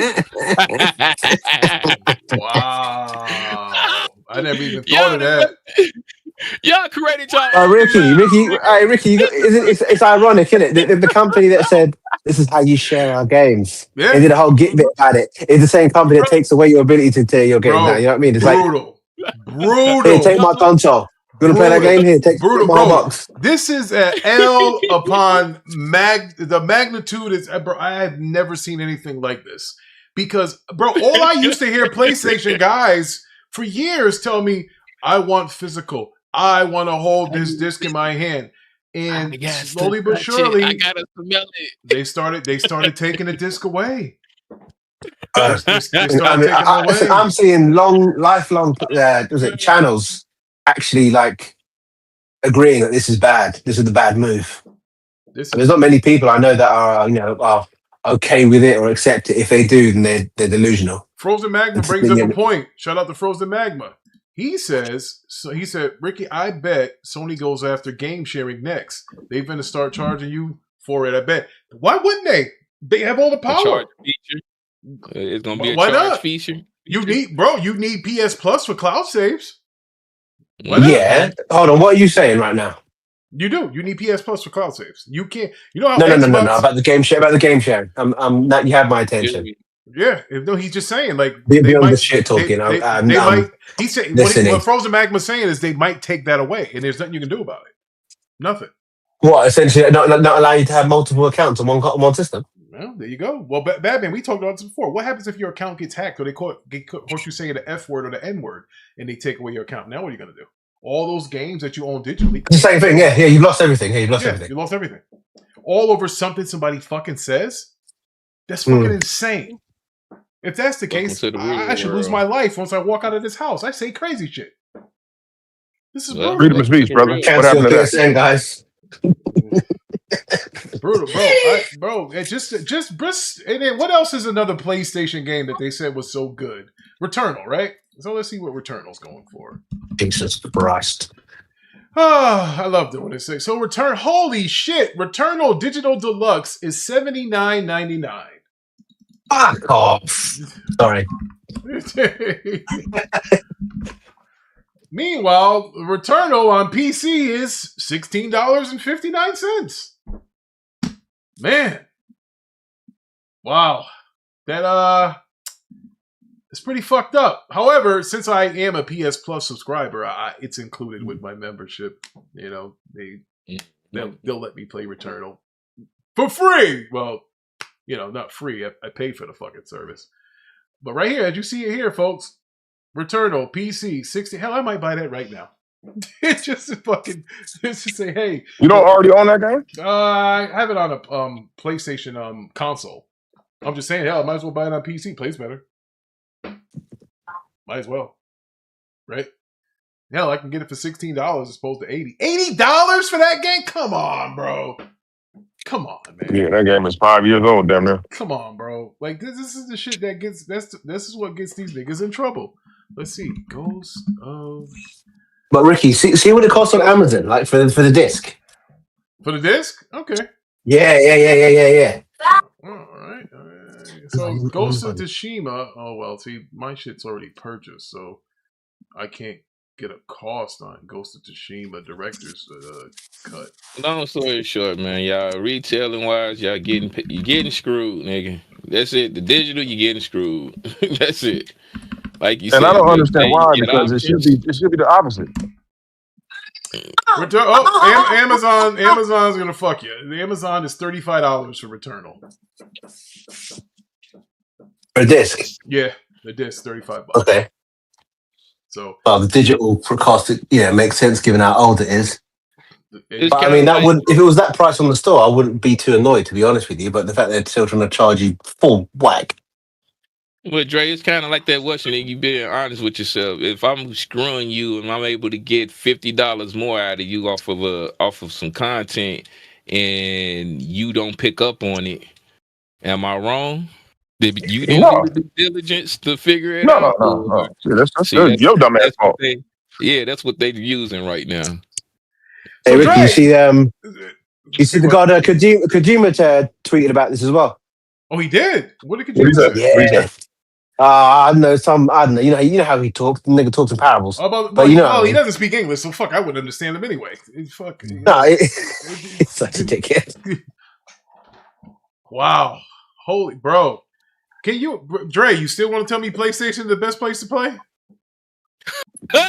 Wow. I never even thought of that. Y'all created y'all. Ricky, it's ironic, isn't it? The company that said, this is how you share our games. Yeah. They did a whole Git bit about it. It's the same company that takes away your ability to tear your game down. You know what I mean? It's brutal. Here, take my console. You want to play that game? Here, take my box. This is an L upon the magnitude is, bro, I have never seen anything like this. Because, bro, all I used to hear PlayStation guys for years tell me, I want physical. I want to hold this disc in my hand. And slowly but surely, I gotta smell it. They started taking the disc away. I'm seeing lifelong channels actually like agreeing that this is bad. This is the bad move. There's not many people I know that are okay with it or accept it. If they do, then they're delusional. Frozen Magma brings up a point. Shout out to Frozen Magma. He said, Ricky, I bet Sony goes after game sharing next. They're going to start charging you for it, I bet. Why wouldn't they? They have all the power. A charge feature. It's going to be a Why charge not? feature. You need PS Plus for cloud saves. Yeah. Hold on. What are you saying right now? You do. You need PS Plus for cloud saves. You can't. You know how No. About the game share. About the game sharing. You have my attention. Yeah. No, he's just saying like beyond the shit talking. He said what Frozen Magma's saying is they might take that away, and there's nothing you can do about it. Nothing. What, essentially not allow you to have multiple accounts on one system? Well, there you go. Well, Batman, we talked about this before. What happens if your account gets hacked or they caught you saying the F word or the N word and they take away your account? Now what are you going to do? All those games that you own digitally. It's the same thing. Yeah, you've lost everything. You lost everything. All over something somebody fucking says? That's fucking insane. If that's the case, I should lose my life once I walk out of this house. I say crazy shit. This is Well, freedom of speech, brother. What Cancel happened to that? PSN, guys. Brutal, bro. It just, and then what else is another PlayStation game that they said was so good? Returnal, right? So let's see what Returnal's going for. Jesus Christ. Oh, I love doing this thing. So holy shit, Returnal Digital Deluxe is $79.99. Fuck off. Sorry. Meanwhile, Returnal on PC is $16.59. Man. Wow. That it's pretty fucked up. However, since I am a PS Plus subscriber, it's included with my membership. You know, they'll let me play Returnal for free. Well, you know, not free. I paid for the fucking service. But right here, as you see it here, folks, Returnal PC 60. Hell, I might buy that right now. It's just say, hey, you don't already own that game? I have it on a PlayStation console. I'm just saying, hell, I might as well buy it on PC. Plays better. Might as well, right? Hell, I can get it for $16 as opposed to $80. $80 for that game? Come on, bro. Come on, man. Yeah, that game is 5 years old, damn near. Come on, bro. Like this is the shit that gets. This is what gets these niggas in trouble. Let's see, Ghost of. But Ricky, see what it costs on Amazon, like for the disc. For the disc? Okay. Yeah. All right. So Ghost of Tsushima. Oh well, see, my shit's already purchased, so I can't get a cost on Ghost of Tsushima director's cut. Long story short, man, y'all retailing wise, you getting screwed, nigga. That's it. The digital, you getting screwed. That's it. Like you said, and I don't understand why, because it should be the opposite. Amazon's gonna fuck you. The Amazon is $35 for Returnal. For a disc? Yeah, the disc $35. Okay. So, well, the digital cost, makes sense given how old it is. But I mean, if it was that price on the store, I wouldn't be too annoyed, to be honest with you. But the fact that they're still trying to charge you full whack. Well, Dre, it's kind of like that Western thing. You being honest with yourself. If I'm screwing you and I'm able to get $50 more out of you off of some content, and you don't pick up on it, am I wrong? You didn't do the diligence to figure it out. No. That's your dumb ass fault. That's what they're using right now. Hey, Ricky, you see the guy Kojima tweeted about this as well. Oh, he did. What did Kojima say? Yeah. I don't know. You know how he talks. The nigga talks in parables. He doesn't speak English, so fuck, I wouldn't understand him anyway. Fuck. It's such a dickhead. Wow. Holy bro. Dre, you still want to tell me PlayStation is the best place to play?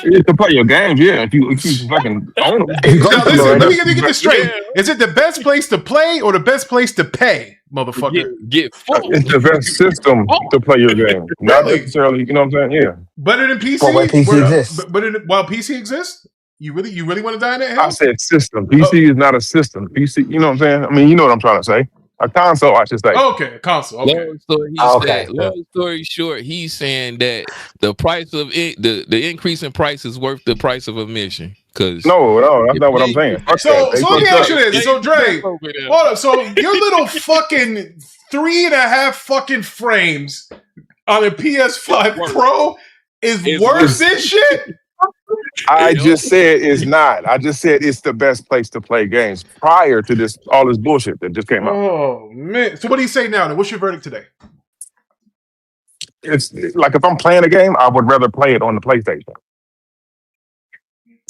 You can play your games, yeah. If you fucking own them. Let me get this straight. Is it the best place to play or the best place to pay, motherfucker? It's the best system to play your game. Not necessarily, you know what I'm saying? Yeah. Better than PC? Well, PC exists. While PC exists? You really want to die in that hell? I said system. PC is not a system. PC, you know what I'm saying? I mean, you know what I'm trying to say. A console, I should say. Okay, a console. Okay. Long story short, he's saying that the price of it, the increase in price is worth the price of admission. No, that's not what I'm saying. So let me ask you this. So Dre, hold up. So your little fucking 3.5 fucking frames on a PS5 Pro is worth this shit? I just said it's not. I just said it's the best place to play games prior to all this bullshit that just came out. Oh man! So what do you say now? Then what's your verdict today? It's like if I'm playing a game, I would rather play it on the PlayStation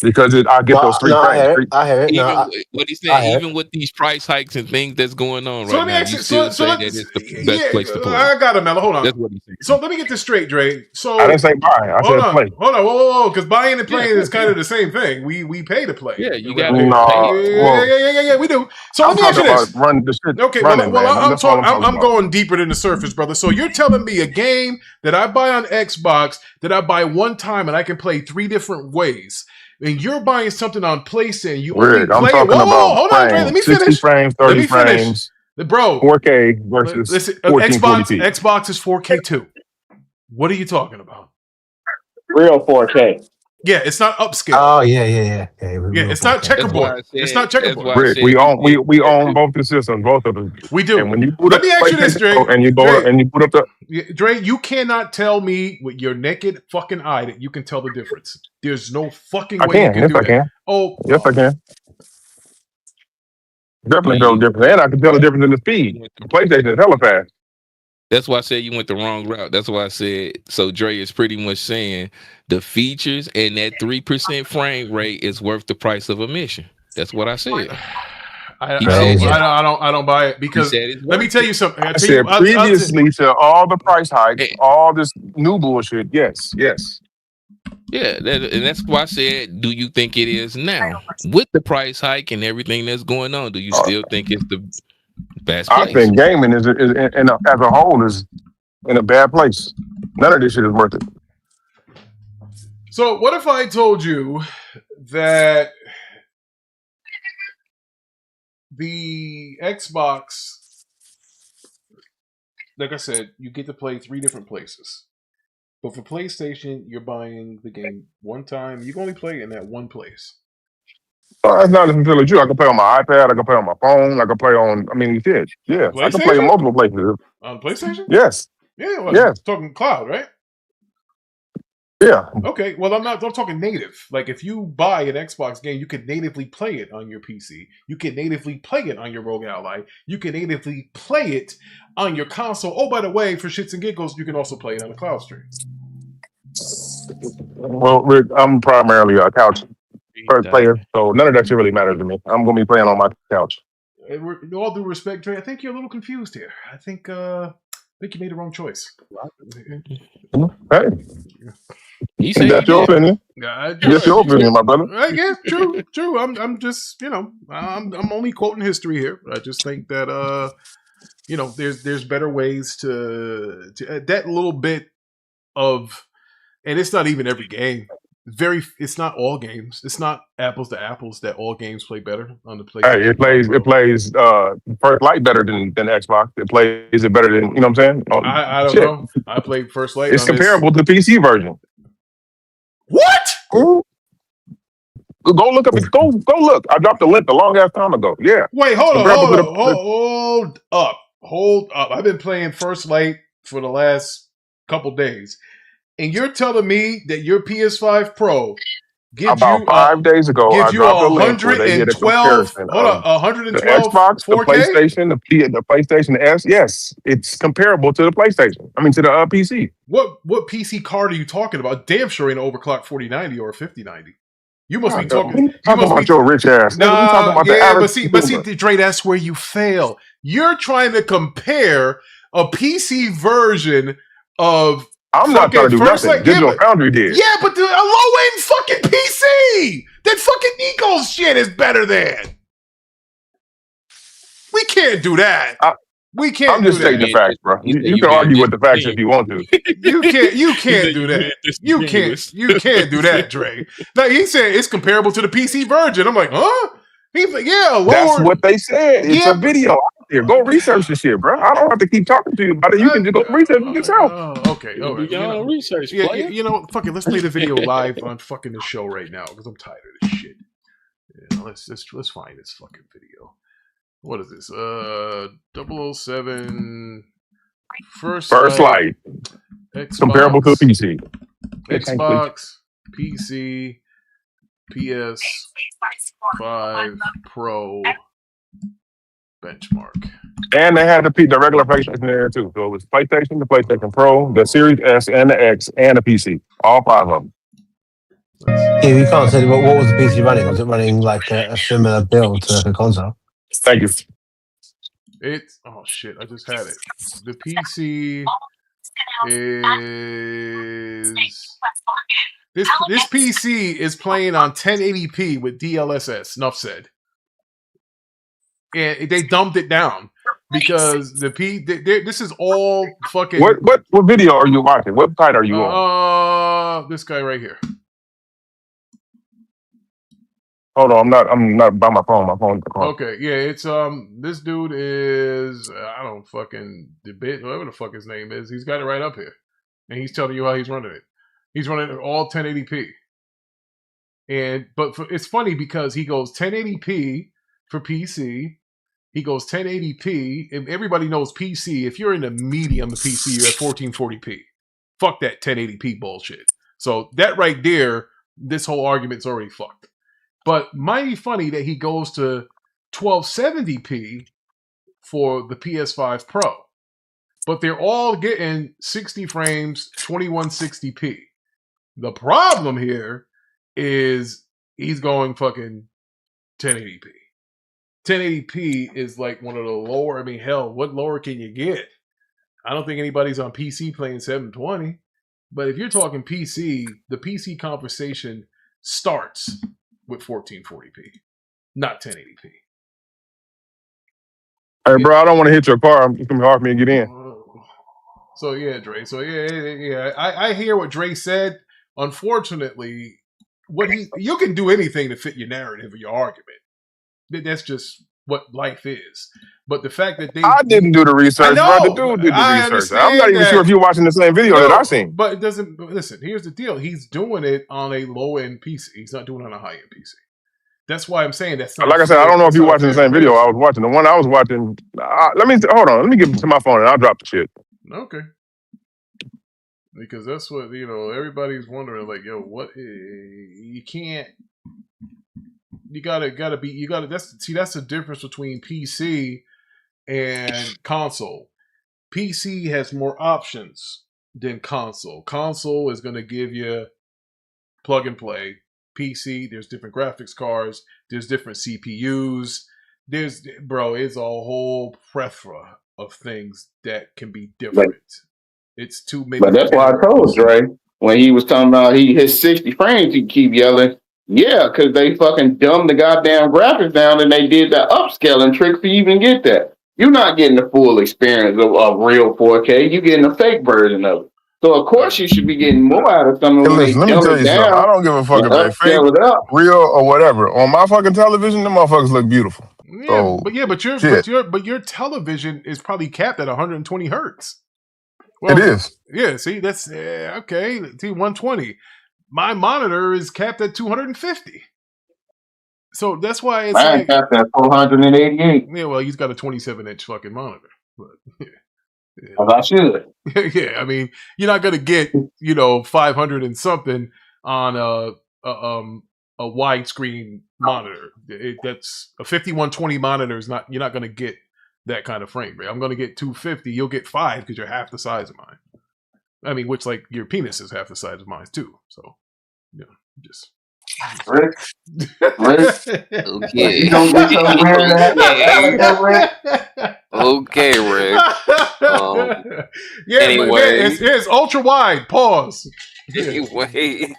because I get those 3 frames. I hear it. What he's saying, even with these price hikes and things that's going on right now, you still say that it's the best place to play. I got it, Melo. Hold on. That's what he's saying. So let me get this straight, Dre. So I didn't say buy. I said play. Hold on, whoa, because buying and playing is kind of the same thing. We pay to play. Yeah, you got to pay. Yeah, we do. So let me ask you this. Run the shit. Okay, I'm going deeper than the surface, brother. So you're telling me a game that I buy on Xbox that I buy one time and I can play 3 different ways. And you're buying something on PlayStation. You only play it. Hold on, Dre. Let me finish. 60 frames, 30 frames. Bro. 4K versus 1440p. Xbox is 4K too. What are you talking about? Real 4K. Yeah, it's not upscale. Oh yeah. Yeah, it's not checkerboard. It's not checkerboard. Rick, we own both the systems, both of them. We do. And when you boot Let up me ask you this, Dre. and you boot up the Dre, you cannot tell me with your naked fucking eye that you can tell the difference. There's no fucking way you can yes, do I that. can. Oh, yes, I can. Definitely tell the difference, and I can tell the difference in the speed. The PlayStation is hella fast. That's why I said you went the wrong route. That's why I said, so Dre is pretty much saying the features and that 3% frame rate is worth the price of admission. That's what I said. I don't buy it because let me tell you something. I said previously to all the price hikes, all this new bullshit. Yes. Yeah, and that's why I said, do you think it is now? With the price hike and everything that's going on, do you still think it's the best place? I think gaming is as a whole is in a bad place. None of this shit is worth it. So what if I told you that the Xbox, like I said, you get to play 3 different places. But for PlayStation, you're buying the game one time. You can only play it in that one place. That's not necessarily true. I can play on my iPad. I can play on my phone. I can play on. I mean, you did. Yeah, I can play in multiple places. On PlayStation? Yes. Yeah. Well, yes. Talking cloud, right? Yeah. Okay. Well, I'm talking native. Like if you buy an Xbox game, you can natively play it on your PC. You can natively play it on your Rogue Ally. You can natively play it on your console. Oh, by the way, for shits and giggles, you can also play it on the cloud stream. Well, Rick, I'm primarily a couch player, so none of that shit really matters to me. I'm gonna be playing on my couch. In all due respect, Dre, I think you're a little confused here. I think you made the wrong choice. Hey, that's your opinion. That's your opinion, my brother. Yeah, true. I'm just, I'm only quoting history here. I just think that there's better ways to that little bit of, and it's not even every game. It's not all games. It's not apples to apples that all games play better on the PlayStation. Hey, it plays First Light better than Xbox. It plays it better than, you know what I'm saying? I don't know. I played First Light. It's comparable to the PC version. What? Go look up. Go look. I dropped the link a long ass time ago. Yeah. Wait, hold up. I've been playing First Light for the last couple days. And you're telling me that your PS5 Pro gives about you 5 days ago, I dropped a link where they did a 112. comparison. Hold on, 112. The Xbox, 4K? the PlayStation, the PlayStation S. Yes, it's comparable to the PlayStation. I mean, to the PC. What PC card are you talking about? Damn sure ain't an overclock 4090 or 5090. You must be talking. You must about your rich ass. Nah, talking about the average but see, Dre, that's where you fail. You're trying to compare a PC version of. I'm not trying to do nothing. Digital Foundry did. Yeah, but a low-end fucking PC! That fucking Nico's shit is better than. We can't do that. We can't. I'm just stating the facts, bro. You can argue with the facts if you want to. You can't do that. You can't do that, Dre. Like he said, it's comparable to the PC version. I'm like, huh? He's like, yeah, lower. That's what they said. It's a video out there. Go research this shit, bro. I don't have to keep talking to you about it. You can just go research it yourself. Okay. All right. Research. Yeah, fuck it. Let's play the video live on fucking the show right now because I'm tired of this shit. Yeah, let's find this fucking video. What is this? 007 First Light. Xbox, comparable to PC. Xbox, PC, PS5 Pro benchmark. And they had the regular PlayStation in there too. So it was PlayStation, the PlayStation Pro, the Series S, and the X, and the PC. All 5 of them. Yeah, you can't say what was the PC running? Was it running like a similar build to the console? Thank you. Oh shit! I just had it. The PC is this PC is playing on 1080p with DLSS. Enough said. And they dumbed it down because this is all fucking. What video are you watching? What site are you on? This guy right here. Hold on, I'm not by my phone. My phone's the Okay, yeah, it's this dude is I don't fucking debate whatever the fuck his name is. He's got it right up here, and he's telling you how he's running it. He's running it all 1080p. It's funny because he goes 1080p for PC. He goes 1080p, and everybody knows PC. If you're in the medium of PC, you're at 1440p. Fuck that 1080p bullshit. So that right there, this whole argument's already fucked. But mighty funny that he goes to 1270p for the PS5 Pro. But they're all getting 60 frames, 2160p. The problem here is he's going fucking 1080p. 1080p is like one of the lower. I mean, hell, what lower can you get? I don't think anybody's on PC playing 720. But if you're talking PC, the PC conversation starts with 1440p, not 1080p. Hey, bro, I don't want to hit your car. It's gonna be hard for me to get in. So yeah, Dre. So yeah. I hear what Dre said. Unfortunately, you can do anything to fit your narrative or your argument. That's just what life is. But the fact that I didn't do the research, bro. The dude did the research. I'm not even sure if you're watching the same video that I seen. But it doesn't. Listen, here's the deal. He's doing it on a low end PC. He's not doing it on a high end PC. That's why I'm saying that's not. Like I said, I don't know if you're watching the same video I was watching. The one I was watching. Hold on. Let me get to my phone and I'll drop the shit. Okay. Because that's what everybody's wondering. Like, yo, what? You can't. You gotta. That's the difference between PC and console. PC has more options than console. Console is going to give you plug and play. PC, there's different graphics cards. There's different CPUs. It's a whole plethora of things that can be different. It's too many. But that's why I told Dre when he was talking about his 60 frames, he keep yelling, yeah, because they fucking dumbed the goddamn graphics down and they did that upscaling trick for you even get that. You're not getting the full experience of real 4K. You're getting a fake version of it. So of course you should be getting more out of something when they Let me dumb tell it you something. down. I don't give a fuck if they fake, real, or whatever. On my fucking television, them motherfuckers look beautiful. Yeah, but your television is probably capped at 120 hertz. Well, it is. Yeah, see, that's okay. See, 120. My monitor is capped at 250. So that's why it's mine capped at 488. Yeah, well, he's got a 27-inch fucking monitor. But, yeah. Well, I should. Yeah, I mean, you're not gonna get 500 and something on a widescreen monitor. That's a 5120 monitor is not. You're not gonna get that kind of frame rate. I'm gonna get 250. You'll get 5 because you're half the size of mine. I mean, which like your penis is half the size of mine too. So, just. Rick. Okay. You don't get your Okay, Rick. Anyway, it's ultra wide. Pause. Anyway.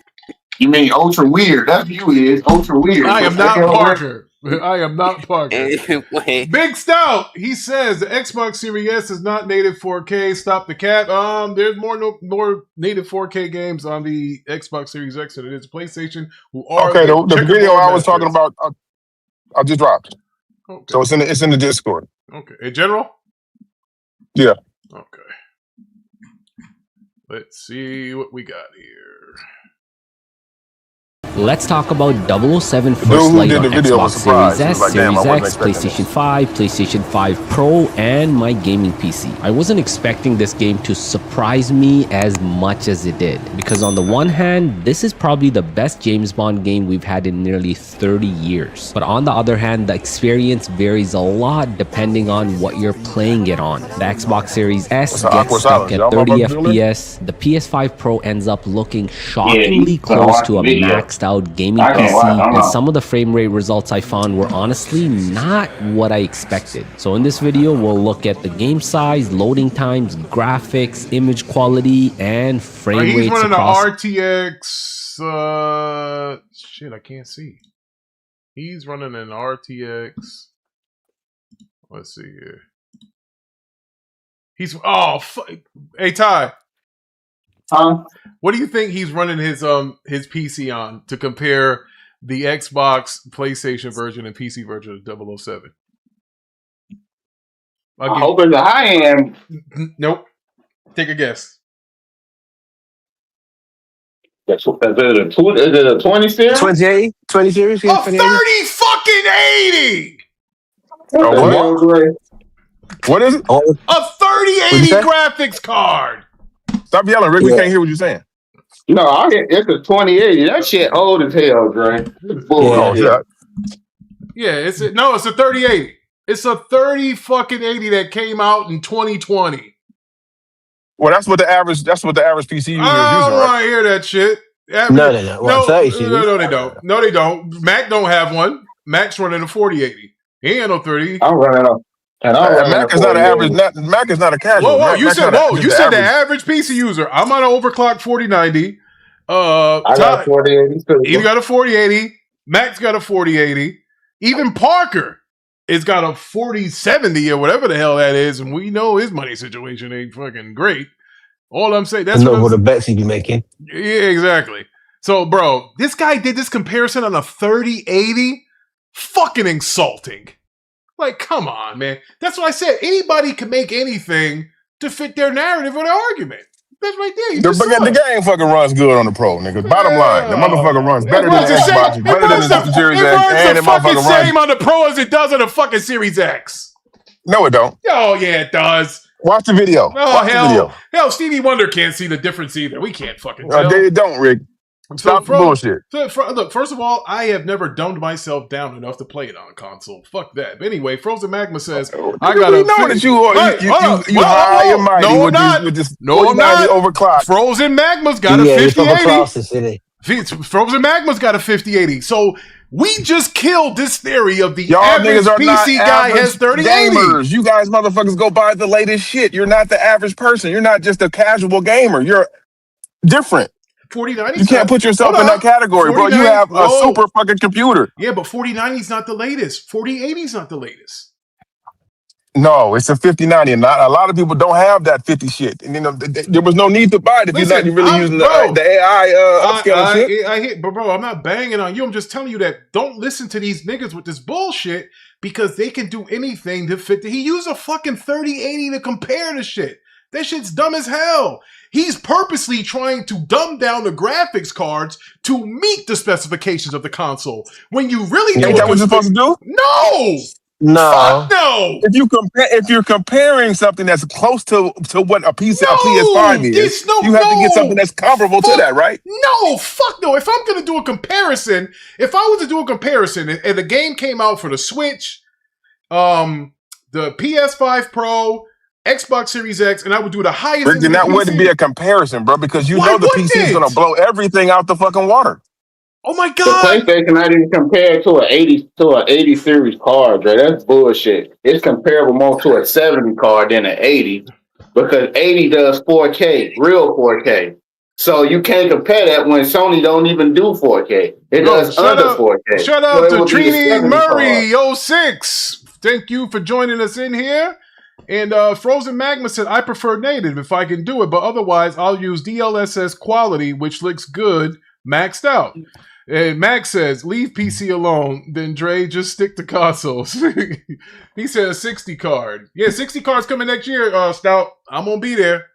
You mean ultra weird? That's you is ultra weird. I am not Parker. I am not Parker. Anyway. Big Stout. He says the Xbox Series S is not native 4K. Stop the cat. There's more native 4K games on the Xbox Series X than it is PlayStation. Who are okay? The video I was talking about, I just dropped. Okay. So it's in the Discord. Okay. In general. Yeah. Okay. Let's see what we got here. Let's talk about 007 First Light on Xbox Series S, Series X, PlayStation 5, PlayStation 5 Pro, and my gaming PC. I wasn't expecting this game to surprise me as much as it did, because on the one hand, this is probably the best James Bond game we've had in nearly 30 years. But on the other hand, the experience varies a lot depending on what you're playing it on. The Xbox Series S gets stuck at 30 FPS, the PS5 Pro ends up looking shockingly close to a maxed out gaming PC, and some of the frame rate results I found were honestly not what I expected. So in this video, we'll look at the game size, loading times, graphics, image quality, and frame rates. He's running an RTX. Shit, I can't see. He's running an RTX. Let's see here. Hey Ty. What do you think he's running his PC on to compare the Xbox, PlayStation version, and PC version of 007? I hope it's a high end. Nope. Take a guess. Is it a 20 series? 20 series? A 30 fucking 80! What? What is it? A 3080 graphics card! Stop yelling, Rick. We can't hear what you're saying. No, it's a 2080. That shit old as hell, Dre. Yeah, it's a 3080. It's a 30 fucking 80 that came out in 2020. Well, that's what the average PC user is using, right? I don't want to hear that shit. No, they don't. What, 30 series? No, they don't. No, they don't. Mac don't have one. Mac's running a 4080. He ain't no 30. I'm running a. Mac is not an average. Mac is not a casual. Whoa! You said the average PC user. I'm on an overclocked 4090. I got a 4080. He got a 4080. Mac's got a 4080. Even Parker has got a 4070 or whatever the hell that is, and we know his money situation ain't fucking great. All I'm saying, that's what the bets he be making. Yeah, exactly. So, bro, this guy did this comparison on a 3080. Fucking insulting. Like, come on, man. That's what I said. Anybody can make anything to fit their narrative or their argument. That's right there. The game fucking runs good on the Pro, nigga. Bottom line, the motherfucker runs better than the Xbox, better than the Series X, and it fucking same on the Pro as it does on the fucking Series X. No, it don't. Oh, yeah, it does. Watch the video. Watch the video. Hell, Stevie Wonder can't see the difference either. We can't fucking tell. They don't, Rick. Stop the bullshit. Look, first of all, I have never dumbed myself down enough to play it on console. Fuck that. But anyway, Frozen Magma says, I got to know that you high and mighty no, I'm not. with this No, I'm not. overclock. Frozen Magma's got a 5080. Frozen Magma's got a 5080. So we just killed this theory of the average PC guy has 3080. Gamers. You guys motherfuckers go buy the latest shit. You're not the average person. You're not just a casual gamer. You're different. 4090. You can't put yourself in that category, bro. You have a super fucking computer. Yeah, but 4090 is not the latest. 4080 is not the latest. No, it's a 5090, and a lot of people don't have that 50 shit. And there was no need to buy it if you're not really using the AI upscale shit. But bro, I'm not banging on you. I'm just telling you that don't listen to these niggas with this bullshit because they can do anything to fit. He used a fucking 3080 to compare the shit. That shit's dumb as hell. He's purposely trying to dumb down the graphics cards to meet the specifications of the console. When you really ain't that what you're supposed to do? No. No. Fuck no. If you're comparing something that's close to what a PS5 is, you have to get something that's comparable to that, right? No, fuck no. If I'm gonna do a comparison, if I was to do a comparison and the game came out for the Switch, the PS5 Pro, Xbox Series X, and I would do the highest. Rick, then that wouldn't be a comparison, bro, because you know the PC is gonna blow everything out the fucking water. Oh my god! The PlayStation not even compared to an 80 series card, bro. That's bullshit. It's comparable more to a 70 card than an 80 because 80 does 4K, real 4K. So you can't compare that when Sony don't even do 4K. It does under 4K. Shout out to Trini Murray 06. Thank you for joining us in here. And Frozen Magma said, I prefer native if I can do it, but otherwise I'll use DLSS quality, which looks good, maxed out. And Max says, leave PC alone, then Dre, just stick to consoles. He said a 60 card. Yeah, 60 cards coming next year, Stout. I'm going to be there.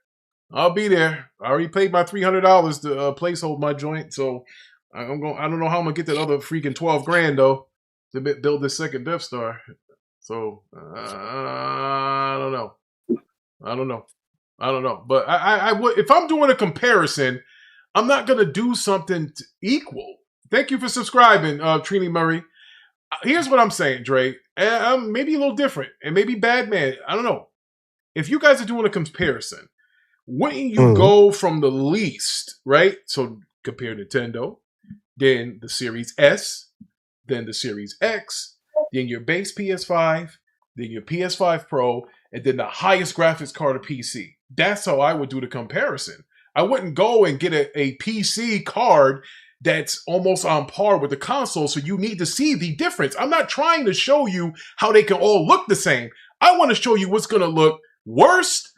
I'll be there. I already paid my $300 to placehold my joint, so I don't know how I'm going to get that other freaking 12 grand, though, to build this second Death Star. So, I don't know. But I would, if I'm doing a comparison, I'm not going to do something equal. Thank you for subscribing, Trini Murray. Here's what I'm saying, Dre. I'm maybe a little different, and maybe bad man. I don't know. If you guys are doing a comparison, wouldn't you go from the least, right? So compare Nintendo, then the Series S, then the Series X, then your base PS5, then your PS5 Pro, and then the highest graphics card of PC. That's how I would do the comparison. I wouldn't go and get a PC card that's almost on par with the console, so you need to see the difference. I'm not trying to show you how they can all look the same. I want to show you what's going to look worst,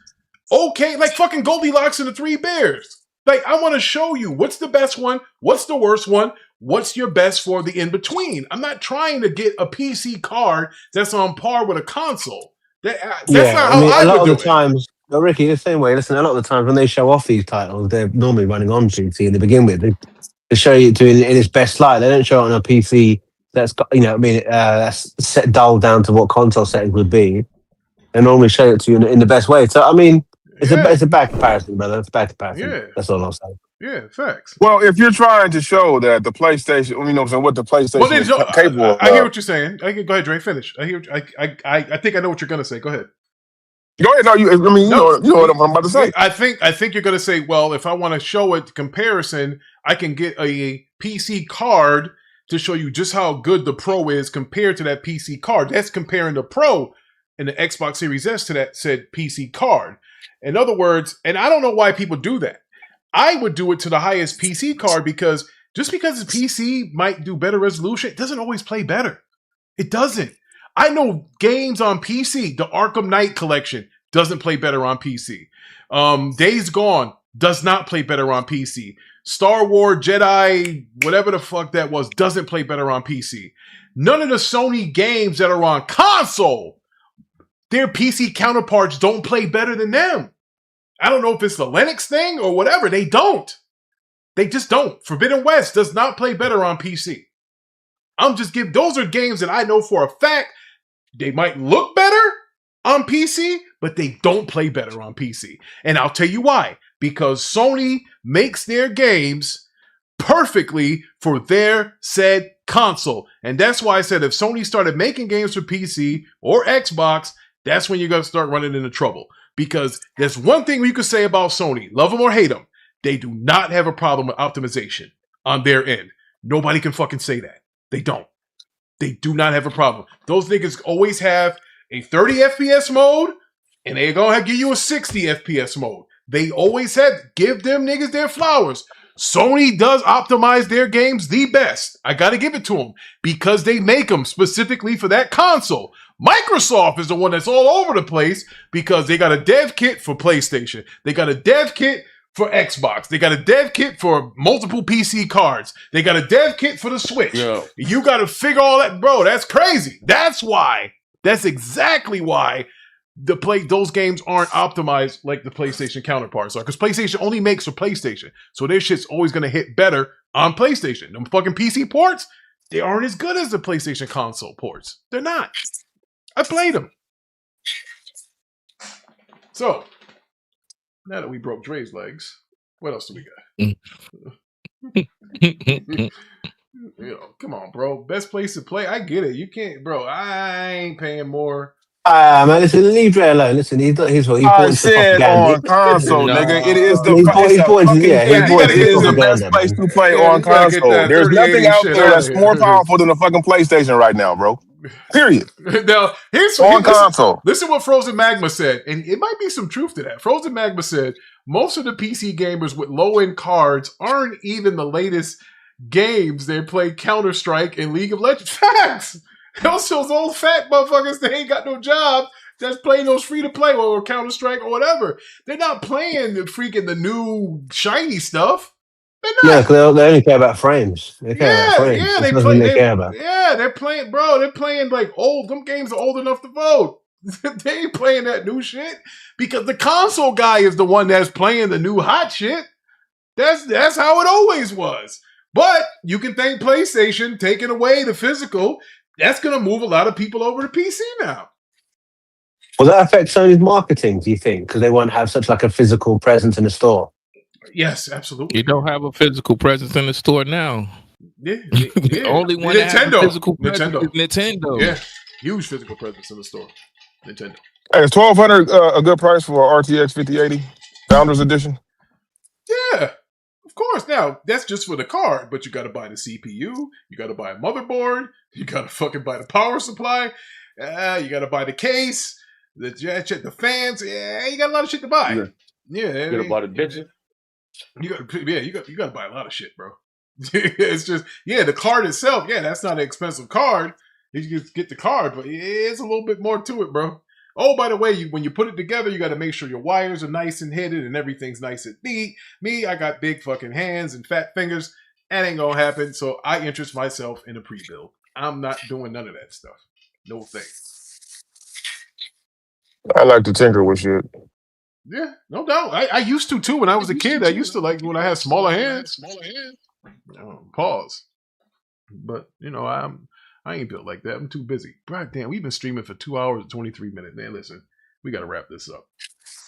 okay, like fucking Goldilocks and the Three Bears. Like, I want to show you what's the best one, what's the worst one, what's your best for the in-between. I'm not trying to get a PC card that's on par with a console. That's not how I would do it. Well, Ricky, the same way. Listen, a lot of the times when they show off these titles, they're normally running on PC to begin with. They show you to in its best light. They don't show it on a PC that's got, that's set dulled down to what console settings would be. They normally show it to you in the best way. So, I mean, it's a bad comparison, brother. It's a bad comparison. Yeah. That's all I'm saying. Yeah, facts. Well, if you're trying to show that the PlayStation, what the PlayStation is capable of. I hear what you're saying. Go ahead, Dre. Finish. I think I know what you're gonna say. Go ahead. Go ahead. No, you know what I'm about to say. I think you're gonna say, well, if I want to show a comparison, I can get a PC card to show you just how good the Pro is compared to that PC card. That's comparing the Pro and the Xbox Series S to that said PC card. In other words, and I don't know why people do that. I would do it to the highest PC card because just because the PC might do better resolution, it doesn't always play better. It doesn't. I know games on PC, the Arkham Knight collection doesn't play better on PC. Days Gone does not play better on PC. Star Wars Jedi, whatever the fuck that was, doesn't play better on PC. None of the Sony games that are on console, their PC counterparts don't play better than them. I don't know if it's the Linux thing or whatever. They don't. They just don't. Forbidden West does not play better on PC. Those are games that I know for a fact they might look better on PC, but they don't play better on PC. And I'll tell you why. Because Sony makes their games perfectly for their said console. And that's why I said if Sony started making games for PC or Xbox, that's when you're going to start running into trouble. Because there's one thing you could say about Sony, love them or hate them, they do not have a problem with optimization on their end. Nobody can fucking say that. They don't. They do not have a problem. Those niggas always have a 30 FPS mode, and they're going to give you a 60 FPS mode. They always give them niggas their flowers. Sony does optimize their games the best. I got to give it to them because they make them specifically for that console. Microsoft is the one that's all over the place because they got a dev kit for PlayStation. They got a dev kit for Xbox. They got a dev kit for multiple PC cards. They got a dev kit for the Switch. Yeah. You got to figure all that, bro. That's crazy. That's exactly why those games aren't optimized like the PlayStation counterparts are. Because PlayStation only makes for PlayStation. So their shit's always going to hit better on PlayStation. Them fucking PC ports, they aren't as good as the PlayStation console ports. They're not. I played them. So, now that we broke Dre's legs, what else do we got? Come on, bro. Best place to play. I get it. You can't, bro. I ain't paying more. Man, listen, leave Dre alone. Listen, he's what he I said on console, nigga. It is the best place to play on console. There's nothing out there that's more powerful than the fucking PlayStation right now, bro. Period. Now, console. Listen what Frozen Magma said, and it might be some truth to that. Frozen Magma said most of the PC gamers with low-end cards aren't even the latest games. They play Counter-Strike and League of Legends. Facts! Those old fat motherfuckers, they ain't got no job that's playing those free-to-play or Counter-Strike or whatever. They're not playing the new shiny stuff. Yeah, because they only care about frames. They care about frames. Yeah, they're playing, bro. They're playing like old. Them games are old enough to vote. They ain't playing that new shit because the console guy is the one that's playing the new hot shit. That's how it always was. But you can thank PlayStation taking away the physical. That's going to move a lot of people over to PC now. Will that affect Sony's marketing, do you think? Because they won't have such like a physical presence in the store. Yes, absolutely. You don't have a physical presence in the store now. Yeah. The only one that has a physical presence is Nintendo. Yeah, huge physical presence in the store. Nintendo. Hey, is $1,200 a good price for a RTX 5080 Founders Edition? Yeah, of course. Now, that's just for the card, but you got to buy the CPU. You got to buy a motherboard. You got to fucking buy the power supply. You got to buy the case, the fans. Yeah, you got a lot of shit to buy. Yeah, you got to buy the digit. You got to buy a lot of shit, bro. It's just the card itself. Yeah, that's not an expensive card. You just get the card, but it's a little bit more to it, bro. Oh, by the way, when you put it together, you got to make sure your wires are nice and headed and everything's nice and neat. Me, I got big fucking hands and fat fingers. That ain't gonna happen. So I interest myself in a pre-build. I'm not doing none of that stuff. No thing. I like to tinker with shit. Yeah, no doubt. I used to too when I was a kid. I used to like when I had smaller hands. Pause. But you know, I ain't built like that. I'm too busy. God damn, we've been streaming for 2 hours and 23 minutes. Man, listen, we gotta wrap this up.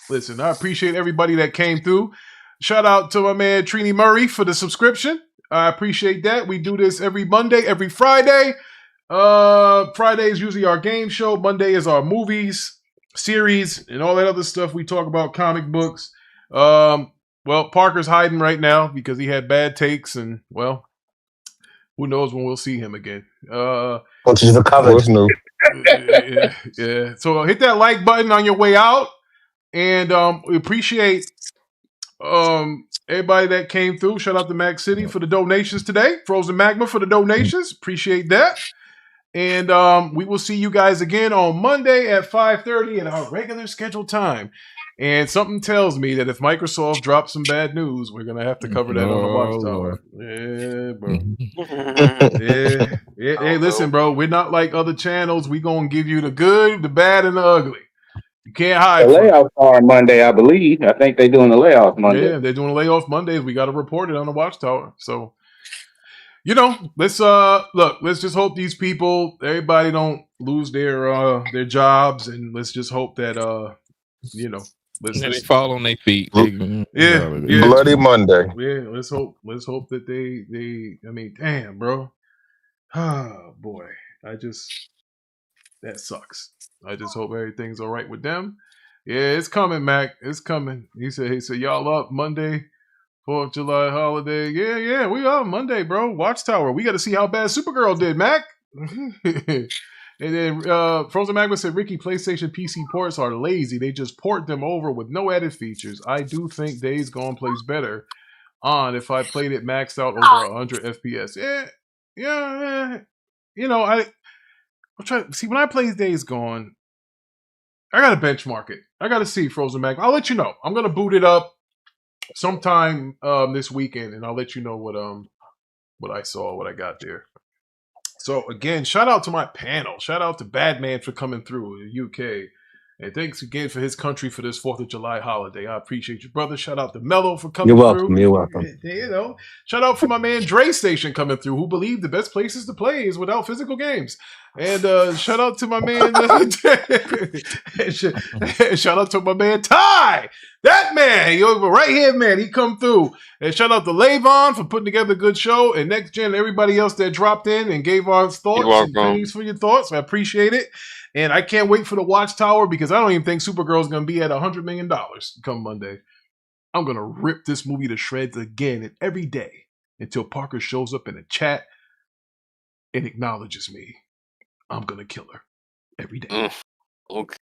Listen, I appreciate everybody that came through. Shout out to my man Trini Murray for the subscription. I appreciate that. We do this every Monday, every Friday. Friday is usually our game show. Monday is our movies, series, and all that other stuff. We talk about comic books. Well, Parker's hiding right now because he had bad takes, and well, who knows when we'll see him again. Once he's recovered. Yeah. So hit that like button on your way out. And we appreciate everybody that came through. Shout out to Mac City for the donations today. Frozen Magma for the donations. Appreciate that. And we will see you guys again on Monday at 5:30 at our regular scheduled time. And something tells me that if Microsoft drops some bad news, we're going to have to cover that on the Watchtower. Yeah, bro. Yeah. Hey, listen, bro. We're not like other channels. We're going to give you the good, the bad, and the ugly. You can't hide. The layoffs are Monday, I believe. I think they're doing the layoffs Monday. Yeah, they're doing a layoff Mondays. We got to report it on the Watchtower. So, you know, let's just hope these people, everybody don't lose their jobs, and let's just hope that you know, let's fall on their feet. Yeah. Bloody Monday. Yeah, let's hope that they I mean, damn, bro. Oh boy. That sucks. I just hope everything's all right with them. Yeah, it's coming, Mac. It's coming. He said, y'all up Monday, 4th of July holiday. Yeah, we up Monday, bro. Watchtower. We got to see how bad Supergirl did, Mac. And then Frozen Magma said, Ricky, PlayStation PC ports are lazy. They just port them over with no added features. I do think Days Gone plays better on if I played it maxed out over 100 FPS. Yeah. You know, I'm trying to see when I play Days Gone, I gotta benchmark it. I gotta see Frozen Magma. I'll let you know. I'm gonna boot it up sometime this weekend, and I'll let you know what I saw, what I got there. So again, shout out to my panel. Shout out to Badman for coming through the UK. And thanks again for his country for this 4th of July holiday. I appreciate you, brother. Shout out to Mello for coming through. You're welcome. You know, shout out for my man Dre Station coming through, who believed the best places to play is without physical games. And shout out to my man. Shout out to my man Ty, that man, right here, man. He come through. And shout out to Lavon for putting together a good show, and Nxtgen and everybody else that dropped in and gave our thoughts. And thanks for your thoughts. I appreciate it. And I can't wait for the Watchtower because I don't even think Supergirl's going to be at $100 million come Monday. I'm going to rip this movie to shreds again and every day until Parker shows up in a chat and acknowledges me. I'm going to kill her every day. Okay.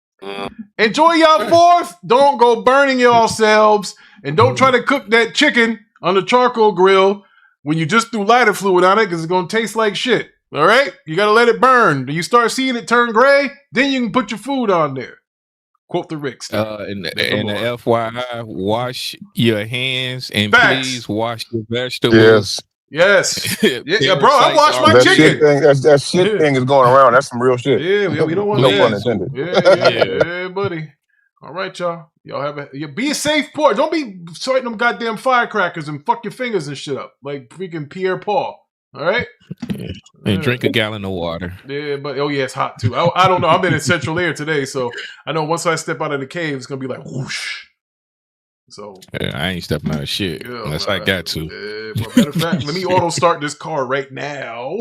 Enjoy y'all 4th. Don't go burning yourselves. And don't try to cook that chicken on the charcoal grill when you just threw lighter fluid on it because it's going to taste like shit. All right? You got to let it burn. You start seeing it turn gray, then you can put your food on there. Quote the Rick. And the FYI, wash your hands and please wash your vegetables. Yes. Yeah, bro, I washed my chicken. That shit thing is going around. That's some real shit. Yeah, we don't want no pun intended. Yeah, buddy. All right, y'all. Y'all be a safe port. Don't be starting them goddamn firecrackers and fuck your fingers and shit up like freaking Pierre Paul. All right? And drink a gallon of water. Yeah, but it's hot too. I don't know. I've been in Central Air today, so I know once I step out of the cave, it's gonna be like whoosh. So I ain't stepping out of shit unless I got to. Matter of fact, let me auto start this car right now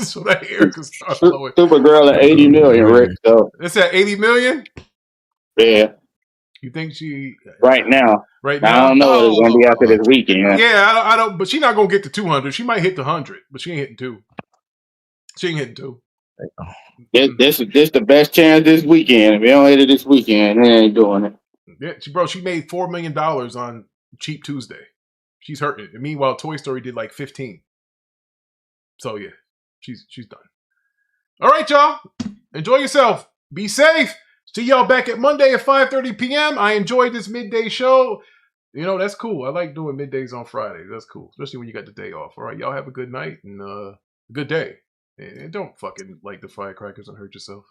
so that air can start flowing. Supergirl at 80 million, Rick. So it's at 80 million. Yeah. You think she right now? Right now, I don't know what it's gonna be after this weekend. Yeah, I don't. But she's not gonna get to 200. She might hit the 100, but she ain't hitting 2. She ain't hitting 2. This the best chance this weekend. If we don't hit it this weekend, they ain't doing it. Yeah, she made $4 million on Cheap Tuesday. She's hurting. And meanwhile, Toy Story did like 15. So yeah, she's done. All right, y'all. Enjoy yourself. Be safe. See y'all back at Monday at 5:30 p.m. I enjoyed this midday show. You know, that's cool. I like doing middays on Friday. That's cool, especially when you got the day off. All right, y'all have a good night and a good day. And don't fucking light the firecrackers and hurt yourself.